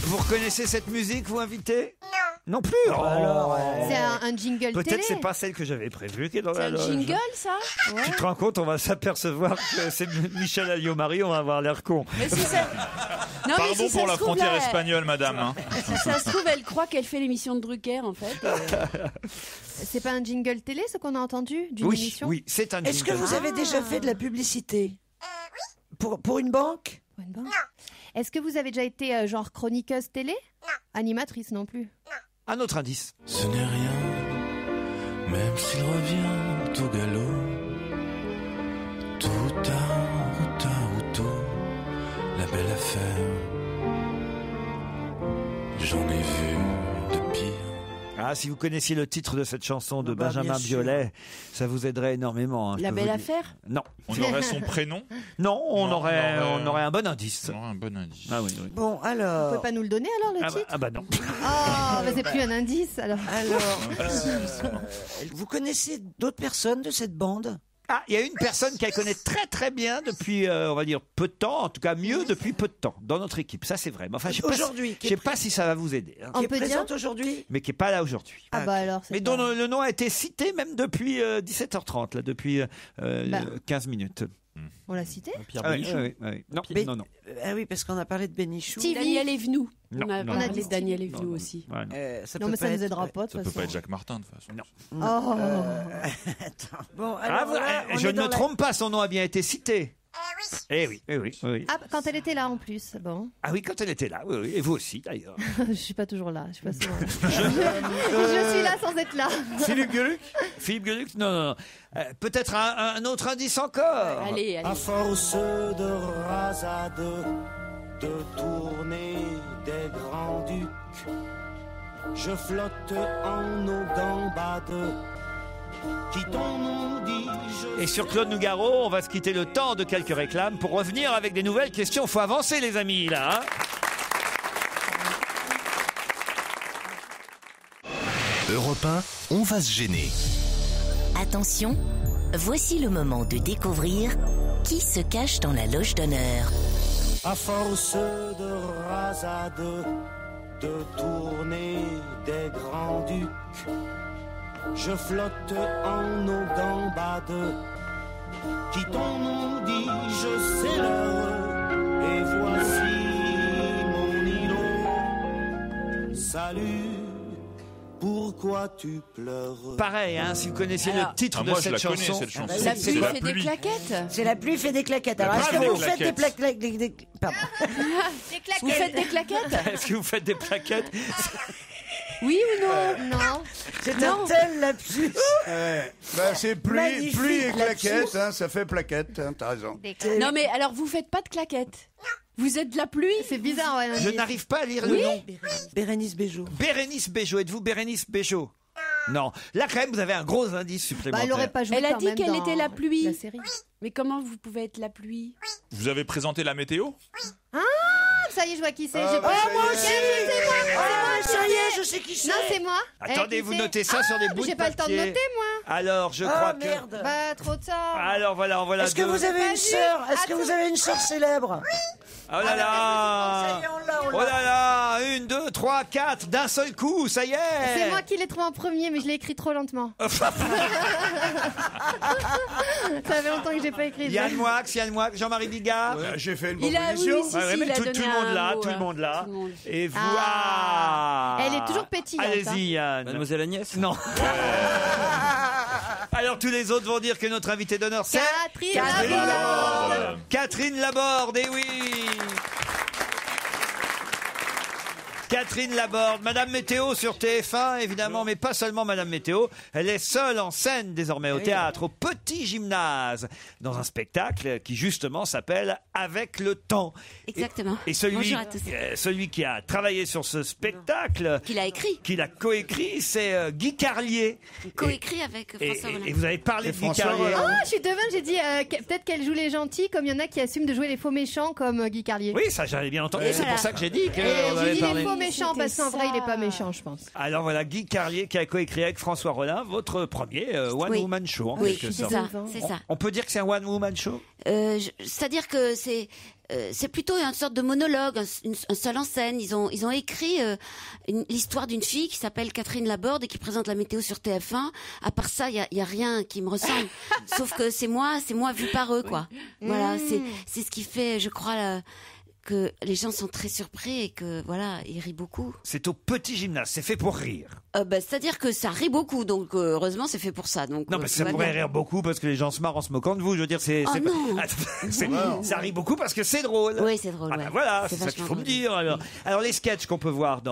Vous reconnaissez cette musique, vous, invité? Non plus. Alors, C'est un jingle télé. Peut-être c'est pas celle que j'avais prévue qui est dans C'est la un loge. jingle, ça? Ouais. Tu te rends compte, on va s'apercevoir que c'est Michel Alliot-Marie, on va avoir l'air con. Mais si ça... Non, mais Pardon si ça pour se la trouve, frontière là, espagnole, madame. hein. Si ça se trouve, elle croit qu'elle fait l'émission de Drucker, en fait. C'est pas un jingle télé, ce qu'on a entendu d'une émission? Oui, c'est un jingle. Est-ce que vous avez déjà fait de la publicité? Pour une banque? Pour une banque. Est-ce que vous avez déjà été genre chroniqueuse télé? Non. Animatrice non plus? Un autre indice. Ce n'est rien, même s'il revient tout galop. Tout à tout, la belle affaire. J'en ai vu de pire. Ah, si vous connaissiez le titre de cette chanson de bah, Benjamin bien sûr. Biolay, ça vous aiderait énormément. hein, je La peux belle vous dire. affaire? Non. On aurait son prénom? Non, on Non, aurait on aurait un bon indice. On aurait un bon indice. Ah oui. Bon, Vous alors. pouvez pas nous le donner alors, le titre? Ah bah non. Oh, mais c'est plus un indice alors. Vous connaissez d'autres personnes de cette bande? Ah, il y a une personne qu'elle connaît très très bien depuis, on va dire, peu de temps, en tout cas mieux depuis peu de temps, dans notre équipe. Ça, c'est vrai. Mais enfin, je sais pas, Aujourd'hui, je sais pas si ça va vous aider. hein. Qui est peut dire présente aujourd'hui? Mais qui est pas là aujourd'hui. Ah bah alors. c'est Mais pas- dont le nom a été cité même depuis 17h30, là, depuis 15 minutes. On l'a cité? Pierre Ah oui, Bénichou. oui. Non, Mais- non. Ah oui, parce qu'on a parlé de Bénichou. Stevie. Daniel Evenou. Non, On a non, parlé non. de Daniel Evenou Non, aussi. Ouais, non. Ça Non, peut mais pas ça nous être- aidera pas de Ça toute peut façon. pas être Jacques Martin, de toute façon. Non. Attends. Bon, Ah, alors là, on je est ne dans me la- trompe pas, son nom a bien été cité. Eh oui. Ah, quand elle était là en plus. Bon. Ah oui, quand elle était là, oui. Et vous aussi, d'ailleurs. Je suis pas toujours là. Je suis pas souvent là. Je suis là sans être là. Philippe Gueluc Philippe Gueluc Non. Peut-être un autre indice encore. Allez. À force de rasade, de tourner des grands-ducs, je flotte en eau gambade. Quittons-nous, dis-je. Et sur Claude Nougaro, on va se quitter le temps de quelques réclames pour revenir avec des nouvelles questions. Faut avancer, les amis, là. hein. Europe 1, on va se gêner. Attention, voici le moment de découvrir qui se cache dans la loge d'honneur. À force de rasade, de tourner des grands-ducs, je flotte en eau gambade. Quittons-nous, dis-je, c'est l'heure, et voici mon îlot. Salut, pourquoi tu pleures? Pareil, hein, si vous connaissiez Alors- le titre Ah, de moi, je cette la connais, chanson. cette chanson. La C'est pluie la fait des pluie. claquettes. C'est la pluie fait des claquettes. Alors, est-ce que Bravo. vous faites des Claquettes. Pardon. Vous faites des claquettes? Est-ce que vous faites des plaquettes? Oui ou non? Non. C'est Non. un tel lapsus. Bah, c'est pluie Magnifique et claquettes, lapsus. hein, ça fait plaquette, hein, t'as raison. Non, mais alors vous faites pas de claquettes. Vous êtes de la pluie. C'est bizarre, ouais. Je n'arrive pas à lire Oui. le nom. Bérénice Bejo. Bérénice Bejo. Êtes-vous Bérénice Bejo? Non. Là, quand même, vous avez un gros indice Bah, supplémentaire. elle aurait pas joué Elle a quand dit même qu'elle dans était la pluie. La série. Mais comment vous pouvez être la pluie? Vous avez présenté la météo? Ah, ça y est, je vois qui c'est. Ah, J'ai bah, pas- ça y moi est. aussi. C'est moi. Ah, ça y est, je sais qui c'est. Non, c'est moi. Attendez, Eh, vous qui c'est? notez ça sur des bouts de J'ai pas le temps de papier. noter, moi. Alors, je crois Ah, que... merde. Bah, trop tard. Alors, voilà, Est-ce que deux. vous avez une sœur? Est-ce que vous avez une sœur célèbre? Oh là là! Ça y est, on l'a, on Oh l'a. là là! 1, 2, 3, 4 d'un seul coup, ça y est. C'est moi qui l'ai trouvé en premier, mais je l'ai écrit trop lentement. Ça fait longtemps que j'ai pas écrit. Yann Moix, Jean-Marie Bigard. J'ai fait une proposition. Mais tout le monde là. Et vous, elle est toujours pétillante. Allez-y, Yann. Mademoiselle Agnès. Non. Alors tous les autres vont dire que notre invité d'honneur c'est Catherine Laborde. Catherine Laborde, eh oui. Catherine Laborde, Madame Météo sur TF1, évidemment, mais pas seulement Madame Météo. Elle est seule en scène désormais au théâtre, au Petit Gymnase, dans un spectacle qui justement s'appelle Avec le temps. Exactement. Et celui, Bonjour à tous. Celui qui a travaillé sur ce spectacle, qu'il a écrit, qu'il a coécrit, c'est Guy Carlier. Coécrit avec François Rollin. Et vous avez parlé de Guy Carlier. Oh, je suis devin, j'ai dit peut-être qu'elle joue les gentils, comme il y en a qui assument de jouer les faux méchants, comme Guy Carlier. Oui, ça j'avais bien entendu. C'est pour ça que j'ai dit qu'on J'ai avait dit parlé. les faux méchants, parce qu'en vrai, il est pas méchant, je pense. Alors voilà, Guy Carlier qui a coécrit avec François Rollin votre premier One Woman Show en Oui, quelque c'est sorte. ça, c'est ça. On peut dire que c'est un One Woman Show. C'est-à-dire que c'est plutôt une sorte de monologue, un seul en scène. Ils ont écrit l'histoire d'une fille qui s'appelle Catherine Laborde et qui présente la météo sur TF1. À part ça, il y a rien qui me ressemble. Sauf que c'est moi vu par eux, quoi. Voilà, c'est ce qui fait, je crois, que les gens sont très surpris et que voilà, ils rient beaucoup. C'est au Petit Gymnase, c'est fait pour rire. C'est-à-dire que ça rit beaucoup, donc heureusement c'est fait pour ça. Donc, Non, mais ça pourrait rire beaucoup parce que les gens se marrent en se moquant de vous. Je veux dire, ça rit beaucoup parce que c'est drôle. Oui, c'est drôle. Voilà, c'est ça qu'il faut me dire. Alors les sketchs qu'on peut voir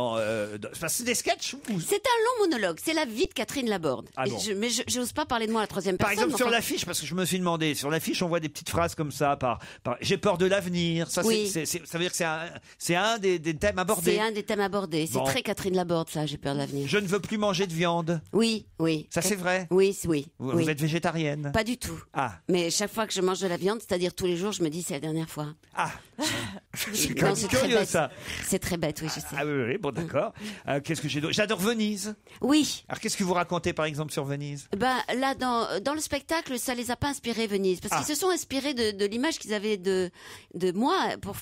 c'est des sketchs. C'est un long monologue. C'est la vie de Catherine Laborde. Ah bon. Mais j'ose pas parler de moi à la troisième Par personne. exemple, sur l'affiche, parce que je me suis demandé, sur l'affiche, on voit des petites phrases comme ça, j'ai peur de l'avenir. Ça, oui. Ça veut dire que c'est un des thèmes abordés. C'est un des thèmes abordés. C'est très Catherine Laborde, ça. J'ai peur de l'avenir. Je ne veux plus manger de viande. Oui. Ça, c'est vrai? Oui. Vous êtes végétarienne? Pas du tout. Ah. Mais chaque fois que je mange de la viande, c'est-à-dire tous les jours, je me dis c'est la dernière fois. Ah. C'est quand même curieux, ça. C'est très bête, oui, je sais. Ah oui, bon, d'accord. Qu'est-ce que j'ai d'autre? J'adore Venise. Oui. Alors, qu'est-ce que vous racontez, par exemple, sur Venise? Là, dans le spectacle, ça les a pas inspirés, Venise. Parce qu'ils se sont inspirés de l'image qu'ils avaient de moi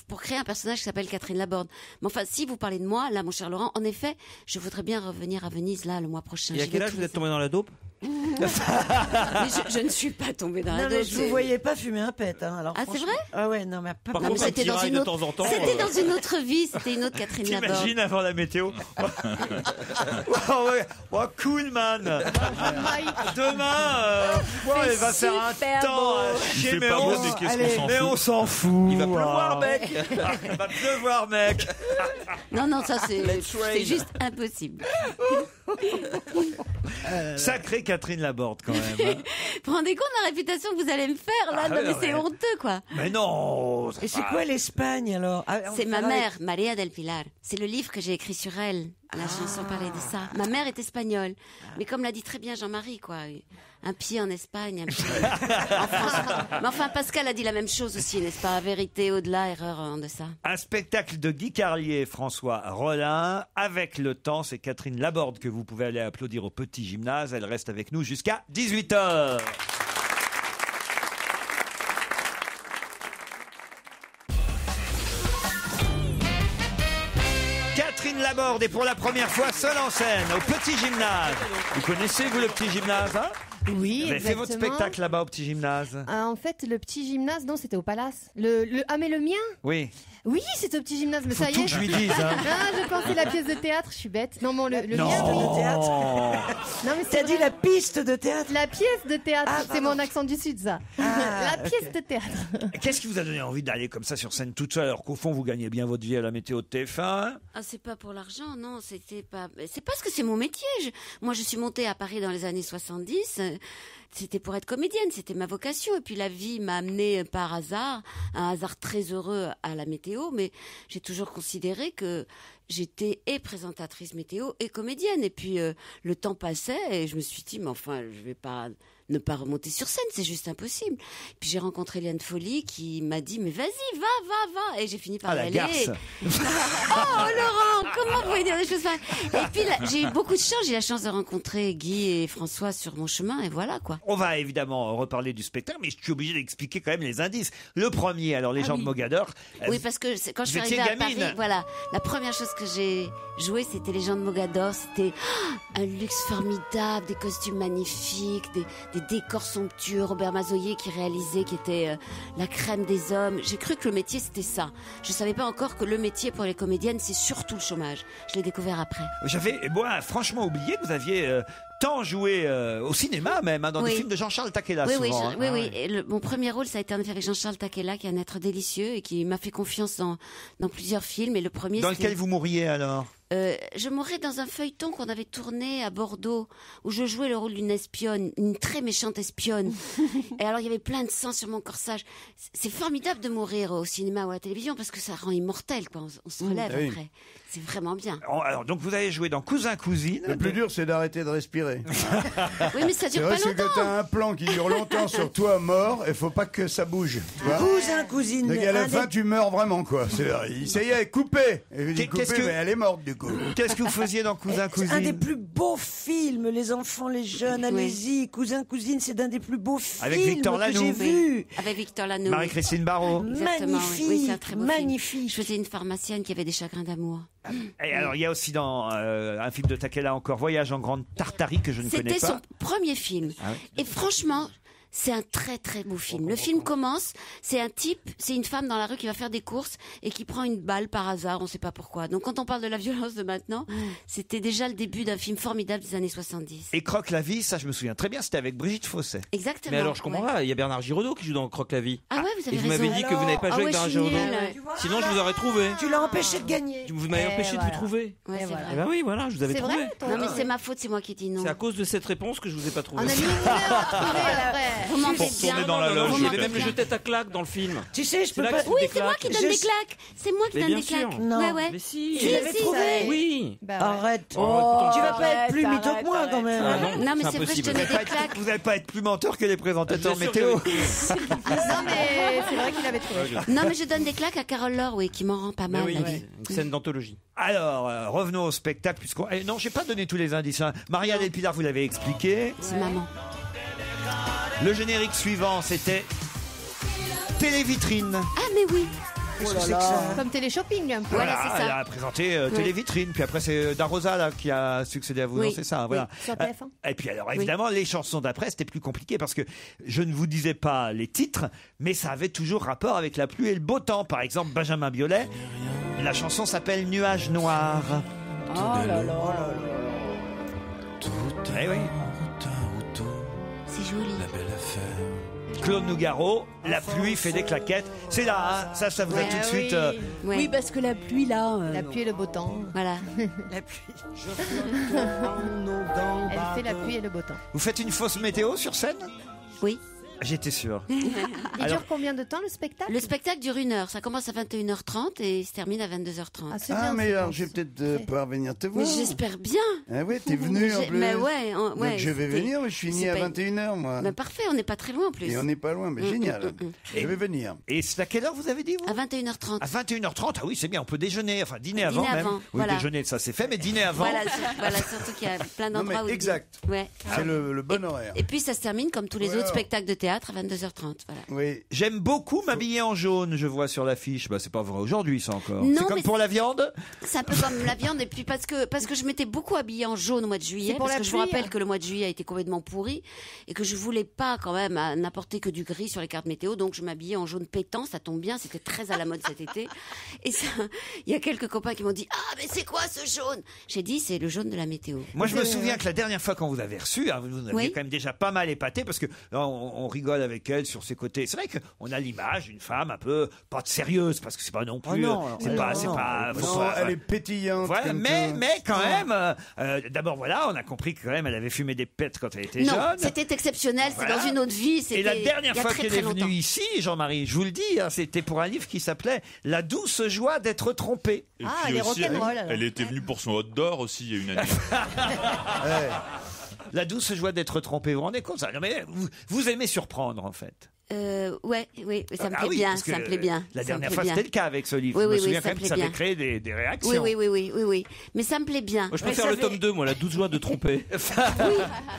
pour créer un personnage qui s'appelle Catherine Laborde. Mais enfin, si vous parlez de moi, là, mon cher Laurent, en effet, je voudrais bien revenir à Venise, là, le mois prochain. Et à quel âge vous êtes tombé dans la dope? Mais je ne suis pas tombée dans la Non, dope. mais je vous voyais pas fumer un pet. Alors, ah, c'est vrai? Ah ouais, non, mais pas. Par contre, c'était dans une de autre. temps en temps. C'était dans une autre vie. C'était une autre Catherine Laborde. T'imagines avant la météo? Cool, man. Demain, il va faire un temps à chier, mais on s'en fout. Il va pleuvoir, mec. Il va pleuvoir, mec. Non, ça c'est juste impossible. Sacrée Catherine Laborde, quand même. Vous vous rendez compte de la réputation que vous allez me faire là? Non, mais c'est honteux, quoi. Mais non. Et c'est quoi l'Espagne alors? C'est ma mère, María del Pilar. C'est le livre que j'ai écrit sur elle. La chanson parlait de ça. Ma mère est espagnole, mais comme l'a dit très bien Jean-Marie, quoi. Un pied en Espagne, un pied en France. Mais enfin, Pascal a dit la même chose aussi, n'est-ce pas? Vérité au-delà, erreur en deçà. Un spectacle de Guy Carlier et François Rollin. Avec le temps, c'est Catherine Laborde que vous pouvez aller applaudir au Petit Gymnase. Elle reste avec nous jusqu'à 18h. Catherine Laborde est pour la première fois seule en scène au Petit Gymnase. Vous connaissez, vous, le Petit Gymnase, hein? Oui, vous avez fait votre spectacle là-bas au Petit Gymnase? En fait, le Petit Gymnase, non, c'était au Palace. Mais le mien? Oui. Oui, c'est au Petit Gymnase, mais faut ça y est. Tout que je lui dise. Hein. Ah, je pensais la pièce de théâtre, je suis bête. Non, le non. mien, oui. De théâtre. Non, mais t'as dit la piste de théâtre. La pièce de théâtre, Ah, c'est mon accent du Sud, ça. La pièce de théâtre. Qu'est-ce qui vous a donné envie d'aller comme ça sur scène toute seule, alors qu'au fond vous gagnez bien votre vie à la météo de TF1? Ah, c'est pas pour l'argent, non, c'est parce que c'est mon métier. Moi, je suis montée à Paris dans les années 70. C'était pour être comédienne, c'était ma vocation. Et puis la vie m'a amenée par hasard, un hasard très heureux à la météo, mais j'ai toujours considéré que j'étais et présentatrice météo et comédienne. Et puis le temps passait et je me suis dit, mais enfin, je vais pas ne pas remonter sur scène, c'est juste impossible. Puis j'ai rencontré Liane Folly qui m'a dit, mais vas-y, va. Et j'ai fini par y aller. Garce. Oh, Laurent, comment pouvez dire des choses pareilles. Et puis là, j'ai eu beaucoup de chance. J'ai eu la chance de rencontrer Guy et François sur mon chemin, et voilà quoi. On va évidemment reparler du spectacle, mais je suis obligé d'expliquer quand même les indices. Le premier, alors les gens de Mogador. Oui, parce que quand je suis arrivée à Paris, voilà, la première chose que j'ai jouée, c'était les gens de Mogador. C'était un luxe formidable, des costumes magnifiques, des décors somptueux. Robert Mazoyer qui réalisait, qui était la crème des hommes. J'ai cru que le métier c'était ça. Je savais pas encore que le métier pour les comédiennes, c'est surtout le chômage. Je l'ai découvert après. J'avais, moi, franchement oublié que vous aviez tant joué au cinéma même, dans des films de Jean-Charles Taquella souvent. Oui. Et mon premier rôle, ça a été en effet avec Jean-Charles Taquella, qui est un être délicieux et qui m'a fait confiance dans plusieurs films. Et le premier, dans lequel vous mourriez alors? Je mourrais dans un feuilleton qu'on avait tourné à Bordeaux, où je jouais le rôle d'une espionne, une très méchante espionne. Et alors il y avait plein de sang sur mon corsage. C'est formidable de mourir au cinéma ou à la télévision parce que ça rend immortel, quoi. On se relève après. C'est vraiment bien. Alors donc vous avez joué dans Cousin Cousine. Le plus dur, c'est d'arrêter de respirer. Oui, mais ça dure pas longtemps. C'est vrai que t'as un plan qui dure longtemps sur toi mort, il faut pas que ça bouge. Tu vois Cousin Cousine. Donc à la fin, tu meurs vraiment quoi. Ça y est, coupé. Et je dis coupé, mais elle est morte du coup. Qu'est-ce que vous faisiez dans Cousin Cousine? Un des plus beaux films, les enfants, les jeunes, allez-y. Cousin Cousine, c'est un des plus beaux films avec Victor Lanoux. Que j'ai vu. Avec Victor Lanoux. Marie-Christine Barrault. Magnifique. Oui, c'est un très beau magnifique. Film. Je faisais une pharmacienne qui avait des chagrins d'amour. Et alors il y a aussi dans un film de Taquella encore, Voyage en Grande Tartarie, que je ne connais pas. C'était son premier film. Ah ouais. Et franchement, c'est un très très beau film. Le film commence, c'est une femme dans la rue qui va faire des courses et qui prend une balle par hasard, on ne sait pas pourquoi. Donc quand on parle de la violence de maintenant, c'était déjà le début d'un film formidable des années 70. Et Croque la vie, ça je me souviens très bien, c'était avec Brigitte Fossé. Exactement. Mais alors je comprends pas, il y a Bernard Giraudot qui joue dans Croque la vie. Ah ouais, vous avez Et raison. vous m'avez dit que vous n'avez pas joué avec Bernard Giraudot. Sinon je vous aurais trouvé. Tu l'as empêché de gagner. Vous m'avez empêché de vous trouver. Ouais, c'est vrai. Eh ben oui, voilà, je vous avais C'est trouvé. vrai. Non mais c'est ma faute, c'est moi qui dis non. C'est à cause de cette réponse que je vous ai pas trouvé. On a mis une heure à trouver après. Vous m'en faites bien. Dans la loge, il y avait même le jeu tête à claque dans le film. Tu sais, je peux pas. Oui, c'est moi qui donne des claques. C'est moi qui donne des claques. Non. Ouais. Mais si, Tu l'avais trouvé. Oui. Arrête. Oh, écoute, Tu vas pas être plus mytho que moi quand même. Non mais c'est vrai, je donnais des claques. Vous n'allez pas être plus menteur que les présentateurs météo. Non, mais c'est vrai qu'il avait trouvé. Non mais je donne des claques à Carole Laure, oui, qui m'en rend pas mal. Oui, la vie. une scène d'anthologie. Alors, revenons au spectacle, puisqu'on... non, j'ai pas donné tous les indices. Marianne et Pilar, vous l'avez expliqué. C'est maman. Le générique suivant, c'était Télévitrine. Ah mais oui. Qu'est-ce que c'est que ça? Comme télé-shopping un peu. Voilà, c'est ça. elle a présenté Télévitrine, puis après c'est Darosa là, qui a succédé à vous, non, c'est ça, voilà. Sur TF1. Et puis alors évidemment, les chansons d'après, c'était plus compliqué parce que je ne vous disais pas les titres, mais ça avait toujours rapport avec la pluie et le beau temps. Par exemple, Benjamin Biolay, la chanson s'appelle Nuages noirs. Oh là là. Eh oui. C'est joli. La belle affaire. Claude Nougaro, la pluie fait des claquettes. C'est là, ça vous a tout de suite. Oui, parce que la pluie là. La pluie et le beau temps. Voilà. La pluie. Elle fait la pluie et le beau temps. Vous faites une fausse météo sur scène? Oui. J'étais sûr. Il dure combien de temps le spectacle? Le spectacle dure 1 heure. Ça commence à 21h30 et il se termine à 22h30. Ah, c'est Ah, bien, mais c'est alors, bien. je vais peut-être pouvoir venir te voir. Mais j'espère bien. Ah oui, t'es venu en plus. Mais ouais, Donc je vais venir, mais je finis c'est à pas 21h, moi. Mais parfait, on n'est pas très loin en plus. Et on n'est pas loin, mais génial. Je vais venir. Et c'est à quelle heure vous avez dit, vous? À 21h30. À 21h30, ah oui, c'est bien, on peut déjeuner, enfin dîner avant Dîner même. avant, Oui, voilà. déjeuner, ça c'est fait, mais dîner avant. Voilà, surtout qu'il y a plein Non, d'endroits mais où... exact. Ouais. C'est le bon horaire. Et puis ça se termine comme tous les Voilà. autres spectacles de théâtre à 22h30. Voilà. Oui. J'aime beaucoup m'habiller en jaune, je vois sur l'affiche. Bah, c'est pas vrai aujourd'hui, ça encore. Non, C'est comme mais pour la viande? C'est un peu comme la viande, et puis parce que je m'étais beaucoup habillée en jaune au mois de juillet, C'est pour parce la que je vous pluie. rappelle que le mois de juillet a été complètement pourri, et que je voulais pas quand même n'apporter que du gris sur les cartes météo, donc je m'habillais en jaune pétant, ça tombe bien, c'était très à la mode cet été. Et ça, il y a quelques copains qui m'ont dit, ah mais c'est quoi ce jaune? J'ai dit, c'est le jaune de la météo. Moi, je me souviens que la dernière fois qu'on vous avait reçu, vous nous aviez Oui. quand même déjà pas mal épaté parce que là, on rigole avec elle sur ses côtés. C'est vrai qu'on a l'image d'une femme un peu pas de sérieuse parce que c'est pas non plus. C'est pas. Non, elle est pétillante. Voilà, comme mais tout. quand même. D'abord, voilà, on a compris que quand même elle avait fumé des pets quand elle était Non, jeune. c'était exceptionnel, c'est Voilà. dans une autre vie. Et la dernière il y a fois très, qu'elle très est venue longtemps. ici, Jean-Marie, je vous le dis, c'était pour un livre qui s'appelait La douce joie d'être trompé. Et Ah, puis elle est aussi, rock'n'roll, alors. elle était venue pour son hot d'or aussi il y a une année. La douce joie d'être trompé, vous vous rendez compte ça? Non, mais vous aimez surprendre en fait. Oui, ça me plaît bien, ça me plaît bien. La ça me dernière plaît fois, bien. c'était le cas avec ce livre. Oui, Je me oui, souviens ça quand même me que ça plaît avait créé des réactions. Oui. Mais ça me plaît bien. Moi, je préfère le tome 2, moi, la douce joie de tromper.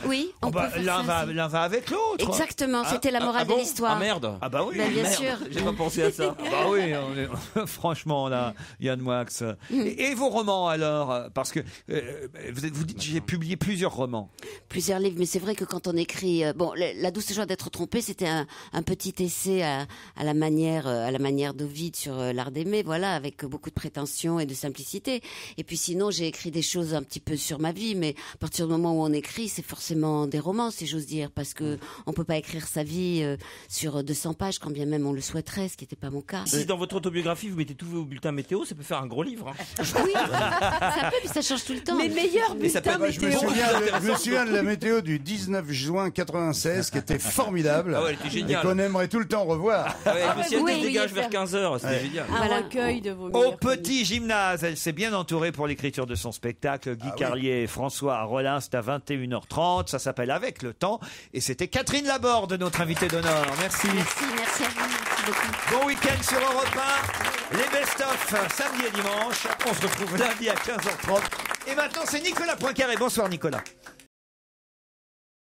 Oui, on peut faire ça aussi. L'un va avec l'autre. Exactement, c'était la morale de l'histoire. Ah merde. Ah bah oui. Ben, bien Merde. sûr. J'ai pas pensé à ça. Ah bah oui, franchement, là, Yann Moix. Et vos romans, alors? Parce que vous dites, j'ai publié plusieurs romans. Plusieurs livres, mais c'est vrai que quand on écrit, La douce joie d'être trompé, c'était un petit essai à la manière d'Ovide sur l'art d'aimer, voilà, avec beaucoup de prétention et de simplicité. Et puis sinon, j'ai écrit des choses un petit peu sur ma vie, mais à partir du moment où on écrit, c'est forcément des romans, si j'ose dire, parce que on peut pas écrire sa vie sur 200 pages, quand bien même on le souhaiterait, ce qui n'était pas mon cas. Si dans votre autobiographie, vous mettez tous vos bulletins météo, ça peut faire un gros livre. Hein. Oui, ça peut, puis ça change tout le temps. Les meilleurs bulletins Je me souviens de la météo du 19 juin 96 qui était formidable. Ah ouais, elle était géniale. Et qu'on aimerait tout le temps revoir. Ah ouais, mais si elle Oui, se dégage oui, vers 15h, c'était génial. Voilà. Recueil de vos Au meilleurs petit gymnase, elle s'est bien entourée pour l'écriture de son spectacle. Guy Carlier et François Rollin, c'est à 21h30. Ça s'appelle Avec le temps. Et c'était Catherine Laborde, notre invitée d'honneur. Merci. Merci à vous, merci beaucoup. Bon week-end sur Europe 1. Les best-of samedi et dimanche. On se retrouve lundi à 15h30. Et maintenant, c'est Nicolas Poincaré. Bonsoir, Nicolas.